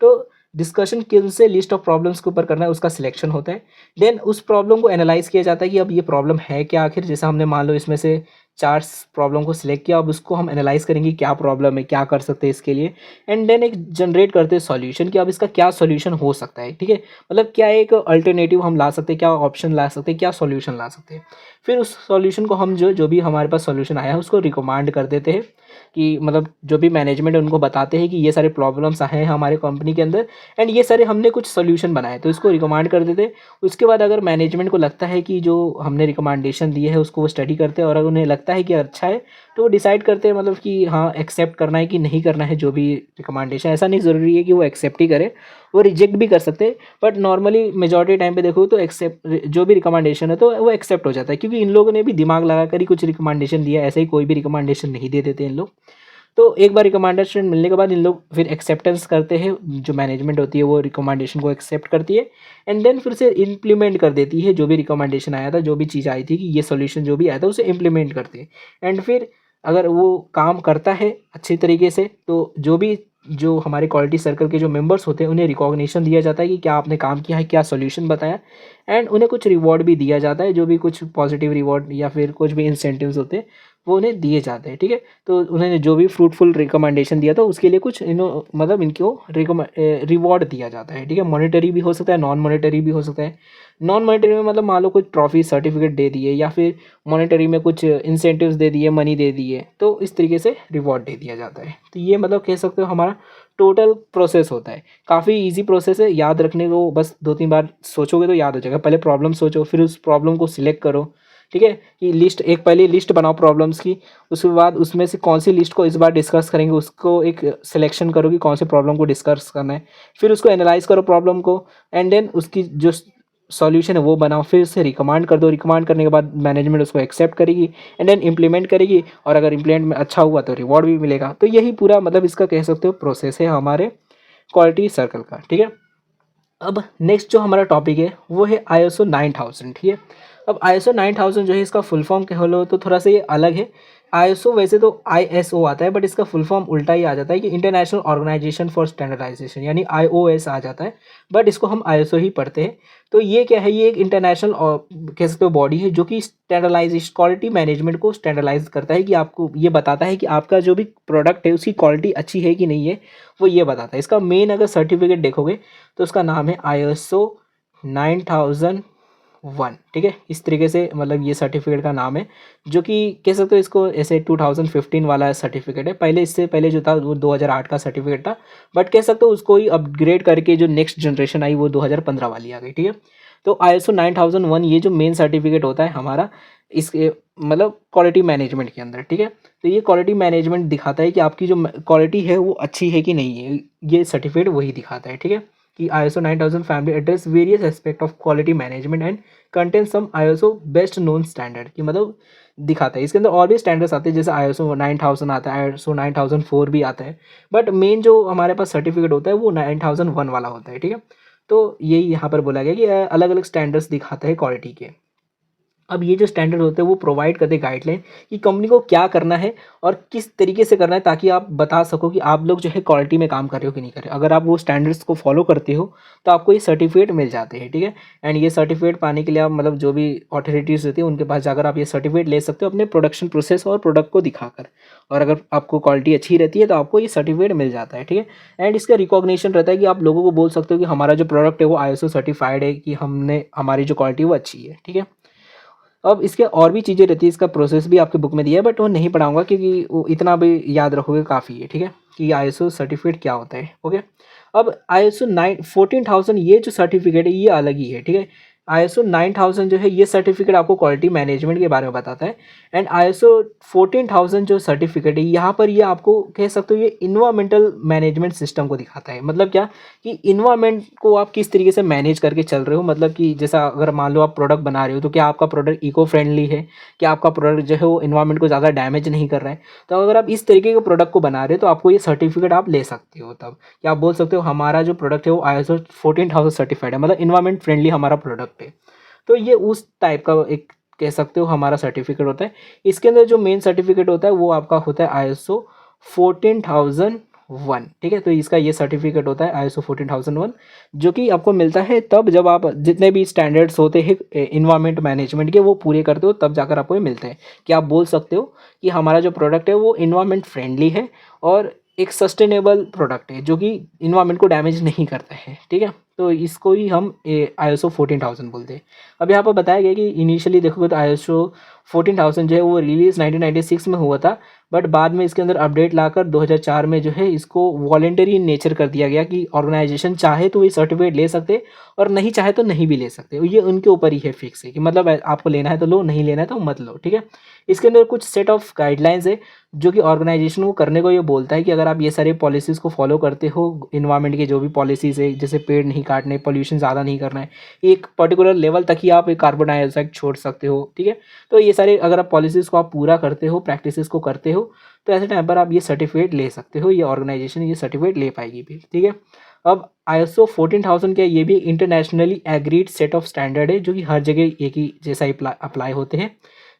तो डिस्कशन किन से लिस्ट ऑफ प्रॉब्लम्स के ऊपर करना है उसका सिलेक्शन होता है। देन उस प्रॉब्लम को एनालाइज किया जाता है कि अब ये प्रॉब्लम है क्या आखिर, जैसे हमने मान लो इसमें से 4 प्रॉब्लम को सिलेक्ट किया, अब उसको हम एनालाइज़ करेंगे क्या प्रॉब्लम है, क्या कर सकते हैं इसके लिए, एंड देन एक जनरेट करते हैं सॉल्यूशन कि अब इसका क्या सॉल्यूशन हो सकता है, ठीक है। मतलब क्या एक अल्टरनेटिव हम ला सकते हैं, क्या ऑप्शन ला सकते हैं, क्या सॉल्यूशन ला सकते हैं। फिर उस सॉल्यूशन को हम जो जो भी हमारे पास सॉल्यूशन आया है उसको रिकमेंड कर देते हैं कि मतलब जो भी मैनेजमेंट है उनको बताते हैं कि ये सारे प्रॉब्लम्स आए हैं हमारे कंपनी के अंदर एंड ये सारे हमने कुछ सॉल्यूशन बनाए, तो इसको रिकमेंड कर देते हैं। उसके बाद अगर मैनेजमेंट को लगता है कि जो हमने रिकमेंडेशन दिए है उसको वो स्टडी करते हैं और अगर उन्हें लगता है कि अच्छा है तो वो डिसाइड करते हैं मतलब कि हाँ एक्सेप्ट करना है कि नहीं करना है जो भी रिकमेंडेशन। ऐसा नहीं ज़रूरी है कि वो एक्सेप्ट ही करे, वो रिजेक्ट भी कर सकते हैं, बट नॉर्मली मेजॉरिटी टाइम पे देखो तो एक्सेप्ट जो भी रिकमेंडेशन है तो वो एक्सेप्ट हो जाता है, क्योंकि इन लोगों ने भी दिमाग लगा कर ही कुछ रिकमेंडेशन दिया, ऐसे ही कोई भी रिकमेंडेशन नहीं दे देते इन लोग। तो एक बार रिकमेंडेशन मिलने के बाद इन लोग फिर एक्सेप्टेंस करते हैं, जो मैनेजमेंट होती है वो रिकमेंडेशन को एक्सेप्ट करती है एंड देन फिर से इम्प्लीमेंट कर देती है जो भी रिकमेंडेशन आया था, जो भी चीज़ आई थी कि ये सॉल्यूशन जो भी आया था उसे इम्प्लीमेंट करते हैं। एंड फिर अगर वो काम करता है अच्छी तरीके से तो जो हमारे क्वालिटी सर्कल के जो मेंबर्स होते हैं उन्हें रिकॉग्निशन दिया जाता है कि क्या आपने काम किया है, क्या सॉल्यूशन बताया, एंड उन्हें कुछ रिवॉर्ड भी दिया जाता है, जो भी कुछ पॉजिटिव रिवॉर्ड या फिर कुछ भी इंसेंटिव्स होते हैं वो उन्हें दिए जाते हैं, ठीक है। तो उन्होंने जो भी फ्रूटफुल रिकमेंडेशन दिया था उसके लिए कुछ मतलब इनको रिवॉर्ड दिया जाता है, ठीक है। मॉनेटरी भी हो सकता है, नॉन मॉनेटरी भी हो सकता है। नॉन मॉनेटरी में मतलब मान लो कुछ ट्रॉफी सर्टिफिकेट दे दिए या फिर मॉनेटरी में कुछ इंसेंटिव्स दे दिए, मनी दे दिए, तो इस तरीके से रिवॉर्ड दे दिया जाता है। तो ये मतलब कह सकते हो हमारा टोटल प्रोसेस होता है। काफ़ी इजी प्रोसेस है, याद रखने को बस 2-3 बार सोचोगे तो याद हो जाएगा। पहले प्रॉब्लम सोचो, फिर उस प्रॉब्लम को सिलेक्ट करो, ठीक है। कि लिस्ट एक पहले लिस्ट बनाओ प्रॉब्लम्स की, उसके बाद उसमें से कौन सी लिस्ट को इस बार डिस्कस करेंगे उसको एक सिलेक्शन करो कि कौन से प्रॉब्लम को डिस्कस करना है, फिर उसको एनालाइज करो प्रॉब्लम को एंड देन उसकी जो सॉल्यूशन है वो बनाओ, फिर उसे रिकमेंड कर दो। रिकमेंड करने के बाद मैनेजमेंट उसको एक्सेप्ट करेगी एंड देन इम्प्लीमेंट करेगी, और अगर इम्प्लीमेंट में अच्छा हुआ तो रिवॉर्ड भी मिलेगा। तो यही पूरा मतलब इसका कह सकते हो प्रोसेस है हमारे क्वालिटी सर्कल का, ठीक है। अब नेक्स्ट जो हमारा टॉपिक है वो है ISO 9000, ठीक है। अब ISO 9000 जो है इसका फुल फॉर्म कह लो तो थोड़ा सा ये अलग है। ISO वैसे तो ISO आता है बट इसका फुल फॉर्म उल्टा ही आ जाता है कि इंटरनेशनल ऑर्गेनाइजेशन फॉर स्टैंडर्डाइजेशन, यानी IOS आ जाता है, बट इसको हम ISO ही पढ़ते हैं। तो ये क्या है, ये एक इंटरनेशनल कह सकते हो बॉडी है जो कि स्टैंडर्डाइजेशन क्वालिटी मैनेजमेंट को स्टैंडर्डाइज करता है, कि आपको ये बताता है कि आपका जो भी प्रोडक्ट है उसकी क्वालिटी अच्छी है कि नहीं है, वो ये बताता है। इसका मेन अगर सर्टिफिकेट देखोगे तो उसका नाम है ISO 9001, ठीक है। इस तरीके से मतलब ये सर्टिफिकेट का नाम है, जो कि कह सकते हो इसको ऐसे 2015 वाला सर्टिफिकेट है। पहले इससे पहले जो था वो 2008 का सर्टिफिकेट था, बट कह सकते हो उसको ही अपग्रेड करके जो नेक्स्ट जनरेशन आई वो 2015 वाली आ गई, ठीक है। तो ISO 9001 ये जो मेन सर्टिफिकेट होता है हमारा इसके मतलब क्वालिटी मैनेजमेंट के अंदर, ठीक है। तो ये क्वालिटी मैनेजमेंट दिखाता है कि आपकी जो क्वालिटी है वो अच्छी है कि नहीं है, ये सर्टिफिकेट वही दिखाता है, ठीक है। कि ISO 9000 family address various aspect of quality management and contain some ISO best known standard, की मतलब दिखाता है। इसके अंदर और भी स्टैंडर्ड्स आते हैं, जैसे ISO 9000 आता है, ISO 9004 भी आता है, बट मेन जो हमारे पास सर्टिफिकेट होता है वो 9001 वाला होता है, ठीक है। तो यही यहाँ पर बोला गया कि अलग अलग स्टैंडर्ड्स दिखाते हैं क्वालिटी के। अब ये जो स्टैंडर्ड होते हैं वो प्रोवाइड करते हैं गाइडलाइन कि कंपनी को क्या करना है और किस तरीके से करना है, ताकि आप बता सको कि आप लोग जो है क्वालिटी में काम कर रहे हो कि नहीं कर रहे हो। अगर आप वो स्टैंडर्ड्स को फॉलो करते हो तो आपको ये सर्टिफिकेट मिल जाते हैं, ठीक है। एंड ये सर्टिफिकेट पाने के लिए आप मतलब जो भी अथॉरिटीज़ होती है उनके पास जाकर आप ये सर्टिफिकेट ले सकते हो अपने प्रोडक्शन प्रोसेस और प्रोडक्ट को दिखाकर, और अगर आपको क्वालिटी अच्छी रहती है तो आपको ये सर्टिफिकेट मिल जाता है, ठीक है। एंड इसका रिकॉग्निशन रहता है कि आप लोगों को बोल सकते हो कि हमारा जो प्रोडक्ट है वो ISO सर्टिफाइड है, कि हमने हमारी जो क्वालिटी वो अच्छी है, ठीक है। अब इसके और भी चीज़ें रहती है, इसका प्रोसेस भी आपके बुक में दिया है बट वो नहीं पढ़ाऊंगा क्योंकि वो इतना भी याद रखोगे काफ़ी है, ठीक है, कि ISO सर्टिफिकेट क्या होता है, ओके। अब ISO 14,000 ये जो सर्टिफिकेट है ये अलग ही है, ठीक है। ISO 9000 जो है ये सर्टिफिकेट आपको क्वालिटी मैनेजमेंट के बारे में बताता है, एंड ISO 14,000 जो सर्टिफिकेट है यहाँ पर ये आपको कह सकते हो ये इन्वायरमेंटल मैनेजमेंट सिस्टम को दिखाता है। मतलब क्या, कि इन्वायरमेंट को आप किस तरीके से मैनेज करके चल रहे हो, मतलब कि जैसा अगर मान लो आप प्रोडक्ट बना रहे हो तो क्या आपका प्रोडक्ट इको फ्रेंडली है, क्या आपका प्रोडक्ट जो है वो इन्वायरमेंट को ज़्यादा डैमेज नहीं कर रहा है। तो अगर आप इस तरीके के प्रोडक्ट को बना रहे हो तो आपको ये सर्टिफिकेट आप ले सकते हो, तब क्या आप बोल सकते हो हमारा जो प्रोडक्ट है वो ISO 14,000 सर्टिफाइड है, मतलब इन्वायरमेंट फ्रेंडली हमारा प्रोडक्ट है। तो ये उस टाइप का एक कह सकते हो हमारा सर्टिफिकेट होता है। इसके अंदर जो मेन सर्टिफिकेट होता है वो आपका होता है ISO 14,001, 1, ठीक है। तो इसका ये सर्टिफिकेट होता है ISO 14001, जो कि आपको मिलता है तब जब आप जितने भी स्टैंडर्ड्स होते हैं इन्वायरमेंट मैनेजमेंट के वो पूरे करते हो, तब जाकर आपको ये मिलते हैं कि आप बोल सकते हो कि हमारा जो प्रोडक्ट है वो इन्वायरमेंट फ्रेंडली है और एक सस्टेनेबल प्रोडक्ट है जो कि इन्वायरमेंट को डैमेज नहीं करता है, ठीक है। तो इसको ही हम ISO 14000 बोलते हैं। अब यहाँ पर बताया गया कि इनिशियली देखोगे तो ISO 14000 जो है वो रिलीज 1996 में हुआ था, बट बाद में इसके अंदर अपडेट लाकर 2004 में जो है इसको वॉलेंटरी नेचर कर दिया गया कि ऑर्गेनाइजेशन चाहे तो ये सर्टिफिकेट ले सकते और नहीं चाहे तो नहीं भी ले सकते। ये उनके ऊपर ही है, फिक्स है कि मतलब आपको लेना है तो लो, नहीं लेना है तो मत लो, ठीक है। इसके अंदर कुछ सेट ऑफ गाइडलाइंस है जो कि ऑर्गेनाइजेशन को करने को ये बोलता है कि अगर आप ये सारे पॉलिसीज़ को फॉलो करते हो, इन्वायरमेंट के जो भी पॉलिसीज़ है, जैसे पेड़ नहीं काटने, पोल्यूशन ज़्यादा नहीं करना है, एक पर्टिकुलर लेवल तक ही आप कार्बन डाइऑक्साइड छोड़ सकते हो, ठीक है। तो ये सारे अगर आप पॉलिसीज़ को आप पूरा करते हो, प्रैक्टिसेस को करते हो, तो ऐसे टाइम पर आप ये सर्टिफिकेट ले सकते हो, ये ऑर्गेनाइजेशन ये सर्टिफिकेट ले पाएगी भी, ठीक है। अब ISO 14000 क्या, ये भी internationally agreed set of standard है जो कि हर जगह एक ही जैसा ही अप्लाई होते हैं,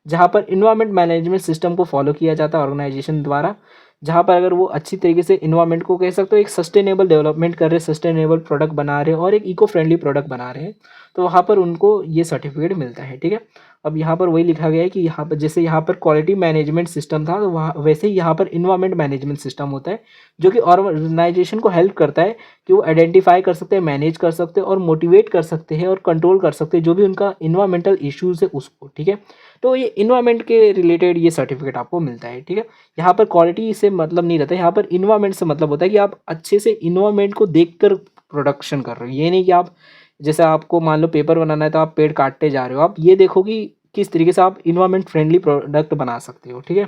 जहाँ पर इन्वायरमेंट मैनेजमेंट सिस्टम को फॉलो किया जाता है ऑर्गेनाइजेशन द्वारा, जहाँ पर अगर वो अच्छी तरीके से इन्वायरमेंट को कह सकते हो एक सस्टेनेबल डेवलपमेंट कर रहे हैं, सस्टेनेबल प्रोडक्ट बना रहे हैं और एक इको फ्रेंडली प्रोडक्ट बना रहे हैं, तो वहाँ पर उनको ये सर्टिफिकेट मिलता है, ठीक है। अब यहाँ पर वही लिखा गया है कि यहाँ पर जैसे यहाँ पर क्वालिटी मैनेजमेंट सिस्टम था, तो वहाँ वैसे ही यहाँ पर इन्वायरमेंट मैनेजमेंट सिस्टम होता है जो कि ऑर्गेनाइजेशन को हेल्प करता है कि वो आइडेंटिफाई कर सकते हैं, मैनेज कर सकते हैं और मोटिवेट कर सकते हैं और कंट्रोल कर सकते हैं जो भी उनका इन्वायरमेंटल इश्यूज़ है उसको, ठीक है। तो ये इन्वायरमेंट के रिलेटेड ये सर्टिफिकेट आपको मिलता है, ठीक है। यहाँ पर क्वालिटी से मतलब नहीं रहता, यहाँ पर इन्वायरमेंट से मतलब होता है कि आप अच्छे से इन्वायरमेंट को देखकर प्रोडक्शन कर रहे हो। ये नहीं कि आप जैसे आपको मान लो पेपर बनाना है तो आप पेड़ काटते जा रहे हो, आप ये देखो कि किस तरीके से आप इन्वायरमेंट फ्रेंडली प्रोडक्ट बना सकते हो, ठीक है।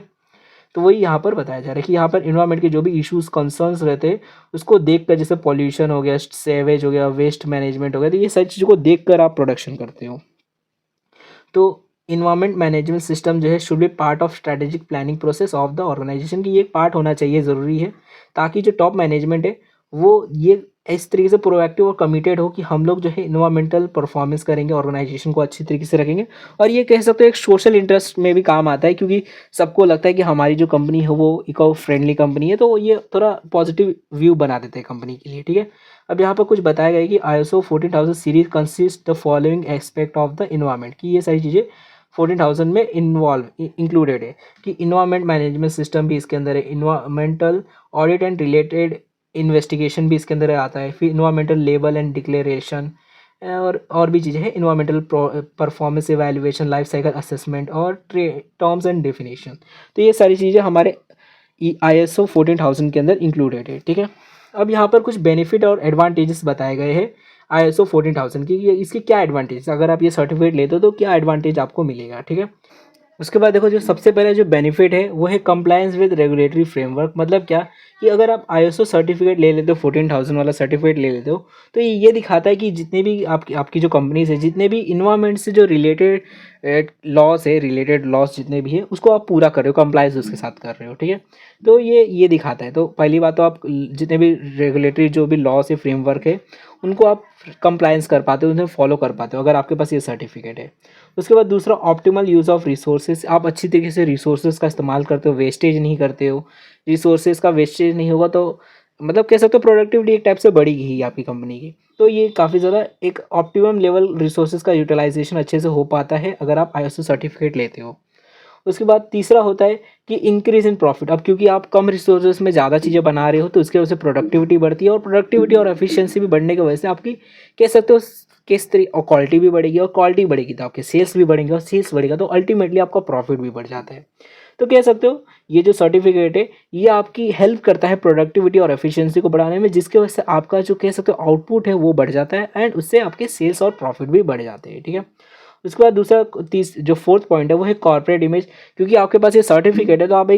तो वही यहाँ पर बताया जा रहा है कि यहाँ पर इन्वायरमेंट के जो भी इश्यूज कंसर्न्स रहते हैं उसको देखकर, जैसे पॉल्यूशन हो गया, सेवेज हो गया, वेस्ट मैनेजमेंट हो गया, तो ये सारी चीज़ों को देखकर आप प्रोडक्शन करते हो। तो इन्वायरमेंट मैनेजमेंट सिस्टम जो है should be part of strategic planning process of the organization की, ये एक पार्ट होना चाहिए, ज़रूरी है, ताकि जो टॉप मैनेजमेंट है वो ये इस तरीके से प्रोएक्टिव और कमिटेड हो कि हम लोग जो है इन्वायरमेंटल परफॉर्मेंस करेंगे, ऑर्गेनाइजेशन को अच्छी तरीके से रखेंगे। और ये कह सकते हो एक सोशल इंटरेस्ट में भी काम आता है, क्योंकि सबको लगता है कि हमारी जो कंपनी है वो इको फ्रेंडली कंपनी है, तो ये थोड़ा पॉजिटिव व्यू बना देते हैं कंपनी के लिए, ठीक है। अब यहाँ पर कुछ बताया गया है कि ISO 14000 series consist the following aspect of the environment, की ये सारी चीज़ें 14000 में इन्वॉल्व इंक्लूडेड है कि इन्वायरमेंट मैनेजमेंट सिस्टम भी इसके अंदर है, environmental audit and related investigation भी इसके अंदर आता है, फिर इन्वायरमेंटल लेबल एंड डिक्लेरेशन और भी चीज़ें हैं, environmental performance evaluation, life cycle assessment और टर्म्स एंड डेफिनेशन। तो ये सारी चीज़ें हमारे ISO 14000 के अंदर इंक्लूडेड है, ठीक है। अब यहाँ पर कुछ बेनिफिट और एडवांटेजेस बताए गए हैं ISO 14000 की, इसके क्या एडवांटेज, अगर आप ये सर्टिफिकेट लेते हो तो क्या एडवांटेज आपको मिलेगा, ठीक है। उसके बाद देखो, जो सबसे पहले जो बेनिफिट है वो है कंप्लायंस विद रेगुलेटरी फ्रेमवर्क। मतलब क्या कि अगर आप ISO सर्टिफिकेट ले लेते हो, 14000 वाला सर्टिफिकेट ले लेते हो, तो ये दिखाता है कि जितने भी आपकी जो कंपनीज है, जितने भी इन्वायरमेंट से जो रिलेटेड लॉस है, रिलेटेड लॉस जितने भी है, उसको आप पूरा कर रहे हो, कंप्लायंस उसके साथ कर रहे हो, ठीक है। तो ये दिखाता है। तो पहली बात तो आप जितने भी रेगुलेटरी जो भी लॉस है, फ्रेमवर्क है, उनको आप कंप्लायंस कर पाते हो, उन्हें फॉलो कर पाते हो अगर आपके पास ये सर्टिफिकेट है। उसके बाद दूसरा, ऑप्टिमल यूज़ ऑफ रिसोर्सेज, आप अच्छी तरीके से रिसोर्सेज का इस्तेमाल करते हो, वेस्टेज नहीं करते हो। रिसोर्सेज का वेस्टेज नहीं होगा तो मतलब कह सकते हो प्रोडक्टिविटी एक टाइप से बढ़ेगी ही आपकी कंपनी की। तो ये काफ़ी ज़्यादा एक ऑप्टिमम लेवल रिसोर्सेज का यूटिलाइजेशन अच्छे से हो पाता है अगर आप ISO सर्टिफिकेट लेते हो। उसके बाद तीसरा होता है कि इंक्रीज इन प्रॉफिट। अब क्योंकि आप कम रिसोर्सेज में ज़्यादा चीज़ें बना रहे हो तो उसकी वजह से प्रोडक्टिविटी बढ़ती है, और प्रोडक्टिविटी और एफिशिएंसी भी बढ़ने की वजह से आपकी कह सकते हो किस तरीके, और क्वालिटी भी बढ़ेगी, और क्वालिटी बढ़ेगी तो आपके सेल्स भी बढ़ेंगे, और सेल्स बढ़ेगा तो अल्टीमेटली आपका प्रॉफिट भी बढ़ जाता है। तो कह सकते हो ये जो सर्टिफिकेट है ये आपकी हेल्प करता है प्रोडक्टिविटी और एफिशिएंसी को बढ़ाने में, जिसकी वजह से आपका जो कह सकते हो आउटपुट है वो बढ़ जाता है, एंड उससे आपके सेल्स और प्रॉफिट भी बढ़ जाते हैं, ठीक है। उसके बाद दूसरा जो फोर्थ पॉइंट है वो है कॉर्पोरेट इमेज। क्योंकि आपके पास ये सर्टिफिकेट है तो आप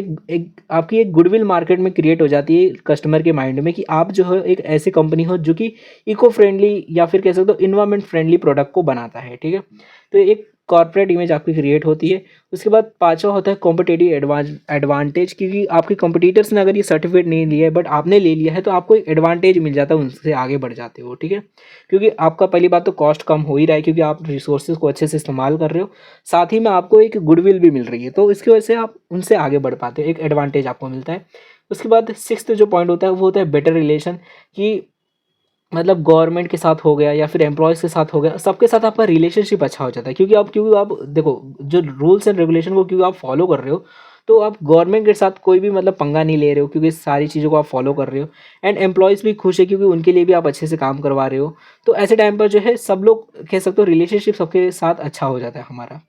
आपकी एक गुडविल मार्केट में क्रिएट हो जाती है कस्टमर के माइंड में कि आप जो है एक ऐसी कंपनी हो जो कि इको फ्रेंडली या फिर कह सकते हो इन्वायरमेंट फ्रेंडली प्रोडक्ट को बनाता है, ठीक है। तो एक कॉर्पोरेट इमेज आपकी क्रिएट होती है। उसके बाद पाँचवा होता है कॉम्पिटिटिव एडवांटेज, क्योंकि आपके कॉम्पिटिटर्स ने अगर ये सर्टिफिकेट नहीं लिया है बट आपने ले लिया है तो आपको एक एडवांटेज मिल जाता है, उनसे आगे बढ़ जाते हो, ठीक है। क्योंकि आपका पहली बात तो कॉस्ट कम हो ही रहा है क्योंकि आप रिसोर्सेज को अच्छे से इस्तेमाल कर रहे हो, साथ ही में आपको एक गुडविल भी मिल रही है, तो इसकी वजह से आप उनसे आगे बढ़ पाते हो, एक एडवांटेज आपको मिलता है। उसके बाद सिक्स्थ जो पॉइंट होता है वो होता है बेटर रिलेशन, कि मतलब गवर्नमेंट के साथ हो गया या फिर एम्प्लॉयज़ के साथ हो गया, सबके साथ आपका रिलेशनशिप अच्छा हो जाता है, क्योंकि आप देखो जो रूल्स एंड रेगुलेशन को क्योंकि आप फॉलो कर रहे हो, तो आप गवर्नमेंट के साथ कोई भी मतलब पंगा नहीं ले रहे हो क्योंकि सारी चीज़ों को आप फॉलो कर रहे हो। एंड एम्प्लॉयज़ भी खुश है क्योंकि उनके लिए भी आप अच्छे से काम करवा रहे हो। तो ऐसे टाइम पर जो है सब लोग कह सकते हो रिलेशनशिप सबके साथ अच्छा हो जाता है हमारा।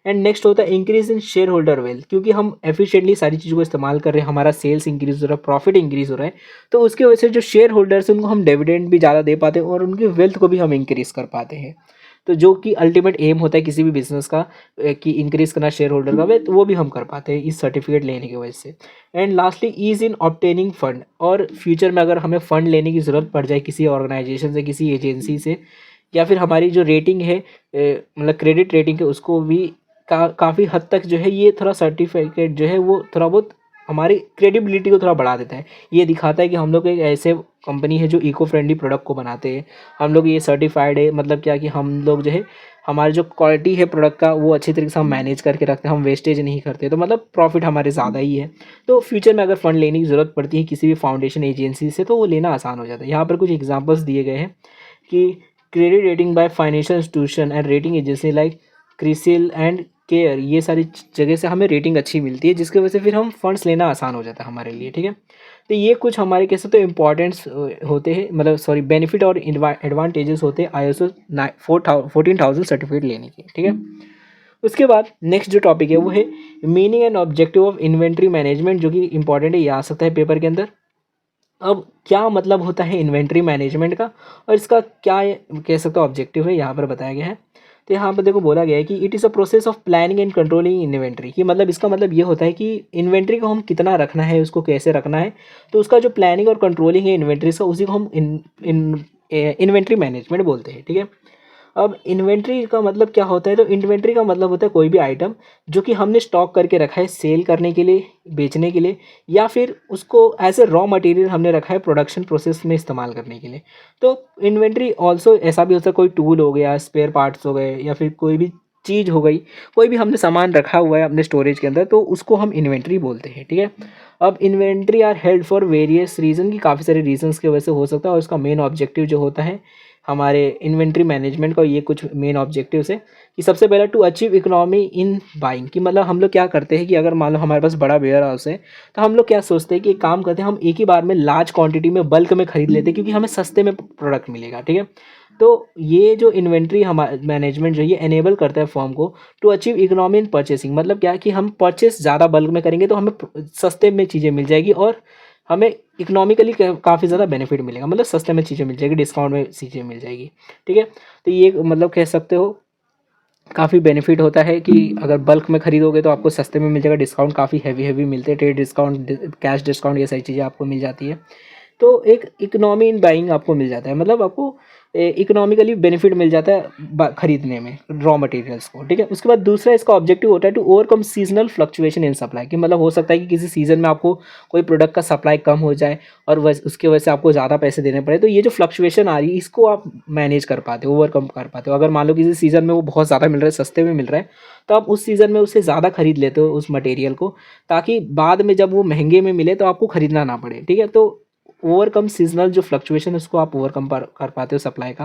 एंड नेक्स्ट होता है increase in share holder wealth, क्योंकि हम एफिशिएंटली सारी चीज़ों को इस्तेमाल कर रहे हैं, हमारा सेल्स इंक्रीज हो रहा है, प्रॉफिट इंक्रीज हो रहा है, तो उसकी वजह से जो शेयर होल्डर्स हैं उनको हम डिविडेंड भी ज़्यादा दे पाते हैं और उनकी वेल्थ को भी हम इंक्रीज कर पाते हैं। तो जो कि अल्टीमेट एम होता है किसी भी बिजनेस का, कि इंक्रीज करना शेयर होल्डर का वेल्थ, वो भी हम कर पाते हैं इस सर्टिफिकेट लेने की वजह से। And lastly ease in obtaining fund, और फ्यूचर में अगर हमें फ़ंड लेने की ज़रूरत पड़ जाए किसी ऑर्गेनाइजेशन से, किसी एजेंसी से, या फिर हमारी जो रेटिंग है मतलब क्रेडिट रेटिंग है उसको भी काफ़ी हद तक जो है ये थोड़ा सर्टिफिकेट जो है वो थोड़ा बहुत हमारी क्रेडिबिलिटी को थोड़ा बढ़ा देता है। ये दिखाता है कि हम लोग एक ऐसे कंपनी है जो इको फ्रेंडली प्रोडक्ट को बनाते हैं, हम लोग ये सर्टिफाइड है, मतलब क्या कि हम लोग जो है हमारी जो क्वालिटी है प्रोडक्ट का वो अच्छी तरीके से हम मैनेज करके रखते हैं, हम वेस्टेज नहीं करते, तो मतलब प्रॉफिट हमारे ज़्यादा ही है। तो फ्यूचर में अगर फंड लेने की ज़रूरत पड़ती है किसी भी फाउंडेशन एजेंसी से तो वो लेना आसान हो जाता है। यहाँ पर कुछ एग्जाम्पल्स दिए गए हैं कि credit rating by financial institution and rating agency like CRISIL and care, ये सारी जगह से हमें रेटिंग अच्छी मिलती है जिसकी वजह से फिर हम फंड्स लेना आसान हो जाता है हमारे लिए, ठीक है। तो ये कुछ हमारे कैसे तो इम्पॉर्टेंट्स होते हैं, मतलब सॉरी बेनिफिट और एडवांटेजेस होते हैं ISO 14000 सर्टिफिकेट लेने के, ठीक है। उसके बाद नेक्स्ट जो टॉपिक है वो है meaning and objective of inventory management, जो कि इंपॉर्टेंट है, ये आ सकता है पेपर के अंदर। अब क्या मतलब होता है इन्वेंट्री मैनेजमेंट का और इसका क्या कह सकते हो ऑब्जेक्टिव है, यहाँ पर बताया गया है। तो यहाँ पर देखो बोला गया है कि it is a process of planning and controlling inventory, कि मतलब इसका मतलब ये होता है कि इन्वेंट्री को हम कितना रखना है, उसको कैसे रखना है, तो उसका जो प्लानिंग और कंट्रोलिंग है इन्वेंट्रीज का, उसी को हम इन्वेंट्री मैनेजमेंट बोलते हैं, ठीक है। अब इन्वेंट्री का मतलब क्या होता है, तो इन्वेंट्री का मतलब होता है कोई भी आइटम जो कि हमने स्टॉक करके रखा है सेल करने के लिए, बेचने के लिए, या फिर उसको एज ए रॉ मटेरियल हमने रखा है प्रोडक्शन प्रोसेस में इस्तेमाल करने के लिए। तो इन्वेंट्री ऑल्सो ऐसा भी हो सकता है, कोई टूल हो गया, स्पेयर पार्ट्स हो गए, या फिर कोई भी चीज़ हो गई, कोई भी हमने सामान रखा हुआ है अपने स्टोरेज के अंदर, तो उसको हम इन्वेंट्री बोलते हैं, ठीक है। अब inventory are held for various reason, की काफ़ी सारे रीजंस की वजह से हो सकता है, और इसका मेन ऑब्जेक्टिव जो होता है हमारे इन्वेंट्री मैनेजमेंट का, ये कुछ मेन ऑब्जेक्टिव्स है कि सबसे पहला to achieve economy in buying, कि मतलब हम लोग क्या करते हैं कि अगर मान लो हमारे पास बड़ा वेयर हाउस है तो हम लोग क्या सोचते हैं कि एक काम करते हैं, हम एक ही बार में लार्ज क्वांटिटी में बल्क में खरीद लेते हैं क्योंकि हमें सस्ते में प्रोडक्ट मिलेगा, ठीक है। तो ये जो इन्वेंट्री हमारा मैनेजमेंट जो ये एनेबल करता है फर्म को to achieve economy in purchasing, मतलब क्या है कि हम परचेस ज़्यादा बल्क में करेंगे तो हमें सस्ते में चीज़ें मिल जाएगी और हमें इकोनॉमिकली काफ़ी ज़्यादा बेनिफिट मिलेगा, मतलब सस्ते में चीज़ें मिल जाएगी, डिस्काउंट में चीज़ें मिल जाएगी, ठीक है। तो ये मतलब कह सकते हो काफ़ी बेनिफिट होता है कि अगर बल्क में खरीदोगे तो आपको सस्ते में मिल जाएगा, डिस्काउंट काफ़ी हैवी हैवी मिलते हैं, ट्रेड डिस्काउंट, कैश डिस्काउंट, ये सारी चीज़ें आपको मिल जाती है। तो एक इकोनॉमी इन बाइंग आपको मिल जाता है, मतलब आपको इकोनॉमिकली बेनिफिट मिल जाता है खरीदने में रॉ मटेरियल्स को, ठीक है। उसके बाद दूसरा इसका ऑब्जेक्टिव होता है to overcome seasonal fluctuation in supply, कि मतलब हो सकता है कि किसी सीजन में आपको कोई प्रोडक्ट का सप्लाई कम हो जाए और उसके वजह से आपको ज़्यादा पैसे देने पड़े, तो ये जो फ्लक्चुएशन आ रही है इसको आप मैनेज कर पाते हो, ओवरकम कर पाते हो। अगर मान लो किसी सीज़न में वो बहुत ज़्यादा मिल रहा है, सस्ते में मिल रहा है, तो आप उस सीज़न में उससे ज़्यादा खरीद लेते हो उस मटेरियल को, ताकि बाद में जब वो महंगे में मिले तो आपको खरीदना ना पड़े, ठीक है। तो ओवरकम सीजनल जो फ्लक्चुएशन उसको आप ओवरकम कर पाते हो सप्लाई का।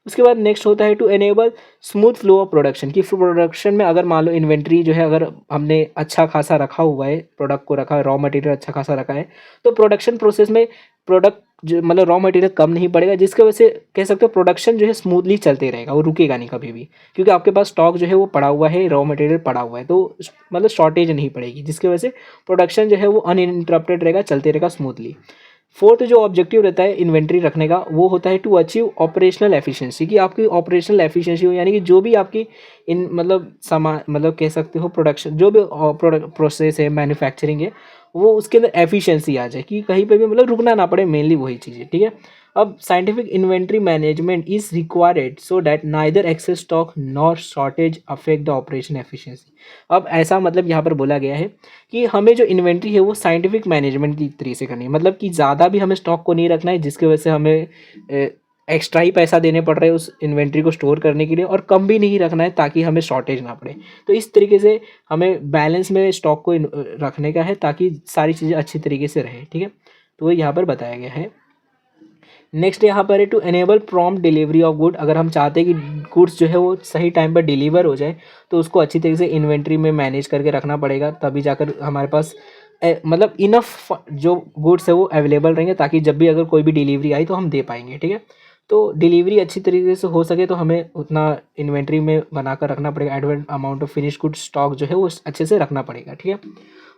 उसके बाद नेक्स्ट होता है to enable smooth flow of production, की प्रोडक्शन में अगर मान लो इन्वेंट्री जो है अगर हमने अच्छा खासा रखा हुआ है, प्रोडक्ट को रखा है, रॉ मटेरियल अच्छा खासा रखा है, तो प्रोडक्शन प्रोसेस में प्रोडक्ट जो मतलब रॉ मटेरियल कम नहीं पड़ेगा, जिसकी वजह से कह सकते हो प्रोडक्शन जो है स्मूथली चलते रहेगा, वो रुकेगा नहीं कभी भी, क्योंकि आपके पास स्टॉक जो है वो पड़ा हुआ है, रॉ मटेरियल पड़ा हुआ है, तो मतलब शॉर्टेज नहीं पड़ेगी, जिसकी वजह से प्रोडक्शन जो है वो अनइंटरप्टेड रहेगा, चलते रहेगा स्मूथली। फोर्थ जो ऑब्जेक्टिव रहता है इन्वेंट्री रखने का वो होता है टू अचीव ऑपरेशनल एफिशिएंसी, कि आपकी ऑपरेशनल एफिशिएंसी हो, यानी कि जो भी आपकी इन मतलब सामान मतलब कह सकते हो प्रोडक्शन जो भी प्रोसेस है मैन्युफैक्चरिंग है वो उसके अंदर एफिशिएंसी आ जाए कि कहीं पे भी मतलब रुकना ना पड़े, मेनली वही चीज़ है, ठीक है। अब scientific inventory management is required so that neither excess stock nor shortage affect the operation efficiency. अब ऐसा मतलब यहाँ पर बोला गया है कि हमें जो इन्वेंट्री है वो साइंटिफिक मैनेजमेंट की तरीके से करनी है, मतलब कि ज़्यादा भी हमें स्टॉक को नहीं रखना है जिसकी वजह से हमें एक्स्ट्रा ही पैसा देने पड़ रहे हैं उस इन्वेंट्री को स्टोर करने के लिए, और कम भी नहीं रखना है ताकि हमें शॉर्टेज ना पड़े। तो इस तरीके से हमें बैलेंस में स्टॉक को रखने का है ताकि सारी चीज़ें अच्छी तरीके से रहे, ठीक है। तो वो यहाँ पर बताया गया है। नेक्स्ट यहाँ पर है to enable prompt delivery of good. अगर हम चाहते हैं कि गुड्स जो है वो सही टाइम पर डिलीवर हो जाए तो उसको अच्छी तरीके से इन्वेंट्री में मैनेज करके रखना पड़ेगा, तभी जाकर हमारे पास मतलब इनफ जो गुड्स है वो अवेलेबल रहेंगे ताकि जब भी अगर कोई भी डिलीवरी आई तो हम दे पाएंगे, ठीक है। तो डिलीवरी अच्छी तरीके से हो सके तो हमें उतना इन्वेंट्री में बनाकर रखना पड़ेगा, advance amount of finish good stock जो है वो अच्छे से रखना पड़ेगा, ठीक है।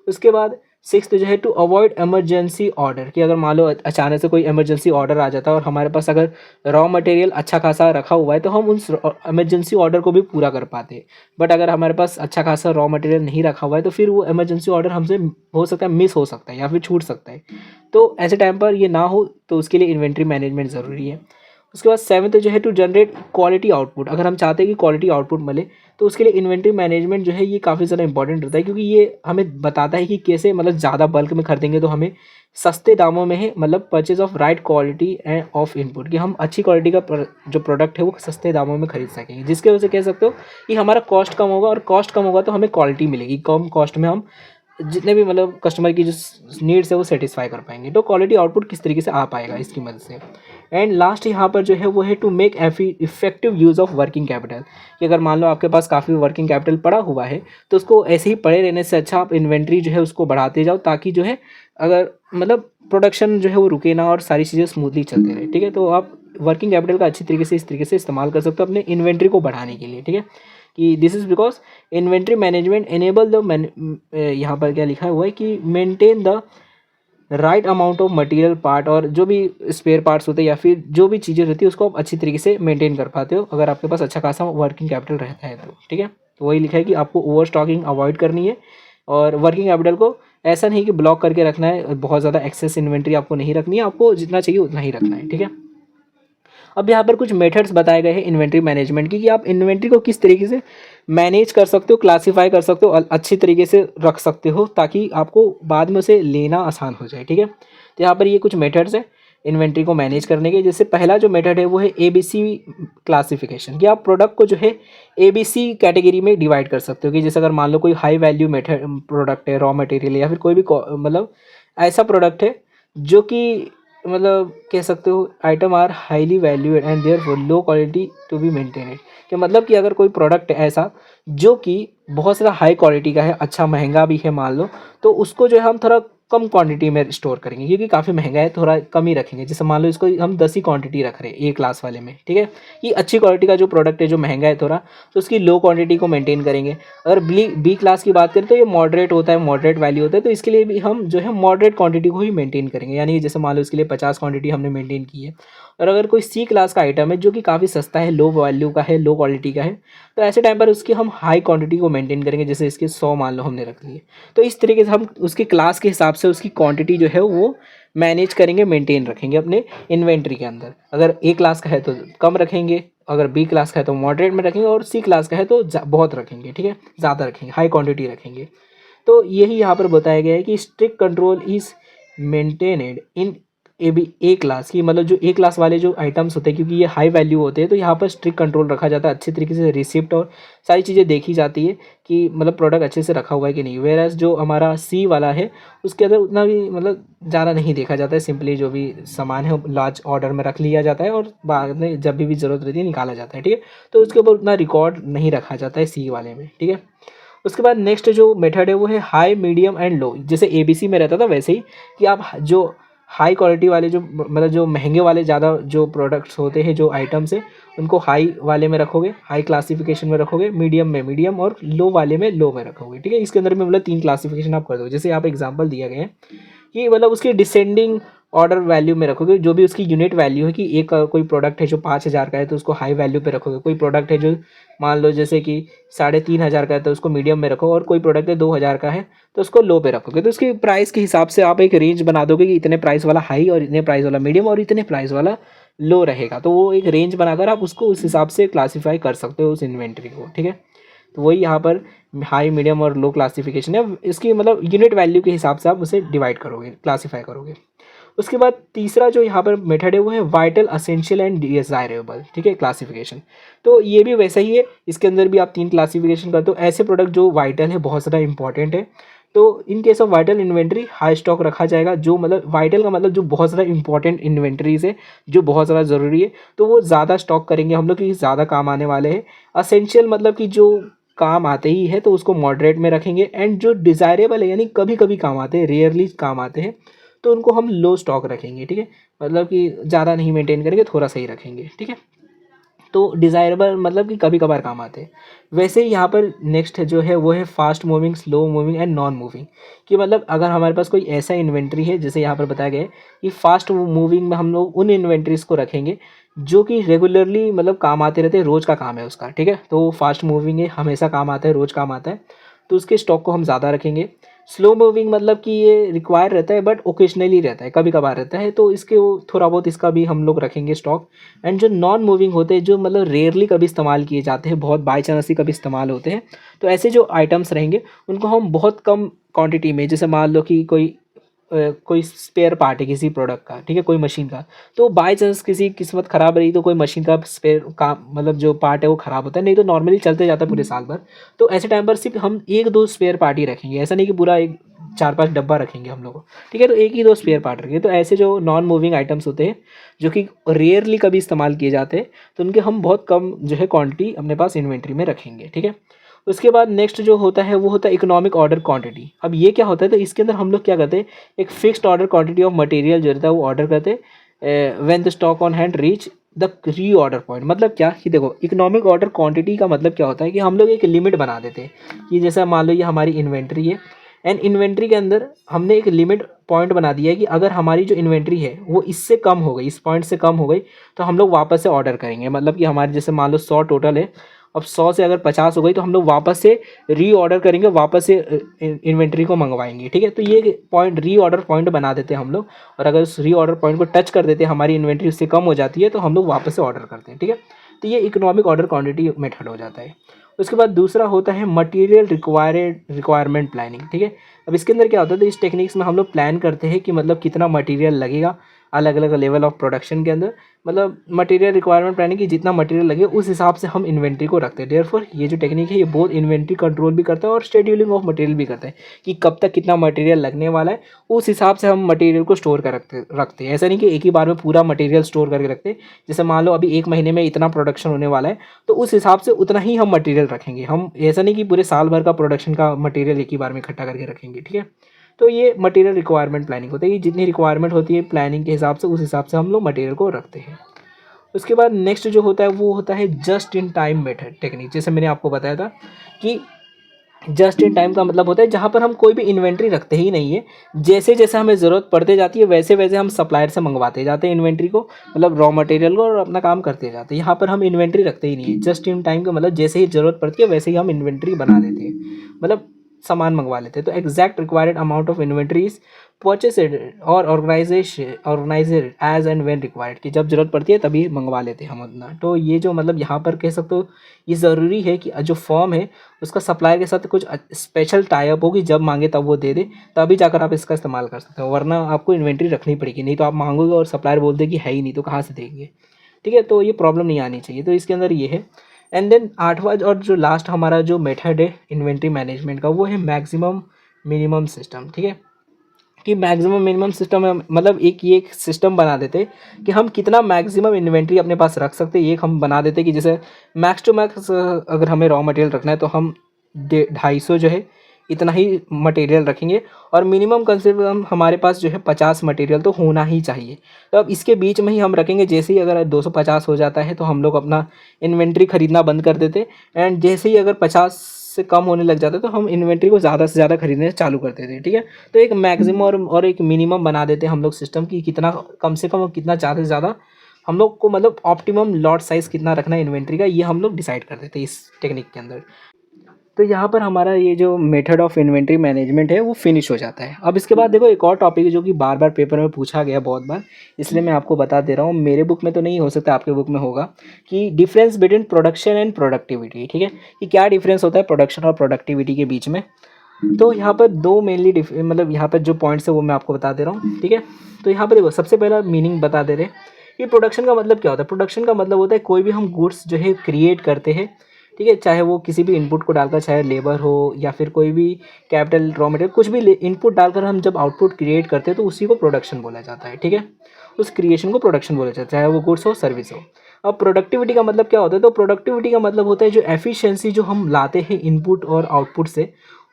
उसके बाद सिक्स्थ जो है टू अवॉइड इमरजेंसी ऑर्डर, कि अगर मान लो अचानक से कोई इमरजेंसी ऑर्डर आ जाता है और हमारे पास अगर रॉ मटेरियल अच्छा खासा रखा हुआ है तो हम उस इमरजेंसी ऑर्डर को भी पूरा कर पाते हैं। बट अगर हमारे पास अच्छा खासा रॉ मटेरियल नहीं रखा हुआ है तो फिर वो इमरजेंसी ऑर्डर हमसे हो सकता है मिस हो सकता है या फिर छूट सकता है। तो ऐसे टाइम पर ये ना हो तो उसके लिए इन्वेंट्री मैनेजमेंट ज़रूरी है। उसके बाद सेवन्थ जो है टू जनरेट क्वालिटी आउटपुट। अगर हम चाहते हैं कि क्वालिटी आउटपुट मिले तो उसके लिए इन्वेंट्री मैनेजमेंट जो है ये काफ़ी ज़्यादा इंपॉर्टेंट रहता है, क्योंकि ये हमें बताता है कि कैसे मतलब ज़्यादा बल्क में खरीदेंगे तो हमें सस्ते दामों में है मतलब purchase of right quality end of input, कि हम अच्छी क्वालिटी का जो प्रोडक्ट है वो सस्ते दामों में खरीद सकेंगे, जिसके वजह से कह सकते हो कि हमारा कॉस्ट कम होगा, और कॉस्ट कम होगा तो हमें क्वालिटी मिलेगी, कम कॉस्ट में हम जितने भी मतलब कस्टमर की जो नीड्स है वो सेटिस्फाई कर पाएंगे। तो क्वालिटी आउटपुट किस तरीके से आ पाएगा इसकी मदद से। एंड लास्ट यहाँ पर जो है वो है to make effective use of working capital, कि अगर मान लो आपके पास काफ़ी वर्किंग कैपिटल पड़ा हुआ है तो उसको ऐसे ही पड़े रहने से अच्छा आप इन्वेंट्री जो है उसको बढ़ाते जाओ, ताकि जो है अगर मतलब प्रोडक्शन जो है वो रुके ना और सारी चीज़ें स्मूथली चलते रहे, ठीक है। तो आप वर्किंग कैपिटल का अच्छी तरीके से इस तरीके से इस्तेमाल कर सकते हो अपने इन्वेंट्री को बढ़ाने के लिए, ठीक है। कि this is because inventory management enable the यहाँ पर क्या लिखा हुआ है कि maintain the right amount of material part, और जो भी स्पेयर पार्ट्स होते हैं या फिर जो भी चीज़ें रहती है उसको आप अच्छी तरीके से मेंटेन कर पाते हो अगर आपके पास अच्छा खासा वर्किंग कैपिटल रहता है तो, ठीक है। तो वही लिखा है कि आपको ओवर स्टॉकिंग अवॉइड करनी है, और वर्किंग कैपिटल को ऐसा नहीं कि ब्लॉक करके रखना है, बहुत ज़्यादा एक्सेस इन्वेंट्री आपको नहीं रखनी है, आपको जितना चाहिए उतना ही रखना है, ठीक है। अब यहाँ पर कुछ मेथड्स बताए गए हैं इन्वेंट्री मैनेजमेंट की, कि आप इन्वेंट्री को किस तरीके से मैनेज कर सकते हो, क्लासीफाई कर सकते हो, अच्छी तरीके से रख सकते हो ताकि आपको बाद में उसे लेना आसान हो जाए, ठीक है। तो यहाँ पर ये कुछ मेथड्स हैं इन्वेंट्री को मैनेज करने के। जैसे पहला जो मेथड है वो है ABC क्लासिफिकेशन, कि आप प्रोडक्ट को जो है ABC कैटेगरी में डिवाइड कर सकते हो। कि जैसे अगर मान लो कोई हाई वैल्यू मेथड प्रोडक्ट है, रॉ मटेरियल या फिर कोई भी मतलब ऐसा प्रोडक्ट है जो कि मतलब कह सकते हो item are highly valued and therefore low quality to be maintained, कि मतलब कि अगर कोई प्रोडक्ट है ऐसा जो कि बहुत सारा हाई क्वालिटी का है, अच्छा महंगा भी है मान लो, तो उसको जो है हम थोड़ा कम क्वांटिटी में स्टोर करेंगे, क्योंकि काफ़ी महंगा है, थोड़ा कम ही रखेंगे। जैसे मान लो इसको हम 10 ही क्वांटिटी रख रहे हैं ए क्लास वाले में, ठीक है। ये अच्छी क्वालिटी का जो प्रोडक्ट है जो महंगा है थोड़ा, तो उसकी लो क्वांटिटी को मेंटेन करेंगे। अगर बी क्लास की बात करें तो ये मॉडरेट होता है, मॉडरेट वैल्यू होता है, तो इसके लिए भी हम जो है मॉडरेट क्वांटिटी को ही मेंटेन करेंगे, यानी जैसे मान लो इसके लिए 50 क्वांटिटी हमने मेंटेन की है। और अगर कोई सी क्लास का आइटम है जो कि काफ़ी सस्ता है, लो वैल्यू का है, लो क्वालिटी का है, तो ऐसे टाइम पर उसकी हम हाई क्वांटिटी को मेंटेन करेंगे, जैसे इसके 100 मान लो हमने रख लिए, तो इस तरीके से हम उसकी क्लास के हिसाब से उसकी क्वांटिटी जो है वो मैनेज करेंगे, मेंटेन रखेंगे अपने इन्वेंट्री के अंदर। अगर ए क्लास का है तो कम रखेंगे, अगर बी क्लास का है तो मॉडरेट में रखेंगे, और सी क्लास का है तो बहुत रखेंगे, ठीक है, ज़्यादा रखेंगे, हाई क्वांटिटी रखेंगे। तो यही यहाँ पर बताया गया है कि strict control is maintained in a class की, मतलब जो ए क्लास वाले जो आइटम्स होते हैं क्योंकि ये हाई वैल्यू होते हैं तो यहाँ पर स्ट्रिक्ट कंट्रोल रखा जाता है, अच्छे तरीके से रिसिप्ट और सारी चीज़ें देखी जाती है कि मतलब प्रोडक्ट अच्छे से रखा हुआ है कि नहीं। वेराज जो हमारा सी वाला है उसके अंदर उतना भी मतलब ज़्यादा नहीं देखा जाता है, सिंपली जो भी सामान है लार्ज ऑर्डर में रख लिया जाता है और बाद में जब भी ज़रूरत रहती है निकाला जाता है, ठीक है। तो उसके ऊपर उतना रिकॉर्ड नहीं रखा जाता है सी वाले में, ठीक है। उसके बाद नेक्स्ट जो मेथड है वो है हाई, मीडियम एंड लो। जैसे ABC में रहता था वैसे ही कि आप जो हाई क्वालिटी वाले जो मतलब जो महंगे वाले ज़्यादा जो प्रोडक्ट्स होते हैं, जो आइटम्स है, उनको हाई वाले में रखोगे, हाई क्लासिफिकेशन में रखोगे, मीडियम में मीडियम और लो वाले में लो में रखोगे, ठीक है। इसके अंदर में मतलब 3 क्लासिफिकेशन आप कर दो। जैसे यहाँ पे एग्जांपल दिया गया है कि मतलब उसकी डिसेंडिंग ऑर्डर वैल्यू में रखोगे, जो भी उसकी यूनिट वैल्यू है कि एक कोई प्रोडक्ट है जो 5,000 का है तो उसको हाई वैल्यू पे रखोगे, कोई प्रोडक्ट है जो मान लो जैसे कि 3,500 का है तो उसको मीडियम में रखो, और कोई प्रोडक्ट है 2,000 का है तो उसको लो पे रखोगे। तो उसकी प्राइस के हिसाब से आप एक रेंज बना दोगे कि इतने प्राइस वाला हाई और इतने प्राइस वाला मीडियम और इतने प्राइस वाला लो रहेगा। तो वो एक रेंज बनाकर आप उसको उस हिसाब से क्लासीफाई कर सकते हो उस इन्वेंट्री को, ठीक है। तो वही यहाँ पर हाई मीडियम और लो क्लासिफिकेशन है, इसकी मतलब यूनिट वैल्यू के हिसाब से आप उसे डिवाइड करोगे, क्लासीफाई करोगे। उसके बाद तीसरा जो यहाँ पर मेथड है वो है वाइटल, असेंशियल एंड डिजायरेबल, ठीक है, क्लासिफिकेशन। तो ये भी वैसा ही है, इसके अंदर भी आप 3 क्लासिफिकेशन करते हो। ऐसे प्रोडक्ट जो वाइटल है, बहुत ज़्यादा इंपॉर्टेंट है, तो in case of vital inventory high stock रखा जाएगा। जो मतलब वाइटल का मतलब जो बहुत ज़्यादा इंपॉर्टेंट इन्वेंट्रीज है, जो बहुत ज़्यादा ज़रूरी है, तो वो ज़्यादा स्टॉक करेंगे हम लोग क्योंकि ज़्यादा काम आने वाले हैं। असेंशियल मतलब कि जो काम आते ही है तो उसको मॉडरेट में रखेंगे, एंड जो डिज़ायरेबल है यानी कभी कभी काम आते हैं, रेयरली काम आते हैं, तो उनको हम लो स्टॉक रखेंगे, ठीक है। मतलब कि ज़्यादा नहीं मेंटेन करेंगे, थोड़ा सा ही रखेंगे, ठीक है। तो डिज़ायरेबल मतलब कि कभी कभार काम आते हैं। वैसे ही यहाँ पर नेक्स्ट जो है वो है fast moving, slow moving and non moving. कि मतलब अगर हमारे पास कोई ऐसा इन्वेंट्री है, जैसे यहाँ पर बताया गया है कि फास्ट मूविंग में हम लोग उन इन्वेंट्रीज़ को रखेंगे जो कि रेगुलरली मतलब काम आते रहते हैं, रोज़ का काम है उसका, ठीक है। तो फास्ट मूविंग है, हमेशा काम आता है, रोज़ काम आता है, तो उसके स्टॉक को हम ज़्यादा रखेंगे। स्लो मूविंग मतलब कि ये रिक्वायर रहता है बट ओकेजनली रहता है, कभी कभार रहता है, तो इसके वो थोड़ा बहुत इसका भी हम लोग रखेंगे स्टॉक। एंड जो नॉन मूविंग होते हैं, जो मतलब रेयरली कभी इस्तेमाल किए जाते हैं, बहुत बाई चांस ही कभी इस्तेमाल होते हैं, तो ऐसे जो आइटम्स रहेंगे उनको हम बहुत कम क्वांटिटी में, जैसे मान लो कि कोई स्पेयर पार्ट है किसी प्रोडक्ट का, ठीक है, कोई मशीन का, तो बाई चांस किसी किस्मत ख़राब रही तो कोई मशीन का स्पेयर का मतलब जो पार्ट है वो ख़राब होता है, नहीं तो नॉर्मली चलते जाता है पूरे साल भर। तो ऐसे टाइम पर सिर्फ हम 1-2 स्पेयर पार्ट ही रखेंगे, ऐसा नहीं कि पूरा एक 4-5 डब्बा रखेंगे हम लोग, ठीक है। तो 1 ही 2 स्पेयर पार्ट रखेंगे। तो ऐसे जो नॉन मूविंग आइटम्स होते हैं जो कि रेयरली कभी इस्तेमाल किए जाते हैं, तो उनके हम बहुत कम जो है क्वांटिटी अपने पास इन्वेंट्री में रखेंगे, ठीक है। उसके बाद नेक्स्ट जो होता है वो होता है इकोनॉमिक ऑर्डर क्वांटिटी। अब ये क्या होता है, तो इसके अंदर हम लोग क्या करते हैं, एक fixed order quantity of material जो रहता है वो ऑर्डर करते हैं when the stock on hand reach the री ऑर्डर पॉइंट। मतलब क्या कि देखो, इकोनॉमिक ऑर्डर क्वांटिटी का मतलब क्या होता है कि हम लोग एक लिमिट बना देते हैं कि जैसा मान लो ये हमारी इन्वेंट्री है, एंड इन्वेंट्री के अंदर हमने एक लिमिट पॉइंट बना दिया है कि अगर हमारी जो इन्वेंट्री है वो इससे कम हो गई, इस पॉइंट से कम हो गई, तो हम लोग वापस से ऑर्डर करेंगे। मतलब कि हमारे जैसे मान लो 100 टोटल है, अब 100 से अगर 50 हो गई तो हम लोग वापस से री ऑर्डर करेंगे, वापस से इन्वेंट्री को मंगवाएंगे, ठीक है। तो ये पॉइंट री ऑर्डर पॉइंट बना देते हैं हम लोग, और अगर उस री ऑर्डर पॉइंट को टच कर देते हैं, हमारी इन्वेंट्री उससे कम हो जाती है, तो हम लोग वापस से ऑर्डर करते हैं, ठीक है। तो ये इकोनॉमिक ऑर्डर क्वांटिटी मेथड हो जाता है। उसके बाद दूसरा होता है मटेरियल रिक्वायरमेंट प्लानिंग, ठीक है। अब इसके अंदर क्या होता है, तो इस टेक्निक्स में हम लोग प्लान करते हैं कि मतलब कितना मटेरियल लगेगा अलग अलग लेवल ऑफ प्रोडक्शन के अंदर। मतलब मटेरियल रिक्वायरमेंट प्लानिंग की जितना मटेरियल लगे उस हिसाब से हम इन्वेंट्री को रखते हैं। देयरफॉर ये जो टेक्निक है ये बहुत इन्वेंट्री कंट्रोल भी करता है और शेड्यूलिंग ऑफ मटेरियल भी करता है कि कब तक कितना मटेरियल लगने वाला है, उस हिसाब से हम मटेरियल को स्टोर कर रखते हैं। ऐसा नहीं कि एक ही बार में पूरा मटेरियल स्टोर करके रखते हैं। जैसे मान लो अभी 1 महीने में इतना प्रोडक्शन होने वाला है, तो उस हिसाब से उतना ही हम मटेरियल रखेंगे। हम ऐसा नहीं कि पूरे साल भर का प्रोडक्शन का मटेरियल एक ही बार में इकट्ठा करके रखेंगे, ठीक है। तो ये मटेरियल रिक्वायरमेंट प्लानिंग होता है कि जितनी रिक्वायरमेंट होती है प्लानिंग के हिसाब से, उस हिसाब से हम लोग मटेरियल को रखते हैं। उसके बाद नेक्स्ट जो होता है वो होता है just in time method technique. जैसे मैंने आपको बताया था कि जस्ट इन टाइम का मतलब होता है जहाँ पर हम कोई भी इन्वेंट्री रखते ही नहीं है, जैसे जैसे हमें ज़रूरत पड़ते जाती है वैसे वैसे हम सप्लायर से मंगवाते जाते हैं इन्वेंट्री को, मतलब रॉ मटेरियल को, और अपना काम करते जाते हैं। यहाँ पर हम इन्वेंट्री रखते ही नहीं है। जस्ट इन टाइम का मतलब जैसे ही ज़रूरत पड़ती है वैसे ही हम इन्वेंट्री बना देते हैं, मतलब सामान मंगवा लेते हैं। तो exact required amount of inventories purchased और organised as and when required, कि जब जरूरत पड़ती है तभी मंगवा लेते हैं हम उतना। तो ये जो मतलब यहाँ पर कह सकते हो, ये ज़रूरी है कि जो फॉर्म है उसका सप्लायर के साथ कुछ स्पेशल टाई अप हो कि जब मांगे तब वो दे दे, तभी जाकर आप इसका इस्तेमाल कर सकते हो, वरना आपको इन्वेंट्री रखनी पड़ेगी। नहीं तो आप मांगोगे और सप्लायर बोल दे कि है ही नहीं, तो कहाँ से देंगे, ठीक है। तो ये प्रॉब्लम नहीं आनी चाहिए। तो इसके अंदर ये है। एंड देन 8वां और जो लास्ट हमारा जो मेथड है इन्वेंट्री मैनेजमेंट का, वो है मैक्सिमम मिनिमम सिस्टम, ठीक है। कि मैक्सिमम मिनिमम सिस्टम है, मतलब ये एक सिस्टम बना देते कि हम कितना मैक्सिमम इन्वेंट्री अपने पास रख सकते हैं। एक हम बना देते कि जैसे मैक्स टू मैक्स अगर हमें रॉ मटेरियल रखना है तो हम 250 जो है इतना ही मटेरियल रखेंगे, और मिनिमम कम से कम हमारे पास जो है 50 मटेरियल तो होना ही चाहिए। तो अब इसके बीच में ही हम रखेंगे। जैसे ही अगर 250 हो जाता है तो हम लोग अपना इन्वेंट्री खरीदना बंद कर देते, एंड जैसे ही अगर 50 से कम होने लग जाता है तो हम इन्वेंट्री को ज़्यादा से ज़्यादा खरीदने चालू करते थे, ठीक है। तो एक मैक्सिमम और एक मिनिमम बना देते हैं हम लोग सिस्टम की, कितना कम से कम और कितना ज़्यादा से ज़्यादा हम लोग को मतलब ऑप्टिमम लॉट साइज़ कितना रखना है इन्वेंट्री का, ये हम लोग डिसाइड कर देते हैं इस टेक्निक के अंदर। तो यहाँ पर हमारा ये जो मेथड ऑफ इन्वेंट्री मैनेजमेंट है वो फिनिश हो जाता है। अब इसके बाद देखो एक और टॉपिक है जो कि बार बार पेपर में पूछा गया बहुत बार, इसलिए मैं आपको बता दे रहा हूँ। मेरे बुक में तो नहीं हो सकता, आपके बुक में होगा, कि difference between production and productivity, ठीक है, कि क्या डिफरेंस होता है प्रोडक्शन और प्रोडक्टिविटी के बीच में। तो यहाँ पर दो मेनली मतलब यहाँ पर जो पॉइंट्स है वो मैं आपको बता दे रहा हूँ, ठीक है। तो यहाँ पर देखो सबसे पहला मीनिंग बता दे रहे हैं कि प्रोडक्शन का मतलब क्या होता है। प्रोडक्शन का मतलब होता है कोई भी हम गुड्स जो है क्रिएट करते हैं, ठीक है, चाहे वो किसी भी इनपुट को डालकर, चाहे लेबर हो या फिर कोई भी कैपिटल रॉ मटेरियल, कुछ भी इनपुट डालकर हम जब आउटपुट क्रिएट करते हैं तो उसी को प्रोडक्शन बोला जाता है, ठीक है। उस क्रिएशन को प्रोडक्शन बोला जाता है, चाहे वो गुड्स हो सर्विस हो। अब प्रोडक्टिविटी का मतलब क्या होता है, तो प्रोडक्टिविटी का मतलब होता है जो एफिशिएंसी जो हम लाते हैं इनपुट और आउटपुट से,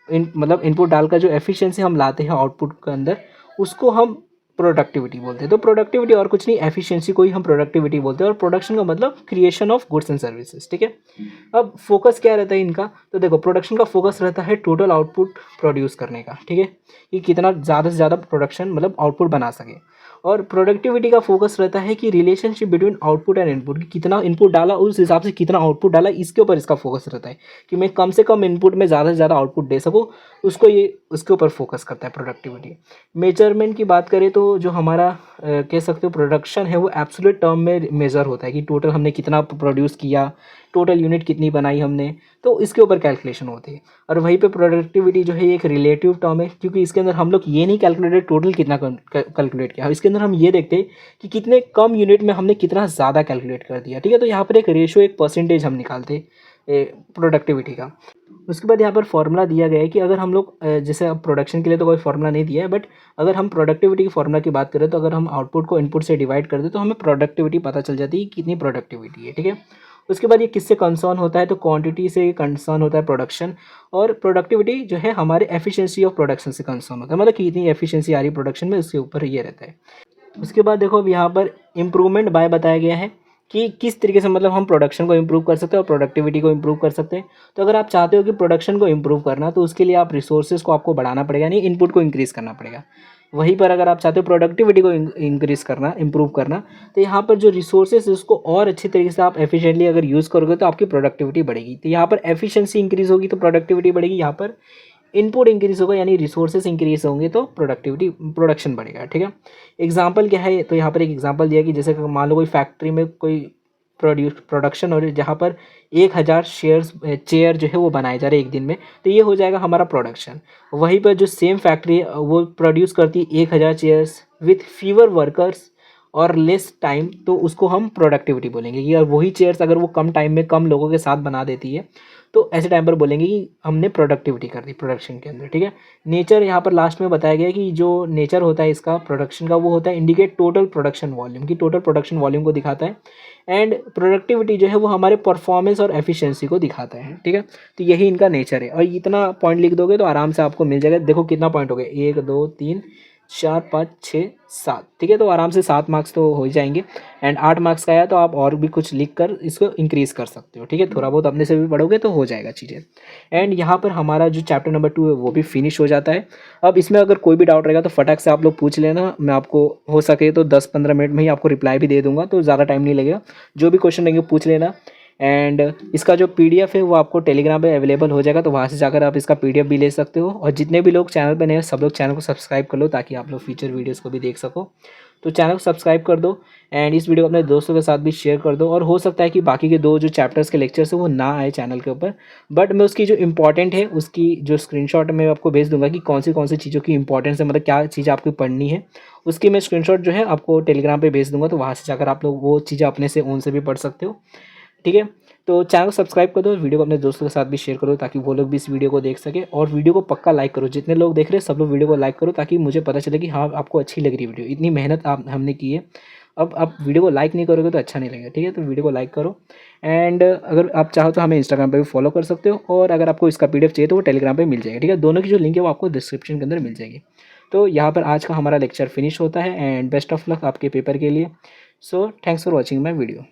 मतलब इनपुट डालकर जो एफिशिएंसी हम लाते हैं आउटपुट के अंदर, उसको हम प्रोडक्टिविटी बोलते हैं। तो प्रोडक्टिविटी और कुछ नहीं, एफिशिएंसी को ही हम प्रोडक्टिविटी बोलते हैं। और प्रोडक्शन का मतलब creation of goods and services, ठीक है। अब फोकस क्या रहता है इनका, तो देखो प्रोडक्शन का फोकस रहता है टोटल आउटपुट प्रोड्यूस करने का, ठीक है, कि कितना ज़्यादा से ज़्यादा प्रोडक्शन मतलब आउटपुट बना सके। और प्रोडक्टिविटी का फोकस रहता है कि relationship between output and input, कि कितना इनपुट डाला उस हिसाब से कितना आउटपुट डाला, इसके ऊपर इसका फोकस रहता है कि मैं कम से कम इनपुट में ज़्यादा से ज़्यादा आउटपुट दे सकूँ, उसको ये उसके ऊपर फोकस करता है प्रोडक्टिविटी। मेजरमेंट की बात करें तो जो हमारा कह सकते हो प्रोडक्शन है वो एब्सोल्यूट टर्म में मेज़र होता है कि टोटल हमने कितना प्रोड्यूस किया, टोटल यूनिट कितनी बनाई हमने, तो इसके ऊपर कैलकुलेशन होती है। और वहीं पे प्रोडक्टिविटी जो है एक रिलेटिव टर्म है, क्योंकि इसके अंदर हम लोग ये नहीं कैलकुलेटेड टोटल कितना कैलकुलेट किया, इसके अंदर हम ये देखते हैं कि कितने कम यूनिट में हमने कितना ज़्यादा कैलकुलेट कर दिया, ठीक है। तो यहाँ पर एक रेशो, एक परसेंटेज हम निकालते प्रोडक्टिविटी का। उसके बाद यहाँ पर फॉर्मूला दिया गया है कि अगर हम लोग जैसे अब प्रोडक्शन के लिए तो कोई फॉर्मूला नहीं दिया है, बट अगर हम प्रोडक्टिविटी की फॉर्मूला की बात करें तो अगर हम आउटपुट को इनपुट से डिवाइड कर दें तो हमें प्रोडक्टिविटी पता चल जाती है कि कितनी प्रोडक्टिविटी है, ठीक है। उसके बाद ये किससे कंसर्न होता है, तो क्वांटिटी से कंसर्न होता है प्रोडक्शन। और प्रोडक्टिविटी जो है हमारे एफिशिएंसी ऑफ प्रोडक्शन से कंसर्न होता है, मतलब कितनी एफिशिएंसी आ रही प्रोडक्शन में, उसके ऊपर ये रहता है। उसके बाद देखो अब यहाँ पर इम्प्रूवमेंट बाय बताया गया है कि किस तरीके से मतलब हम प्रोडक्शन को इम्प्रूव कर सकते हैं और प्रोडक्टिविटी को इम्प्रूव कर सकते हैं। तो अगर आप चाहते हो कि प्रोडक्शन को इम्प्रूव करना, तो उसके लिए आप रिसोर्सेज को आपको बढ़ाना पड़ेगा, यानी इनपुट को इंक्रीज़ करना पड़ेगा। वहीं पर अगर आप चाहते हो प्रोडक्टिविटी को इंक्रीज़ करना, इम्प्रूव करना, तो यहाँ पर जो रिसोर्सेज है उसको और अच्छी तरीके से आप एफिशिएंटली अगर यूज़ करोगे तो आपकी प्रोडक्टिविटी बढ़ेगी। तो यहाँ पर एफिशिएंसी इंक्रीज़ होगी तो प्रोडक्टिविटी बढ़ेगी, यहाँ पर इनपुट इंक्रीज होगा यानी रिसोर्सेज इंक्रीज होंगे तो प्रोडक्शन बढ़ेगा, ठीक है। एग्जांपल क्या है, तो यहाँ पर एक एग्जांपल दिया कि जैसे मान लो कोई फैक्ट्री में कोई प्रोडक्शन और जहाँ पर 1000 चेयर जो है वो बनाए जा रहे हैं एक दिन में, तो ये हो जाएगा हमारा प्रोडक्शन। वहीं पर जो सेम फैक्ट्री है वो प्रोड्यूस करती है 1000 चेयर्स विथ फीवर वर्कर्स और लेस टाइम, तो उसको हम प्रोडक्टिविटी बोलेंगे कि वही चेयर्स अगर वो कम टाइम में कम लोगों के साथ बना देती है तो ऐसे टाइम पर बोलेंगे कि हमने प्रोडक्टिविटी कर दी प्रोडक्शन के अंदर, ठीक है। नेचर यहाँ पर लास्ट में बताया गया कि जो नेचर होता है इसका प्रोडक्शन का वो होता है इंडिकेट टोटल प्रोडक्शन वॉल्यूम, की टोटल प्रोडक्शन वॉल्यूम को दिखाता है। एंड प्रोडक्टिविटी जो है वो हमारे परफॉर्मेंस और एफिशिएंसी को दिखाता है, ठीक है। तो यही इनका नेचर है और इतना पॉइंट लिख दोगे तो आराम से आपको मिल जाएगा। देखो कितना पॉइंट हो गए, 1 2 3 4 5 6 7, ठीक है। तो आराम से 7 मार्क्स तो हो ही जाएंगे। एंड 8 मार्क्स का आया तो आप और भी कुछ लिख कर इसको इंक्रीज़ कर सकते हो, ठीक है। थोड़ा बहुत अपने से भी पढ़ोगे तो हो जाएगा चीज़ें। एंड यहाँ पर हमारा जो चैप्टर नंबर 2 है वो भी फिनिश हो जाता है। अब इसमें अगर कोई भी डाउट रहेगा तो फटाक से आप लोग पूछ लेना, मैं आपको हो सके तो 10-15 मिनट में ही आपको रिप्लाई भी दे दूंगा, तो ज़्यादा टाइम नहीं लगेगा। जो भी क्वेश्चन रहेंगे पूछ लेना। एंड इसका जो पीडीएफ है वो आपको टेलीग्राम पे अवेलेबल हो जाएगा, तो वहाँ से जाकर आप इसका पीडीएफ भी ले सकते हो। और जितने भी लोग चैनल पे नए हैं सब लोग चैनल को सब्सक्राइब कर लो ताकि आप लोग फ्यूचर वीडियोस को भी देख सको। तो चैनल को सब्सक्राइब कर दो एंड इस वीडियो को अपने दोस्तों के साथ भी शेयर कर दो। और हो सकता है कि बाकी के 2 जो चैप्टर्स के लेक्चर्स हैं वो ना आए चैनल के ऊपर, बट मैं उसकी जो इंपॉर्टेंट है उसकी जो स्क्रीनशॉट मैं आपको भेज दूंगा कि कौन सी चीज़ों की इंपॉर्टेंस है, मतलब क्या चीज़ आपको पढ़नी है, उसकी मैं स्क्रीनशॉट जो है आपको टेलीग्राम पे भेज दूंगा। तो वहाँ से जाकर आप लोग वो चीज़ें अपने से ओन से भी पढ़ सकते हो, ठीक है। तो चैनल को सब्सक्राइब कर दो, वीडियो को अपने दोस्तों के साथ भी शेयर करो ताकि वो लोग भी इस वीडियो को देख सके। और वीडियो को पक्का लाइक करो, जितने लोग देख रहे हैं सब लोग वीडियो को लाइक करो ताकि मुझे पता चले कि हाँ आपको अच्छी लग रही है वीडियो, इतनी मेहनत हमने की है। अब आप वीडियो को लाइक नहीं करोगे तो अच्छा नहीं लगेगा, ठीक है। तो वीडियो को लाइक करो। एंड अगर आप चाहो तो हमें इंस्टाग्राम पे भी फॉलो कर सकते हो, और अगर आपको इसका पीडीएफ चाहिए तो वो टेलीग्राम पे मिल जाएगा, ठीक है। दोनों की जो लिंक है वो आपको डिस्क्रिप्शन के अंदर मिल जाएगी। तो यहाँ पर आज का हमारा लेक्चर फिनिश होता है एंड बेस्ट ऑफ लक आपके पेपर के लिए। So thanks for watching my video.